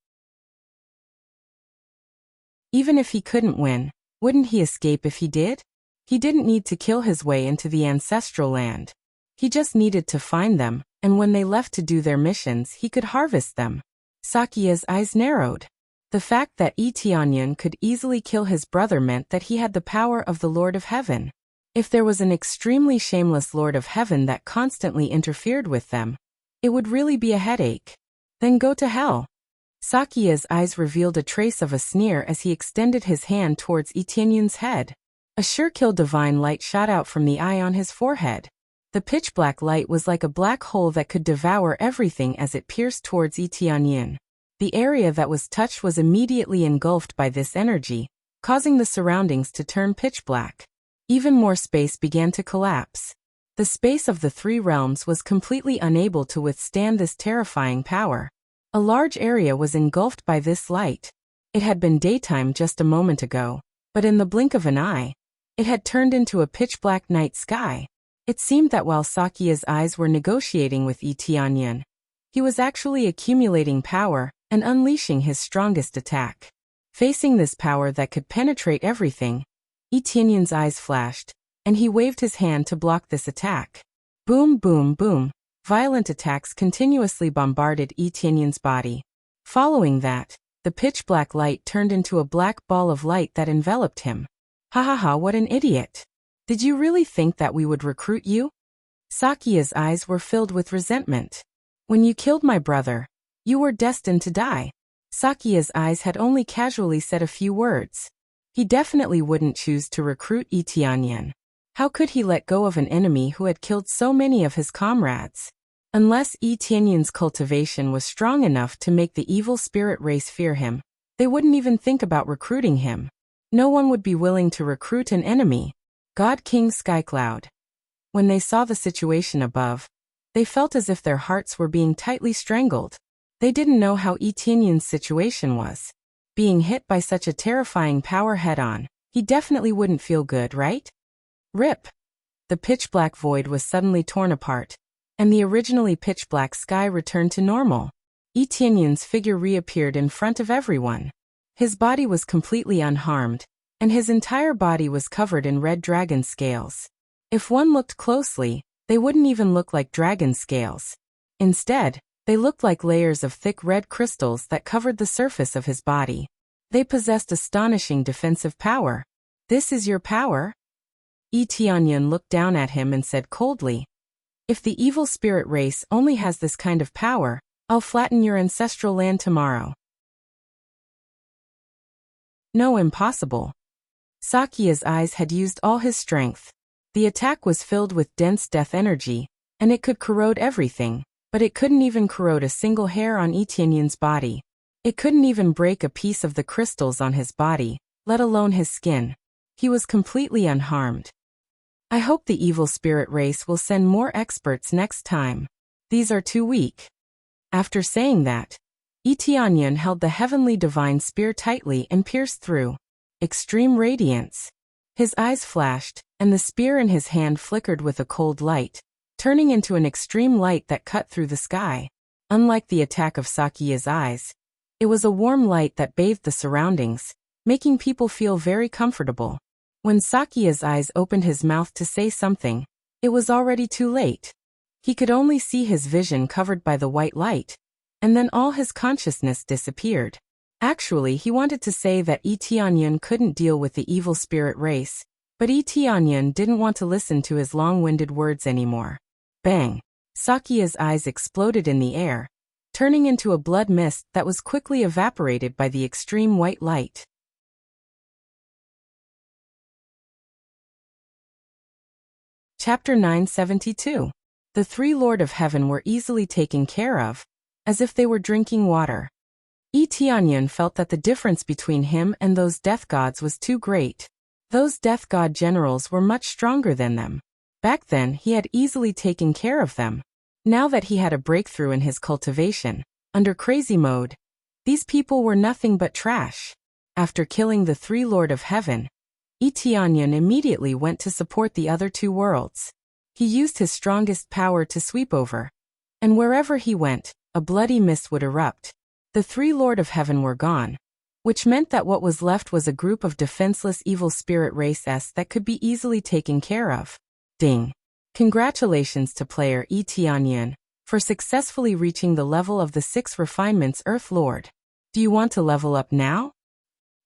Even if he couldn't win, wouldn't he escape if he did? He didn't need to kill his way into the ancestral land. He just needed to find them, and when they left to do their missions, he could harvest them. Sakya's eyes narrowed. The fact that Yi Tianyun could easily kill his brother meant that he had the power of the Lord of Heaven. If there was an extremely shameless Lord of Heaven that constantly interfered with them, it would really be a headache. Then go to hell. Sakya's eyes revealed a trace of a sneer as he extended his hand towards Yi Tianyun's head. A sure-kill divine light shot out from the eye on his forehead. The pitch-black light was like a black hole that could devour everything as it pierced towards Yi Tianyun. The area that was touched was immediately engulfed by this energy, causing the surroundings to turn pitch-black. Even more space began to collapse. The space of the 3 realms was completely unable to withstand this terrifying power. A large area was engulfed by this light. It had been daytime just a moment ago, but in the blink of an eye, it had turned into a pitch-black night sky. It seemed that while Sakya's eyes were negotiating with Yi Tianyun, he was actually accumulating power and unleashing his strongest attack. Facing this power that could penetrate everything, Yi Tianyun's eyes flashed, and he waved his hand to block this attack. Boom, boom, boom. Violent attacks continuously bombarded Yi Tianyun's body. Following that, the pitch-black light turned into a black ball of light that enveloped him. Ha ha ha, what an idiot. Did you really think that we would recruit you? Sakya's eyes were filled with resentment. When you killed my brother, you were destined to die. Sakya's eyes had only casually said a few words. He definitely wouldn't choose to recruit Yi Tianyun. How could he let go of an enemy who had killed so many of his comrades? Unless Yi Tianyun's cultivation was strong enough to make the evil spirit race fear him, they wouldn't even think about recruiting him. No one would be willing to recruit an enemy. God King Skycloud. When they saw the situation above, they felt as if their hearts were being tightly strangled. They didn't know how Yi Tianyun's situation was. Being hit by such a terrifying power head-on, he definitely wouldn't feel good, right? Rip! The pitch-black void was suddenly torn apart, and the originally pitch-black sky returned to normal. Yi Tianyun's figure reappeared in front of everyone. His body was completely unharmed, and his entire body was covered in red dragon scales. If one looked closely, they wouldn't even look like dragon scales. Instead, they looked like layers of thick red crystals that covered the surface of his body. They possessed astonishing defensive power. This is your power? Yi Tianyun looked down at him and said coldly, "If the evil spirit race only has this kind of power, I'll flatten your ancestral land tomorrow." No, impossible. Sakya's eyes had used all his strength. The attack was filled with dense death energy, and it could corrode everything, but it couldn't even corrode a single hair on Yi Tianyun's body. It couldn't even break a piece of the crystals on his body, let alone his skin. He was completely unharmed. I hope the evil spirit race will send more experts next time. These are too weak. After saying that, Yi Tianyun held the heavenly divine spear tightly and pierced through. Extreme radiance. His eyes flashed, and the spear in his hand flickered with a cold light, turning into an extreme light that cut through the sky. Unlike the attack of Sakya's eyes, it was a warm light that bathed the surroundings, making people feel very comfortable. When Sakya's eyes opened his mouth to say something, it was already too late. He could only see his vision covered by the white light, and then all his consciousness disappeared. Actually, he wanted to say that Yi Tianyun couldn't deal with the evil spirit race, but Yi Tianyun didn't want to listen to his long-winded words anymore. Bang! Sakya's eyes exploded in the air, turning into a blood mist that was quickly evaporated by the extreme white light. Chapter 972. The three Lord of Heaven were easily taken care of, as if they were drinking water. Yi Tianyun felt that the difference between him and those death gods was too great. Those death god generals were much stronger than them. Back then he had easily taken care of them. Now that he had a breakthrough in his cultivation, under crazy mode, these people were nothing but trash. After killing the three Lord of Heaven, Yi Tianyun immediately went to support the other two worlds. He used his strongest power to sweep over, and wherever he went, a bloody mist would erupt. The three Lord of Heaven were gone, which meant that what was left was a group of defenseless evil spirit races that could be easily taken care of. Ding! Congratulations to player Yi Tianyun for successfully reaching the level of the 6 refinements Earth Lord. Do you want to level up now?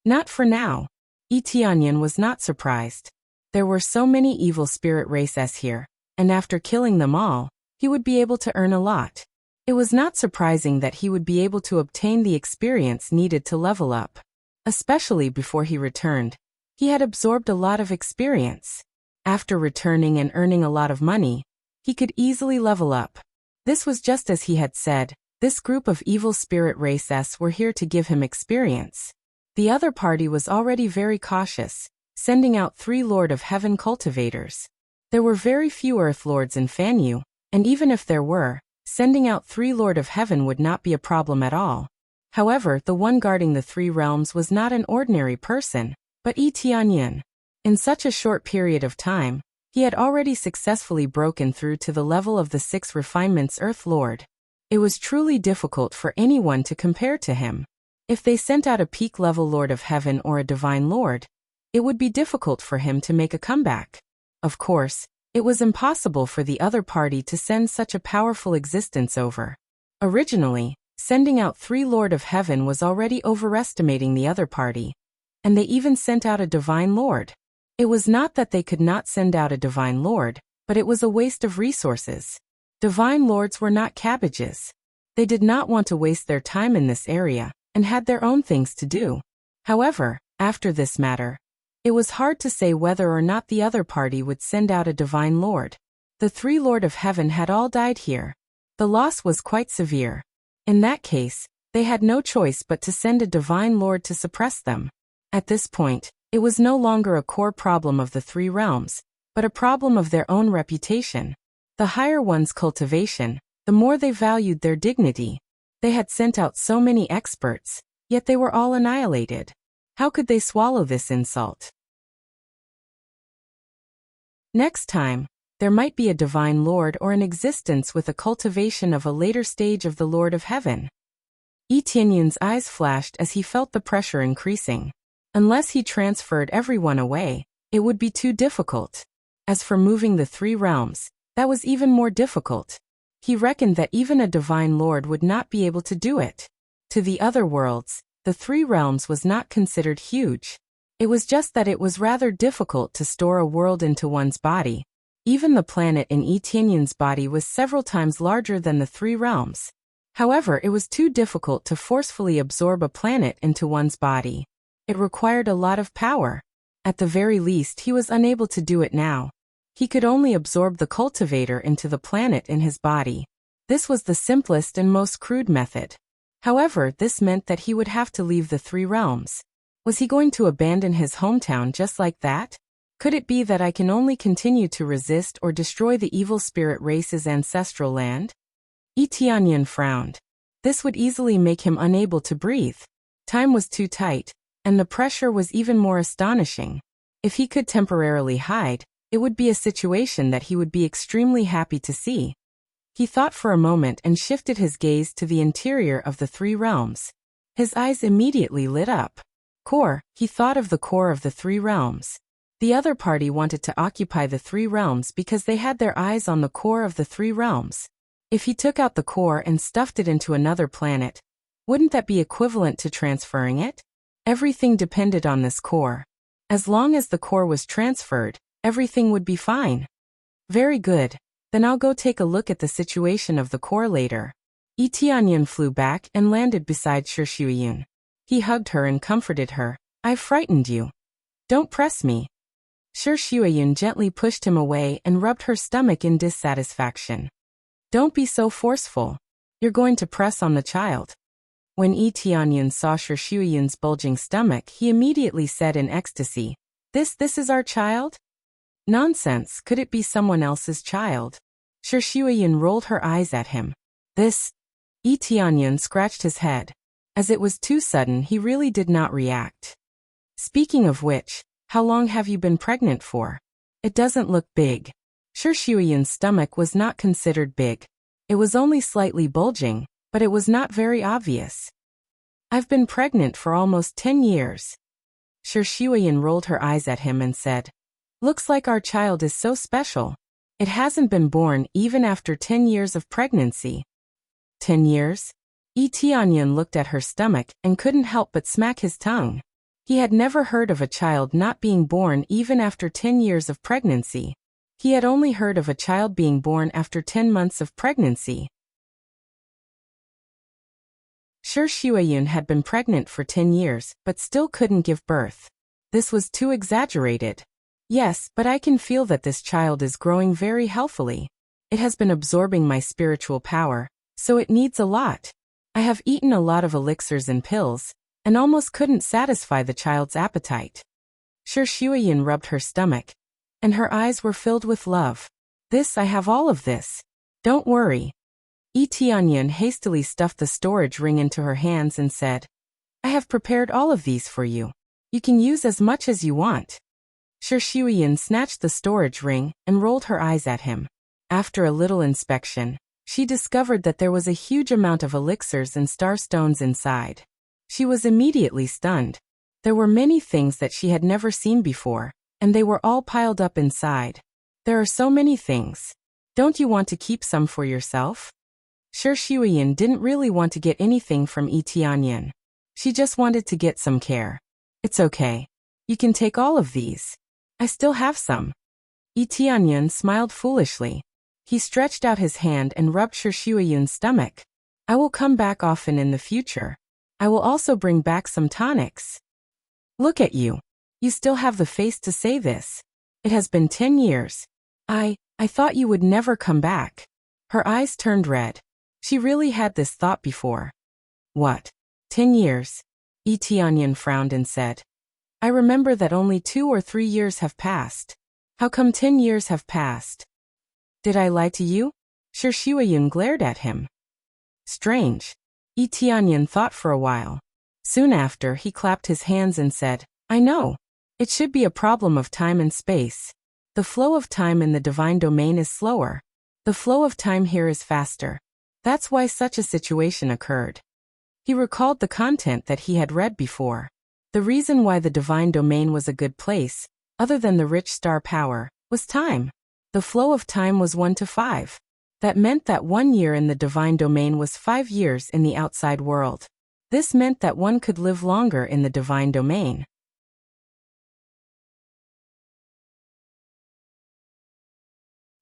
Not for now. Yi Tianyun was not surprised. There were so many evil spirit races here, and after killing them all, he would be able to earn a lot. It was not surprising that he would be able to obtain the experience needed to level up. Especially before he returned, he had absorbed a lot of experience. After returning and earning a lot of money, he could easily level up. This was just as he had said. This group of evil spirit races were here to give him experience. The other party was already very cautious, sending out 3 Lord of Heaven cultivators. There were very few Earth Lords in Fanyu, and even if there were, sending out 3 Lord of Heaven would not be a problem at all. However, the one guarding the 3 realms was not an ordinary person, but Yi Tianyun. In such a short period of time, he had already successfully broken through to the level of the 6 refinements Earth Lord. It was truly difficult for anyone to compare to him. If they sent out a peak-level Lord of Heaven or a Divine Lord, it would be difficult for him to make a comeback. Of course, it was impossible for the other party to send such a powerful existence over. Originally, sending out 3 Lord of Heaven was already overestimating the other party, and they even sent out a Divine Lord. It was not that they could not send out a Divine Lord, but it was a waste of resources. Divine Lords were not cabbages. They did not want to waste their time in this area, and had their own things to do. However, after this matter, It was hard to say whether or not the other party would send out a divine lord. The three Lord of Heaven had all died here. The loss was quite severe. In that case, they had no choice but to send a divine lord to suppress them. At this point, it was no longer a core problem of the three realms, but a problem of their own reputation. The higher one's cultivation, the more they valued their dignity. They had sent out so many experts, yet they were all annihilated. How could they swallow this insult? Next time, there might be a divine lord or an existence with a cultivation of a later stage of the Lord of Heaven. Yi Tianyun's eyes flashed as he felt the pressure increasing. Unless he transferred everyone away, it would be too difficult. As for moving the three realms, that was even more difficult. He reckoned that even a divine lord would not be able to do it. To the other worlds, the three realms was not considered huge. It was just that it was rather difficult to store a world into one's body. Even the planet in Yi Tianyun's body was several times larger than the three realms. However, it was too difficult to forcefully absorb a planet into one's body. It required a lot of power. At the very least, he was unable to do it now. He could only absorb the cultivator into the planet in his body. This was the simplest and most crude method. However, this meant that he would have to leave the three realms. Was he going to abandon his hometown just like that? Could it be that I can only continue to resist or destroy the evil spirit race's ancestral land? Yi Tianyun frowned. This would easily make him unable to breathe. Time was too tight, and the pressure was even more astonishing. If he could temporarily hide, it would be a situation that he would be extremely happy to see. He thought for a moment and shifted his gaze to the interior of the three realms. His eyes immediately lit up. Core, he thought of the core of the three realms. The other party wanted to occupy the three realms because they had their eyes on the core of the three realms. If he took out the core and stuffed it into another planet, wouldn't that be equivalent to transferring it? Everything depended on this core. As long as the core was transferred, everything would be fine. Very good. Then I'll go take a look at the situation of the core later. Yi Tianyun flew back and landed beside Shuiyun. He hugged her and comforted her. I've frightened you. Don't press me. Shuiyun gently pushed him away and rubbed her stomach in dissatisfaction. Don't be so forceful. You're going to press on the child. When Yi Tianyun saw Shuiyun's bulging stomach, he immediately said in ecstasy, This is our child? Nonsense, could it be someone else's child? Shuiyun rolled her eyes at him. This? Yi Tianyun scratched his head. As it was too sudden, he really did not react. Speaking of which, how long have you been pregnant for? It doesn't look big. Shuiyun's stomach was not considered big. It was only slightly bulging, but it was not very obvious. I've been pregnant for almost 10 years. Shuiyun rolled her eyes at him and said, Looks like our child is so special. It hasn't been born even after 10 years of pregnancy. 10 years? Yi Tianyun looked at her stomach and couldn't help but smack his tongue. He had never heard of a child not being born even after 10 years of pregnancy. He had only heard of a child being born after 10 months of pregnancy. Shuiyun had been pregnant for 10 years, but still couldn't give birth. This was too exaggerated. Yes, but I can feel that this child is growing very healthily. It has been absorbing my spiritual power, so it needs a lot. I have eaten a lot of elixirs and pills, and almost couldn't satisfy the child's appetite. Shuiyun rubbed her stomach, and her eyes were filled with love. I have all of this. Don't worry. Yi Tianyun hastily stuffed the storage ring into her hands and said, I have prepared all of these for you. You can use as much as you want. Shuiyun snatched the storage ring and rolled her eyes at him. After a little inspection, she discovered that there was a huge amount of elixirs and starstones inside. She was immediately stunned. There were many things that she had never seen before, and they were all piled up inside. There are so many things. Don't you want to keep some for yourself? Shuiyun didn't really want to get anything from Yi Tianyun. She just wanted to get some care. It's okay. You can take all of these. I still have some. Yi Tianyun smiled foolishly. He stretched out his hand and rubbed Shuiyun's stomach. I will come back often in the future. I will also bring back some tonics. Look at you. You still have the face to say this. It has been 10 years. I thought you would never come back. Her eyes turned red. She really had this thought before. What? 10 years? Tianyan frowned and said. I remember that only 2 or 3 years have passed. How come 10 years have passed? Did I lie to you? Shi Shuiyun glared at him. Strange. Tianyan thought for a while. Soon after, he clapped his hands and said, I know. It should be a problem of time and space. The flow of time in the divine domain is slower. The flow of time here is faster. That's why such a situation occurred. He recalled the content that he had read before. The reason why the divine domain was a good place, other than the rich star power, was time. The flow of time was 1 to 5. That meant that 1 year in the divine domain was 5 years in the outside world. This meant that one could live longer in the divine domain.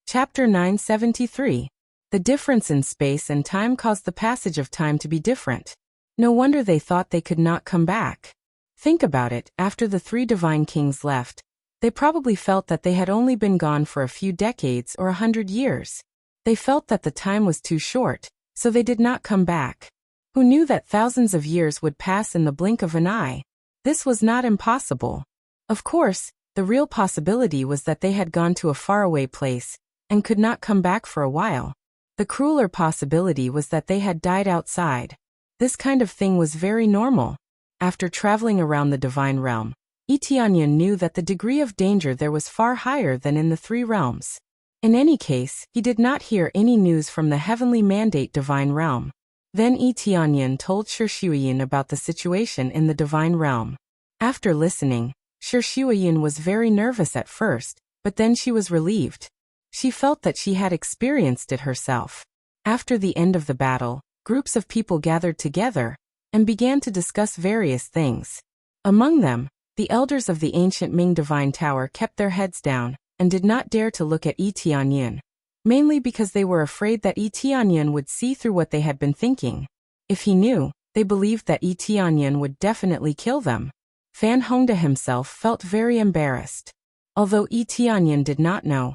Chapter 973. The difference in space and time caused the passage of time to be different. No wonder they thought they could not come back. Think about it, after the 3 divine kings left, they probably felt that they had only been gone for a few decades or 100 years. They felt that the time was too short, so they did not come back. Who knew that thousands of years would pass in the blink of an eye? This was not impossible. Of course, the real possibility was that they had gone to a faraway place and could not come back for a while. The crueler possibility was that they had died outside. This kind of thing was very normal. After traveling around the divine realm, Tianyan knew that the degree of danger there was far higher than in the 3 realms. In any case, he did not hear any news from the heavenly mandate divine realm. Then Tianyan told Shi Shuiyun about the situation in the divine realm. After listening, Shi Shuiyun was very nervous at first, but then she was relieved. She felt that she had experienced it herself. After the end of the battle, groups of people gathered together and began to discuss various things. Among them, the elders of the ancient Ming Divine Tower kept their heads down and did not dare to look at Tianyan, mainly because they were afraid that Tianyan would see through what they had been thinking. If he knew, they believed that Tianyan would definitely kill them. Fan Hongda himself felt very embarrassed. Although Tianyan did not know,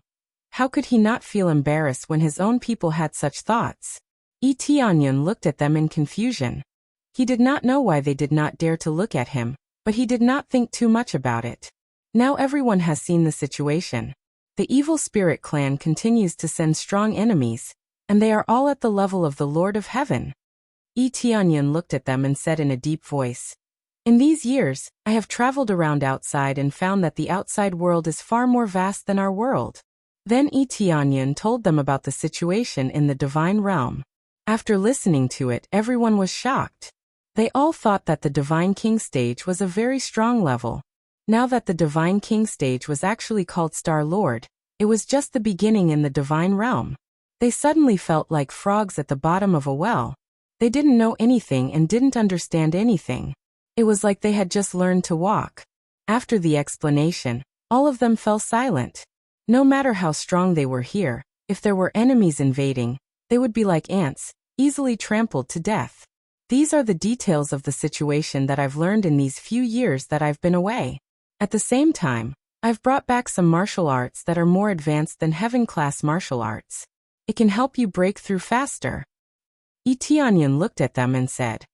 how could he not feel embarrassed when his own people had such thoughts? Tianyan looked at them in confusion. He did not know why they did not dare to look at him, but he did not think too much about it. Now everyone has seen the situation. The evil spirit clan continues to send strong enemies, and they are all at the level of the Lord of Heaven. Tianyan looked at them and said in a deep voice, In these years, I have traveled around outside and found that the outside world is far more vast than our world. Then Tianyan told them about the situation in the divine realm. After listening to it, everyone was shocked. They all thought that the Divine King stage was a very strong level. Now that the Divine King stage was actually called Star Lord, it was just the beginning in the divine realm. They suddenly felt like frogs at the bottom of a well. They didn't know anything and didn't understand anything. It was like they had just learned to walk. After the explanation, all of them fell silent. No matter how strong they were here, if there were enemies invading, they would be like ants, easily trampled to death. These are the details of the situation that I've learned in these few years that I've been away. At the same time, I've brought back some martial arts that are more advanced than heaven-class martial arts. It can help you break through faster. Tianyan looked at them and said.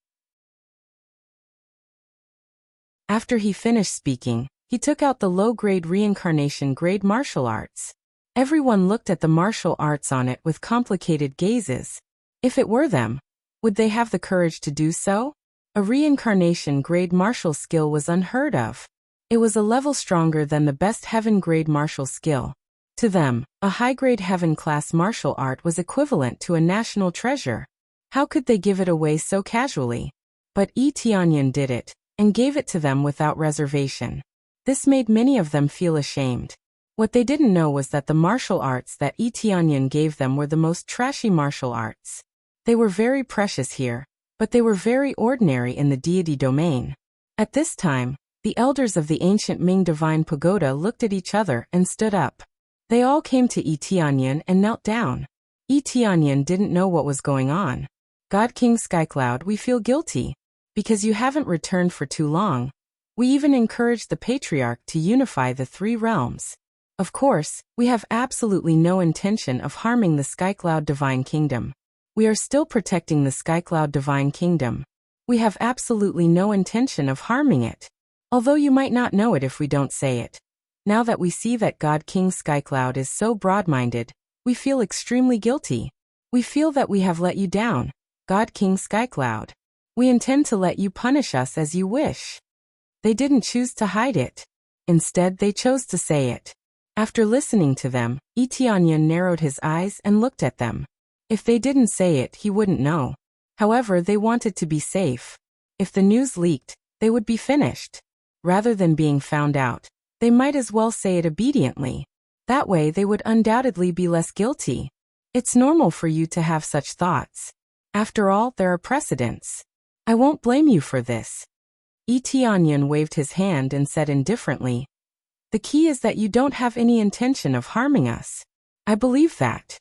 After he finished speaking, he took out the low-grade reincarnation-grade martial arts. Everyone looked at the martial arts on it with complicated gazes. If it were them, would they have the courage to do so? A reincarnation-grade martial skill was unheard of. It was a level stronger than the best heaven-grade martial skill. To them, a high-grade heaven-class martial art was equivalent to a national treasure. How could they give it away so casually? But Tianyan did it, and gave it to them without reservation. This made many of them feel ashamed. What they didn't know was that the martial arts that Tianyan gave them were the most trashy martial arts. They were very precious here, but they were very ordinary in the deity domain. At this time, the elders of the ancient Ming Divine Pagoda looked at each other and stood up. They all came to Tianyan and knelt down. Tianyan didn't know what was going on. God King Skycloud, we feel guilty. Because you haven't returned for too long. We even encouraged the patriarch to unify the three realms. Of course, we have absolutely no intention of harming the Skycloud Divine Kingdom. We are still protecting the Skycloud Divine Kingdom. We have absolutely no intention of harming it. Although you might not know it if we don't say it. Now that we see that God King Skycloud is so broad-minded, we feel extremely guilty. We feel that we have let you down, God King Skycloud. We intend to let you punish us as you wish. They didn't choose to hide it. Instead, they chose to say it. After listening to them, Etianyan narrowed his eyes and looked at them. If they didn't say it, he wouldn't know. However, they wanted to be safe. If the news leaked, they would be finished. Rather than being found out, they might as well say it obediently. That way they would undoubtedly be less guilty. It's normal for you to have such thoughts. After all, there are precedents. I won't blame you for this. Etianyan waved his hand and said indifferently, "The key is that you don't have any intention of harming us. I believe that.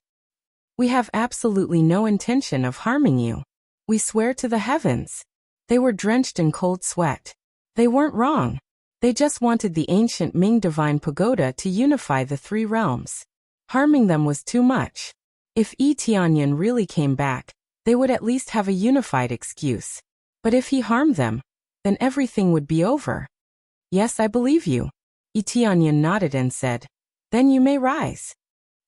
We have absolutely no intention of harming you. We swear to the heavens." They were drenched in cold sweat. They weren't wrong. They just wanted the ancient Ming Divine Pagoda to unify the three realms. Harming them was too much. If Etianyan really came back, they would at least have a unified excuse. But if he harmed them, then everything would be over. "Yes, I believe you." Etianyan nodded and said, "Then you may rise."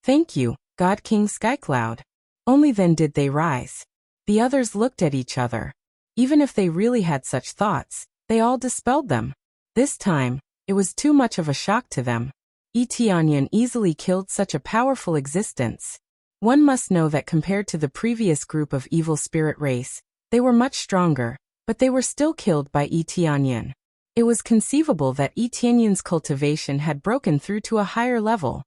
"Thank you, God King Skycloud." Only then did they rise. The others looked at each other. Even if they really had such thoughts, they all dispelled them. This time, it was too much of a shock to them. Etianyan easily killed such a powerful existence. One must know that compared to the previous group of evil spirit race, they were much stronger, but they were still killed by Etianyan. It was conceivable that Etianyan's cultivation had broken through to a higher level.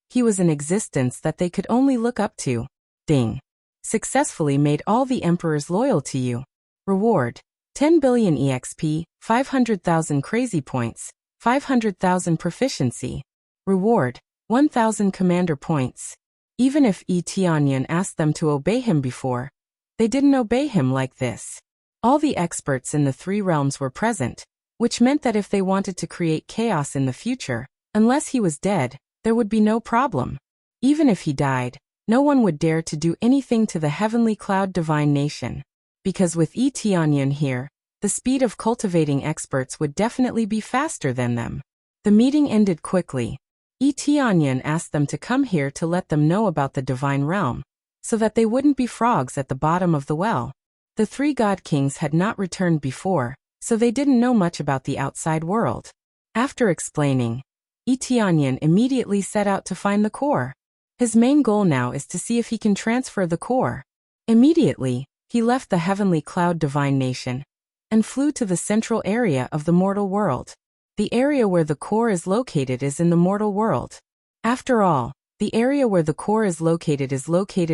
He was an existence that they could only look up to. Ding. Successfully made all the emperors loyal to you. Reward: 10 billion EXP, 500,000 crazy points, 500,000 proficiency. Reward: 1,000 commander points. Even if Etianyan asked them to obey him before, they didn't obey him like this. All the experts in the three realms were present, which meant that if they wanted to create chaos in the future, unless he was dead, there would be no problem. Even if he died, no one would dare to do anything to the heavenly cloud divine nation. Because with Etianyan here, the speed of cultivating experts would definitely be faster than them. The meeting ended quickly. Etianyan asked them to come here to let them know about the divine realm, so that they wouldn't be frogs at the bottom of the well. The three god kings had not returned before, so they didn't know much about the outside world. After explaining, Etianyan immediately set out to find the core. His main goal now is to see if he can transfer the core. Immediately, he left the heavenly cloud divine nation and flew to the central area of the mortal world. The area where the core is located is in the mortal world. After all, the area where the core is located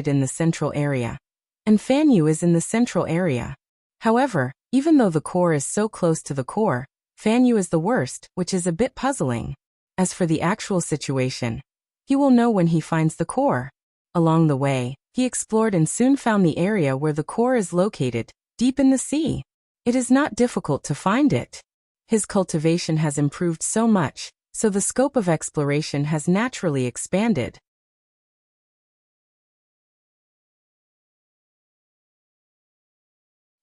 in the central area, and Fanyu is in the central area. However, even though the core is so close to the core, Fanyu is the worst, which is a bit puzzling. As for the actual situation, he will know when he finds the core. Along the way, he explored and soon found the area where the core is located, deep in the sea. It is not difficult to find it. His cultivation has improved so much, so the scope of exploration has naturally expanded.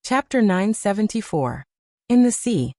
Chapter 974. In the sea.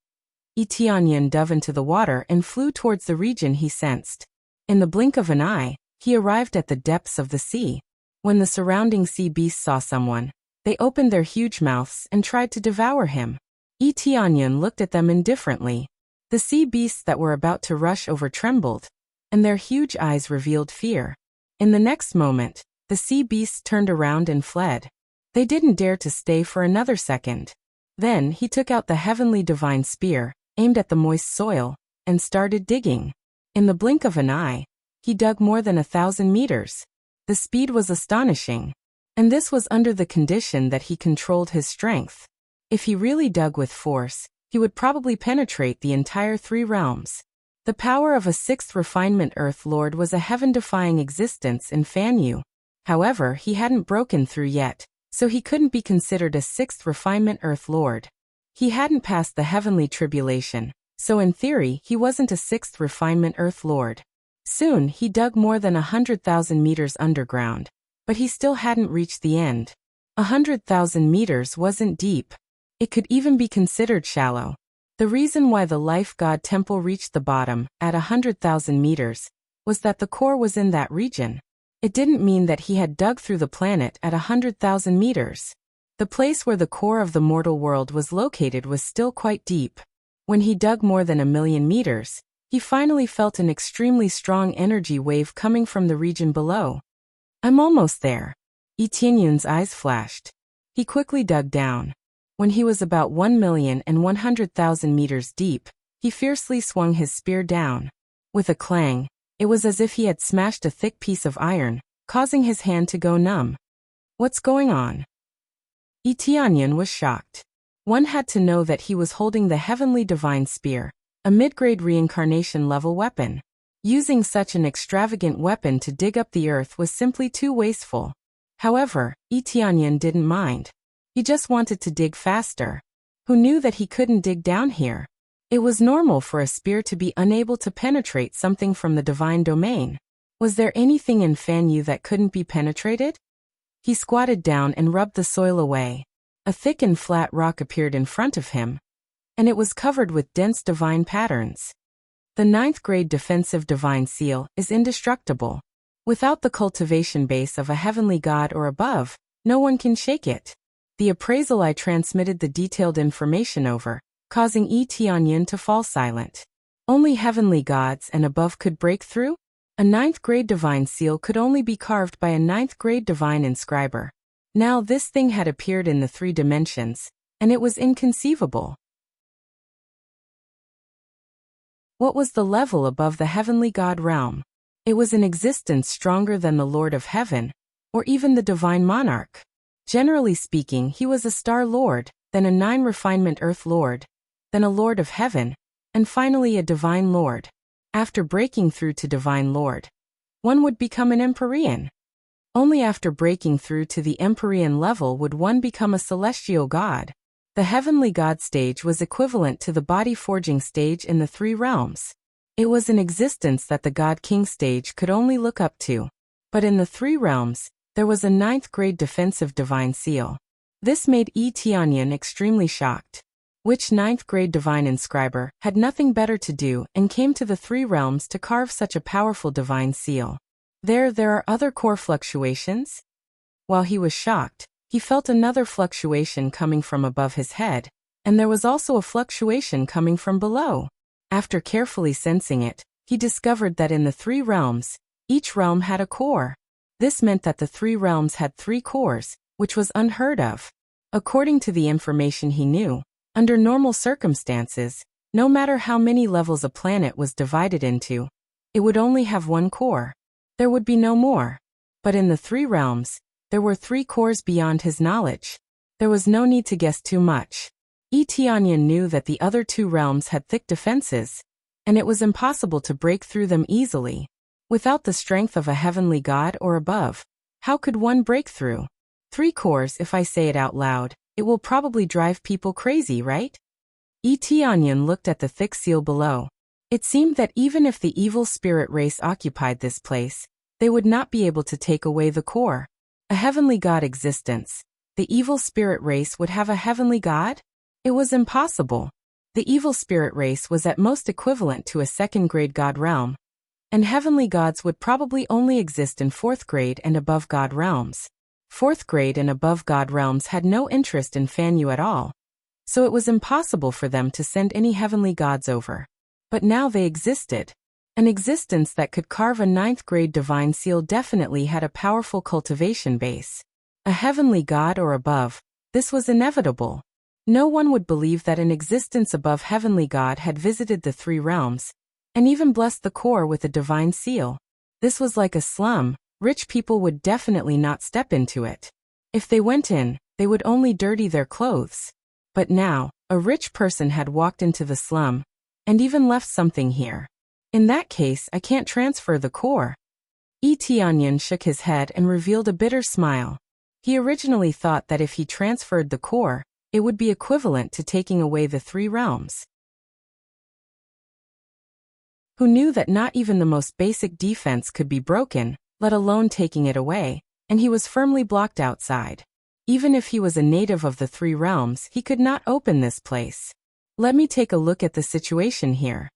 Etianyan dove into the water and flew towards the region he sensed. In the blink of an eye, he arrived at the depths of the sea. When the surrounding sea beasts saw someone, they opened their huge mouths and tried to devour him. Etianyan looked at them indifferently. The sea beasts that were about to rush over trembled, and their huge eyes revealed fear. In the next moment, the sea beasts turned around and fled. They didn't dare to stay for another second. Then he took out the heavenly divine spear, aimed at the moist soil, and started digging. In the blink of an eye, he dug more than 1,000 meters. The speed was astonishing. And this was under the condition that he controlled his strength. If he really dug with force, he would probably penetrate the entire three realms. The power of a sixth refinement Earth Lord was a heaven-defying existence in Fanyu. However, he hadn't broken through yet, so he couldn't be considered a sixth refinement Earth Lord. He hadn't passed the heavenly tribulation, so in theory he wasn't a sixth refinement Earth Lord. Soon he dug more than 100,000 meters underground, but he still hadn't reached the end. 100,000 meters wasn't deep. It could even be considered shallow. The reason why the Life God Temple reached the bottom, at 100,000 meters, was that the core was in that region. It didn't mean that he had dug through the planet at 100,000 meters. The place where the core of the mortal world was located was still quite deep. When he dug more than 1,000,000 meters, he finally felt an extremely strong energy wave coming from the region below. I'm almost there. Etienne's eyes flashed. He quickly dug down. When he was about 1,100,000 meters deep, he fiercely swung his spear down. With a clang, it was as if he had smashed a thick piece of iron, causing his hand to go numb. What's going on? Etienne was shocked. One had to know that he was holding the heavenly divine spear, a mid-grade reincarnation level weapon. Using such an extravagant weapon to dig up the earth was simply too wasteful. However, Etienne didn't mind. He just wanted to dig faster. Who knew that he couldn't dig down here? It was normal for a spear to be unable to penetrate something from the divine domain. Was there anything in Fan Yu that couldn't be penetrated? He squatted down and rubbed the soil away. A thick and flat rock appeared in front of him, and it was covered with dense divine patterns. The 9th grade defensive divine seal is indestructible. Without the cultivation base of a heavenly god or above, no one can shake it. The appraisal eye transmitted the detailed information over, causing Etienne to fall silent. Only heavenly gods and above could break through? A 9th grade divine seal could only be carved by a 9th grade divine inscriber. Now this thing had appeared in the 3 dimensions, and it was inconceivable. What was the level above the heavenly god realm? It was an existence stronger than the Lord of Heaven, or even the divine monarch. Generally speaking, he was a star lord, then a 9 refinement earth lord, then a lord of heaven, and finally a divine lord. After breaking through to divine lord, one would become an empyrean. Only after breaking through to the empyrean level would one become a celestial god. The heavenly god stage was equivalent to the body forging stage in the 3 realms. It was an existence that the god king stage could only look up to. But in the 3 realms, there was a 9th grade defensive divine seal. This made Etienne extremely shocked. Which 9th grade divine inscriber had nothing better to do and came to the 3 realms to carve such a powerful divine seal? There are other core fluctuations? While he was shocked, he felt another fluctuation coming from above his head, and there was also a fluctuation coming from below. After carefully sensing it, he discovered that in the 3 realms, each realm had a core. This meant that the 3 realms had 3 cores, which was unheard of. According to the information he knew, under normal circumstances, no matter how many levels a planet was divided into, it would only have 1 core. There would be no more. But in the 3 realms, there were 3 cores beyond his knowledge. There was no need to guess too much. Etienne knew that the other 2 realms had thick defenses, and it was impossible to break through them easily. Without the strength of a heavenly god or above, how could one break through? 3 cores, if I say it out loud, it will probably drive people crazy, right? Etienne looked at the thick seal below. It seemed that even if the evil spirit race occupied this place, they would not be able to take away the core. A heavenly god existence. The evil spirit race would have a heavenly god? It was impossible. The evil spirit race was at most equivalent to a 2nd grade god realm, and heavenly gods would probably only exist in 4th grade and above god realms. 4th grade and above god realms had no interest in Fan Yu at all, so it was impossible for them to send any heavenly gods over. But now they existed. An existence that could carve a 9th grade divine seal definitely had a powerful cultivation base. A heavenly god or above, this was inevitable. No one would believe that an existence above heavenly god had visited the 3 realms, and even blessed the core with a divine seal. This was like a slum. Rich people would definitely not step into it. If they went in, they would only dirty their clothes. But now, a rich person had walked into the slum, and even left something here. In that case, I can't transfer the core. Etienne shook his head and revealed a bitter smile. He originally thought that if he transferred the core, it would be equivalent to taking away the 3 realms. Who knew that not even the most basic defense could be broken, let alone taking it away, and he was firmly blocked outside. Even if he was a native of the 3 realms, he could not open this place. Let me take a look at the situation here.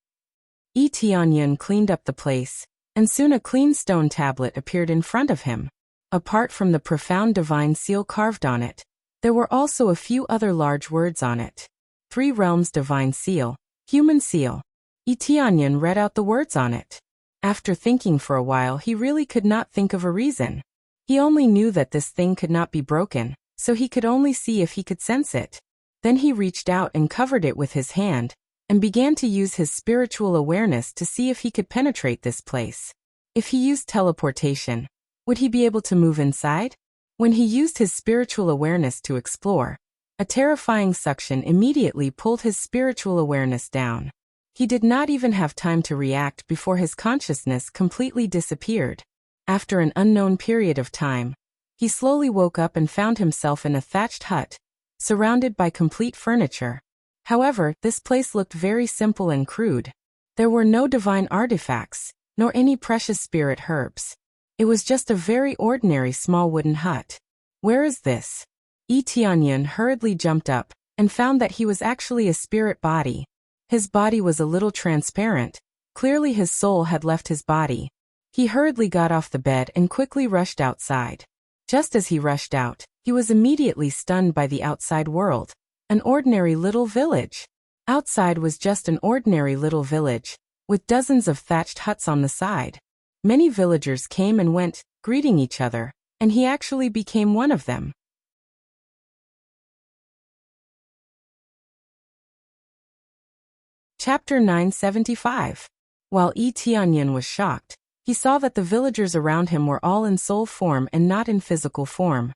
Tianyun cleaned up the place, and soon a clean stone tablet appeared in front of him. Apart from the profound divine seal carved on it, there were also a few other large words on it. 3 realms divine seal, human seal. Tianyun read out the words on it. After thinking for a while, he really could not think of a reason. He only knew that this thing could not be broken, so he could only see if he could sense it. Then he reached out and covered it with his hand, and began to use his spiritual awareness to see if he could penetrate this place. If he used teleportation, would he be able to move inside? When he used his spiritual awareness to explore, a terrifying suction immediately pulled his spiritual awareness down. He did not even have time to react before his consciousness completely disappeared. After an unknown period of time, he slowly woke up and found himself in a thatched hut, surrounded by complete furniture. However, this place looked very simple and crude. There were no divine artifacts, nor any precious spirit herbs. It was just a very ordinary small wooden hut. Where is this? Tianyun hurriedly jumped up, and found that he was actually a spirit body. His body was a little transparent. Clearly his soul had left his body. He hurriedly got off the bed and quickly rushed outside. Just as he rushed out, he was immediately stunned by the outside world. An ordinary little village. Outside was just an ordinary little village, with dozens of thatched huts on the side. Many villagers came and went, greeting each other, and he actually became one of them. Chapter 975. While Tianyun was shocked, he saw that the villagers around him were all in soul form and not in physical form.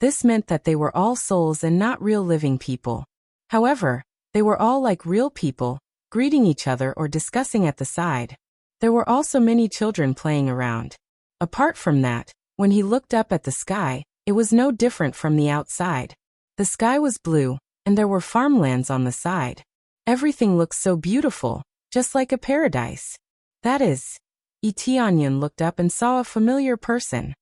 This meant that they were all souls and not real living people. However, they were all like real people, greeting each other or discussing at the side. There were also many children playing around. Apart from that, when he looked up at the sky, it was no different from the outside. The sky was blue, and there were farmlands on the side. Everything looked so beautiful, just like a paradise. That is, Tianyun looked up and saw a familiar person.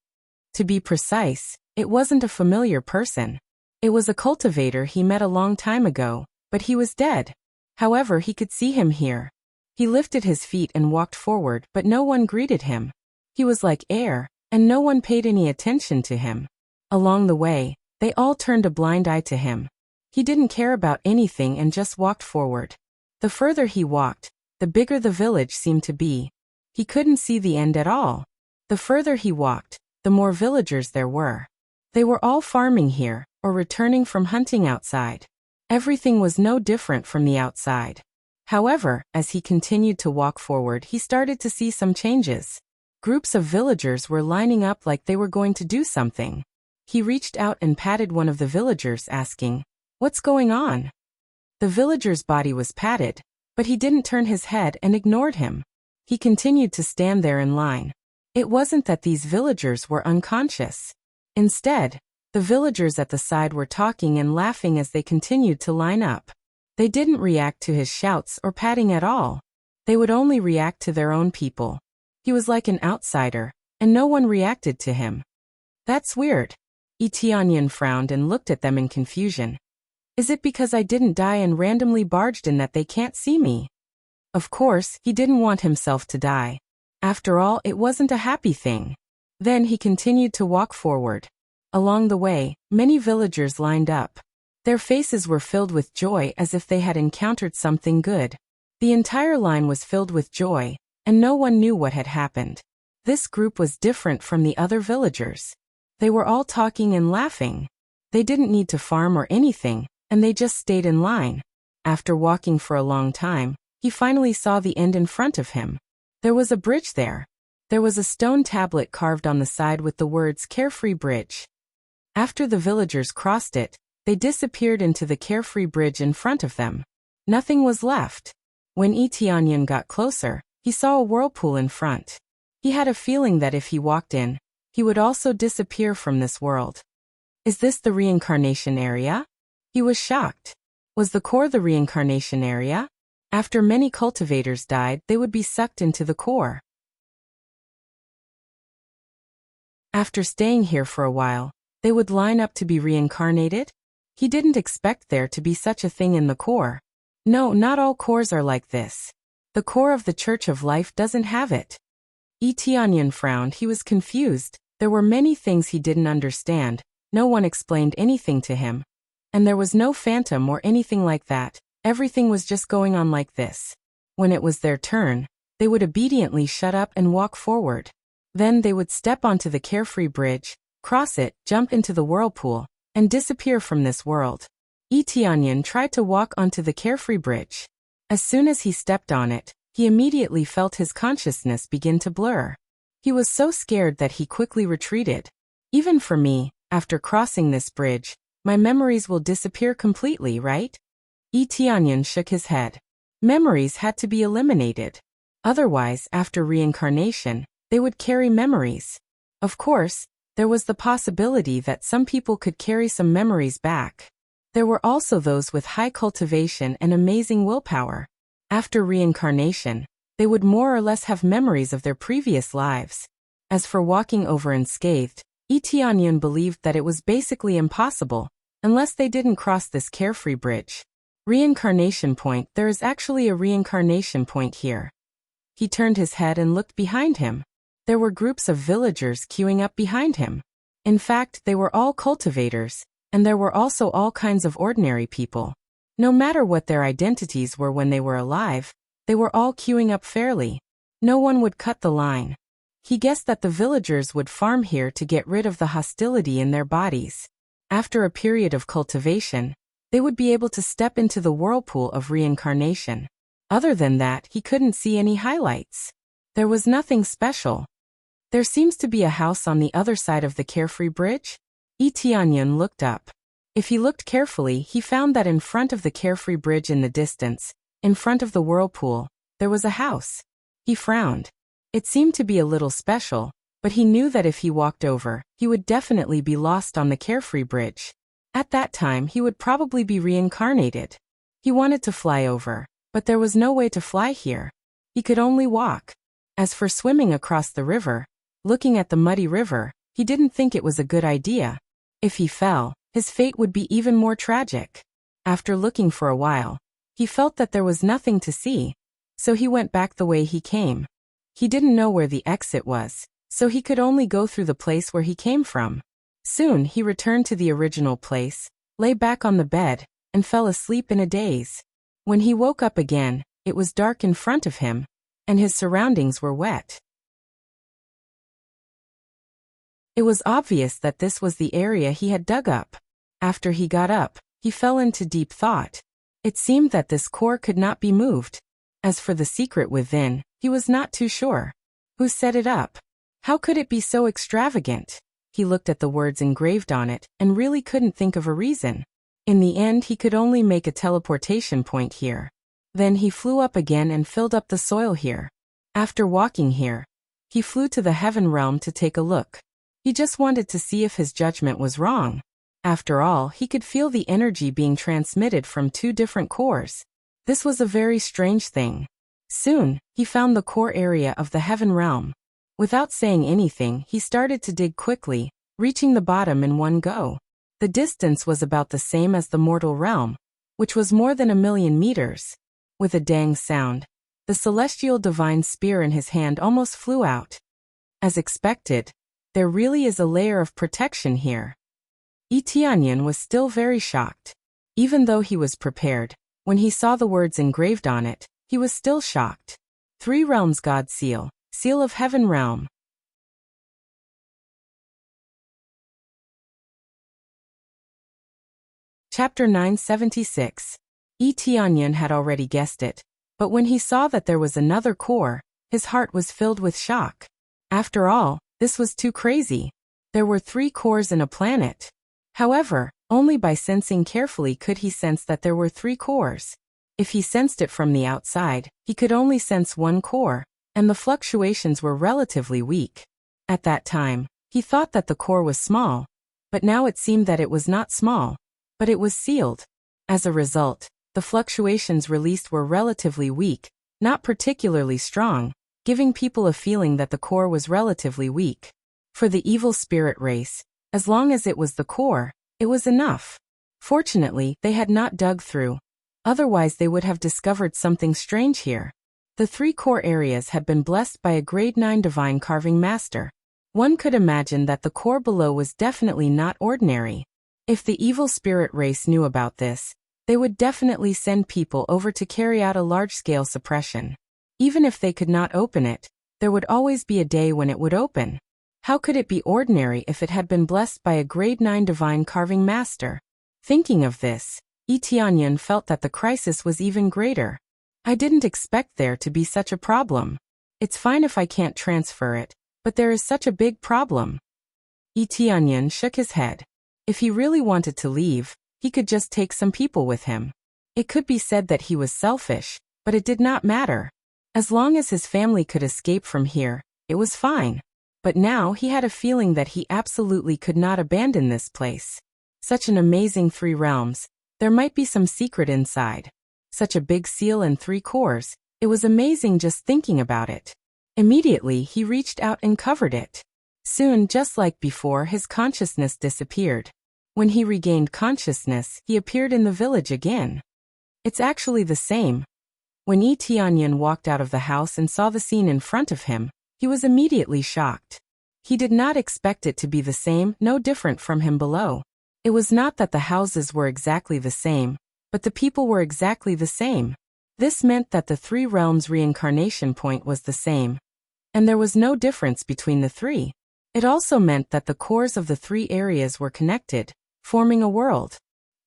To be precise, it wasn't a familiar person. It was a cultivator he met a long time ago, but he was dead. However, he could see him here. He lifted his feet and walked forward, but no one greeted him. He was like air, and no one paid any attention to him. Along the way, they all turned a blind eye to him. He didn't care about anything and just walked forward. The further he walked, the bigger the village seemed to be. He couldn't see the end at all. The further he walked, the more villagers there were. They were all farming here, or returning from hunting outside. Everything was no different from the outside. However, as he continued to walk forward, he started to see some changes. Groups of villagers were lining up like they were going to do something. He reached out and patted one of the villagers, asking, "What's going on?" The villager's body was patted, but he didn't turn his head and ignored him. He continued to stand there in line. It wasn't that these villagers were unconscious. Instead, the villagers at the side were talking and laughing as they continued to line up. They didn't react to his shouts or patting at all. They would only react to their own people. He was like an outsider, and no one reacted to him. That's weird. Tianyun frowned and looked at them in confusion. Is it because I didn't die and randomly barged in that they can't see me? Of course, he didn't want himself to die. After all, it wasn't a happy thing. Then he continued to walk forward. Along the way, many villagers lined up. Their faces were filled with joy as if they had encountered something good. The entire line was filled with joy, and no one knew what had happened. This group was different from the other villagers. They were all talking and laughing. They didn't need to farm or anything, and they just stayed in line. After walking for a long time, he finally saw the end in front of him. There was a bridge there. There was a stone tablet carved on the side with the words "Carefree Bridge." After the villagers crossed it, they disappeared into the carefree bridge in front of them. Nothing was left. When Tianyun got closer, he saw a whirlpool in front. He had a feeling that if he walked in, he would also disappear from this world. Is this the reincarnation area? He was shocked. Was the core the reincarnation area? After many cultivators died, they would be sucked into the core. After staying here for a while, they would line up to be reincarnated? He didn't expect there to be such a thing in the core. No, not all cores are like this. The core of the Church of Life doesn't have it. Tianyan frowned. He was confused. There were many things he didn't understand. No one explained anything to him. And there was no phantom or anything like that. Everything was just going on like this. When it was their turn, they would obediently shut up and walk forward. Then they would step onto the carefree bridge, cross it, jump into the whirlpool, and disappear from this world. Tianyan tried to walk onto the carefree bridge. As soon as he stepped on it, he immediately felt his consciousness begin to blur. He was so scared that he quickly retreated. Even for me, after crossing this bridge, my memories will disappear completely, right? Tianyan shook his head. Memories had to be eliminated. Otherwise, after reincarnation, they would carry memories. Of course, there was the possibility that some people could carry some memories back. There were also those with high cultivation and amazing willpower. After reincarnation, they would more or less have memories of their previous lives. As for walking over unscathed, Tianyan believed that it was basically impossible, unless they didn't cross this carefree bridge. Reincarnation point. There is actually a reincarnation point here. He turned his head and looked behind him. There were groups of villagers queuing up behind him. In fact, they were all cultivators, and there were also all kinds of ordinary people. No matter what their identities were when they were alive, they were all queuing up fairly. No one would cut the line. He guessed that the villagers would farm here to get rid of the hostility in their bodies. After a period of cultivation, they would be able to step into the whirlpool of reincarnation. Other than that, he couldn't see any highlights. There was nothing special. There seems to be a house on the other side of the carefree bridge. Tianyan looked up. If he looked carefully, he found that in front of the carefree bridge in the distance, in front of the whirlpool, there was a house. He frowned. It seemed to be a little special, but he knew that if he walked over, he would definitely be lost on the carefree bridge. At that time, he would probably be reincarnated. He wanted to fly over, but there was no way to fly here. He could only walk. As for swimming across the river, looking at the muddy river, he didn't think it was a good idea. If he fell, his fate would be even more tragic. After looking for a while, he felt that there was nothing to see, so he went back the way he came. He didn't know where the exit was, so he could only go through the place where he came from. Soon he returned to the original place, lay back on the bed, and fell asleep in a daze. When he woke up again, it was dark in front of him, and his surroundings were wet. It was obvious that this was the area he had dug up. After he got up, he fell into deep thought. It seemed that this core could not be moved. As for the secret within, he was not too sure. Who set it up? How could it be so extravagant? He looked at the words engraved on it, and really couldn't think of a reason. In the end, he could only make a teleportation point here. Then he flew up again and filled up the soil here. After walking here, he flew to the heaven realm to take a look. He just wanted to see if his judgment was wrong. After all, he could feel the energy being transmitted from two different cores. This was a very strange thing. Soon, he found the core area of the heaven realm. Without saying anything, he started to dig quickly, reaching the bottom in one go. The distance was about the same as the mortal realm, which was more than 1,000,000 meters. With a dang sound, the celestial divine spear in his hand almost flew out. As expected, there really is a layer of protection here. Tianyan was still very shocked. Even though he was prepared, when he saw the words engraved on it, he was still shocked. 3 realms God seal, seal of heaven realm. Chapter 976. Tianyan had already guessed it, but when he saw that there was another core, his heart was filled with shock. After all, this was too crazy. There were 3 cores in a planet. However, only by sensing carefully could he sense that there were 3 cores. If he sensed it from the outside, he could only sense 1 core, and the fluctuations were relatively weak. At that time, he thought that the core was small. but now it seemed that it was not small, but it was sealed. As a result, the fluctuations released were relatively weak, not particularly strong, giving people a feeling that the core was relatively weak. For the evil spirit race, as long as it was the core, it was enough. Fortunately, they had not dug through. Otherwise they would have discovered something strange here. The 3 core areas had been blessed by a grade 9 divine carving master. One could imagine that the core below was definitely not ordinary. If the evil spirit race knew about this, they would definitely send people over to carry out a large-scale suppression. Even if they could not open it, there would always be a day when it would open. How could it be ordinary if it had been blessed by a grade 9 divine carving master? Thinking of this, Tianyan felt that the crisis was even greater. I didn't expect there to be such a problem. It's fine if I can't transfer it, but there is such a big problem. Tianyan shook his head. If he really wanted to leave, he could just take some people with him. It could be said that he was selfish, but it did not matter. As long as his family could escape from here, it was fine. But now he had a feeling that he absolutely could not abandon this place. Such an amazing 3 realms, there might be some secret inside. Such a big seal and 3 cores, it was amazing just thinking about it. Immediately he reached out and covered it. Soon, just like before, his consciousness disappeared. When he regained consciousness, he appeared in the village again. It's actually the same. When Tianyan walked out of the house and saw the scene in front of him, he was immediately shocked. He did not expect it to be the same, no different from him below. It was not that the houses were exactly the same, but the people were exactly the same. This meant that the 3 realms reincarnation point was the same. And there was no difference between the 3. It also meant that the cores of the 3 areas were connected, forming a world.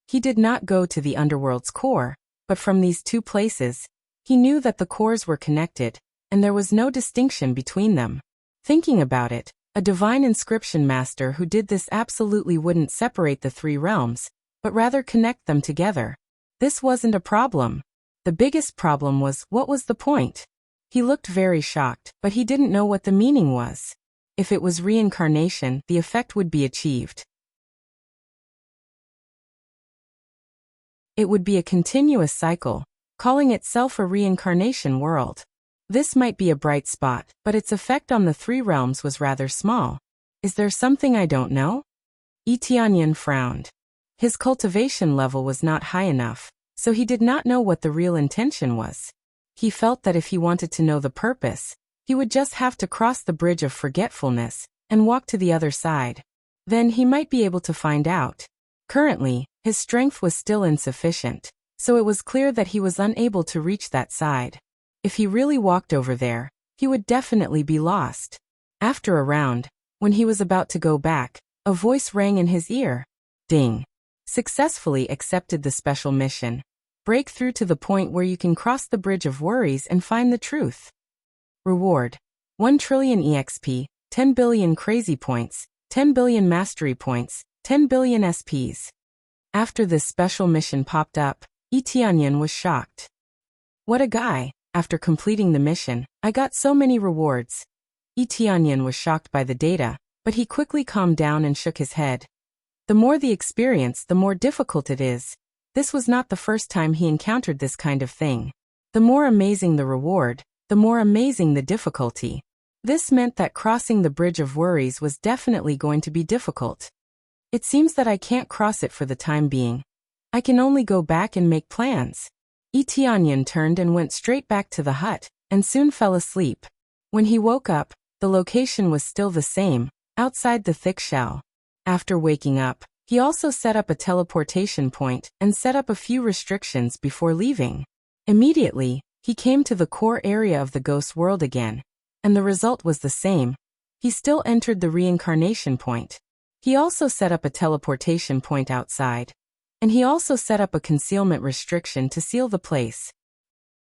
He did not go to the underworld's core, but from these 2 places, he knew that the cores were connected, and there was no distinction between them. Thinking about it, a divine inscription master who did this absolutely wouldn't separate the 3 realms, but rather connect them together. This wasn't a problem. The biggest problem was, what was the point? He looked very shocked, but he didn't know what the meaning was. If it was reincarnation, the effect would be achieved. It would be a continuous cycle, calling itself a reincarnation world. This might be a bright spot, but its effect on the 3 realms was rather small. Is there something I don't know? Tianyan frowned. His cultivation level was not high enough, so he did not know what the real intention was. He felt that if he wanted to know the purpose, he would just have to cross the bridge of forgetfulness and walk to the other side. Then he might be able to find out. Currently, his strength was still insufficient, so it was clear that he was unable to reach that side. If he really walked over there, he would definitely be lost. After a round, when he was about to go back, a voice rang in his ear. Ding. Successfully accepted the special mission. Break through to the point where you can cross the bridge of worries and find the truth. Reward. 1 trillion EXP, 10 billion crazy points, 10 billion mastery points, 10 billion SPs. After this special mission popped up, Tianyan was shocked. What a guy. After completing the mission, I got so many rewards. Tianyan was shocked by the data, but he quickly calmed down and shook his head. The more the experience, the more difficult it is. This was not the first time he encountered this kind of thing. The more amazing the reward, the more amazing the difficulty. This meant that crossing the bridge of worries was definitely going to be difficult. It seems that I can't cross it for the time being. I can only go back and make plans. Tianyan turned and went straight back to the hut, and soon fell asleep. When he woke up, the location was still the same, outside the thick shell. After waking up, he also set up a teleportation point and set up a few restrictions before leaving. Immediately, he came to the core area of the ghost world again, and the result was the same. He still entered the reincarnation point. He also set up a teleportation point outside. And he also set up a concealment restriction to seal the place.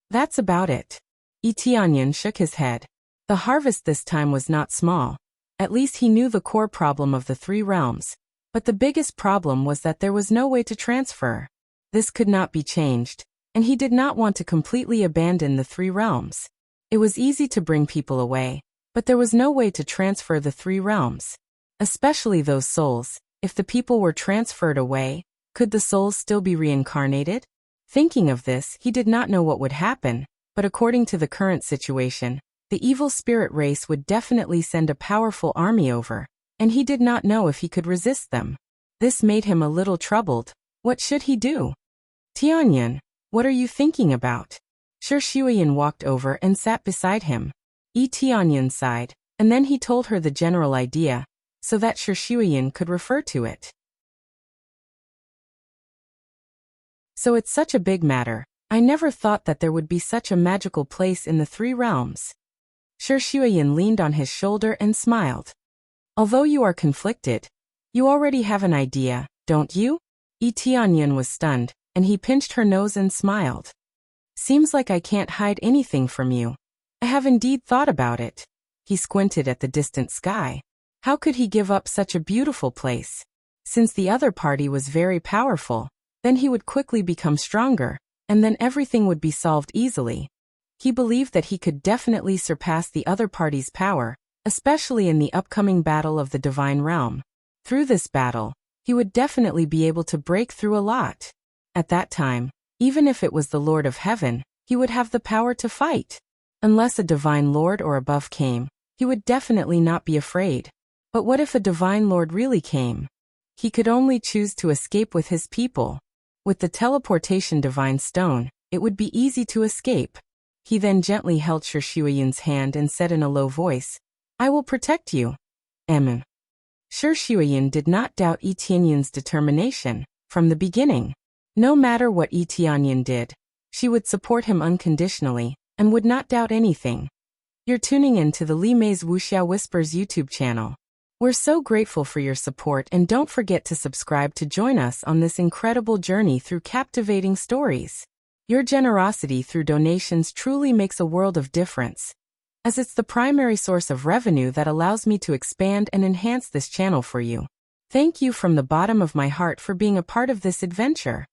That's about it. Tianyan shook his head. The harvest this time was not small. At least he knew the core problem of the 3 realms. But the biggest problem was that there was no way to transfer. This could not be changed, and he did not want to completely abandon the 3 realms. It was easy to bring people away, but there was no way to transfer the 3 realms. Especially those souls. If the people were transferred away, could the souls still be reincarnated? Thinking of this, he did not know what would happen, but according to the current situation, the evil spirit race would definitely send a powerful army over, and he did not know if he could resist them. This made him a little troubled. What should he do? Tianyan, what are you thinking about? Shi Shuiyan walked over and sat beside him. Tianyan sighed, and then he told her the general idea, so that Shi Shuiyan could refer to it. So it's such a big matter. I never thought that there would be such a magical place in the three realms. Shi Shuiyan leaned on his shoulder and smiled. Although you are conflicted, you already have an idea, don't you? Tianyan was stunned, and he pinched her nose and smiled. Seems like I can't hide anything from you. I have indeed thought about it. He squinted at the distant sky. How could he give up such a beautiful place? Since the other party was very powerful, then he would quickly become stronger, and then everything would be solved easily. He believed that he could definitely surpass the other party's power, especially in the upcoming battle of the Divine Realm. Through this battle, he would definitely be able to break through a lot. At that time, even if it was the Lord of Heaven, he would have the power to fight. Unless a Divine Lord or above came, he would definitely not be afraid. But what if a Divine Lord really came? He could only choose to escape with his people. With the teleportation Divine Stone, it would be easy to escape. He then gently held Shi Shuiyan's hand and said in a low voice, I will protect you. Shi Shuiyan did not doubt Tianyan's determination from the beginning. No matter what Tianyan did, she would support him unconditionally and would not doubt anything. You're tuning in to the Li Mei's Wuxia Whispers YouTube channel. We're so grateful for your support, and don't forget to subscribe to join us on this incredible journey through captivating stories. Your generosity through donations truly makes a world of difference, as it's the primary source of revenue that allows me to expand and enhance this channel for you. Thank you from the bottom of my heart for being a part of this adventure.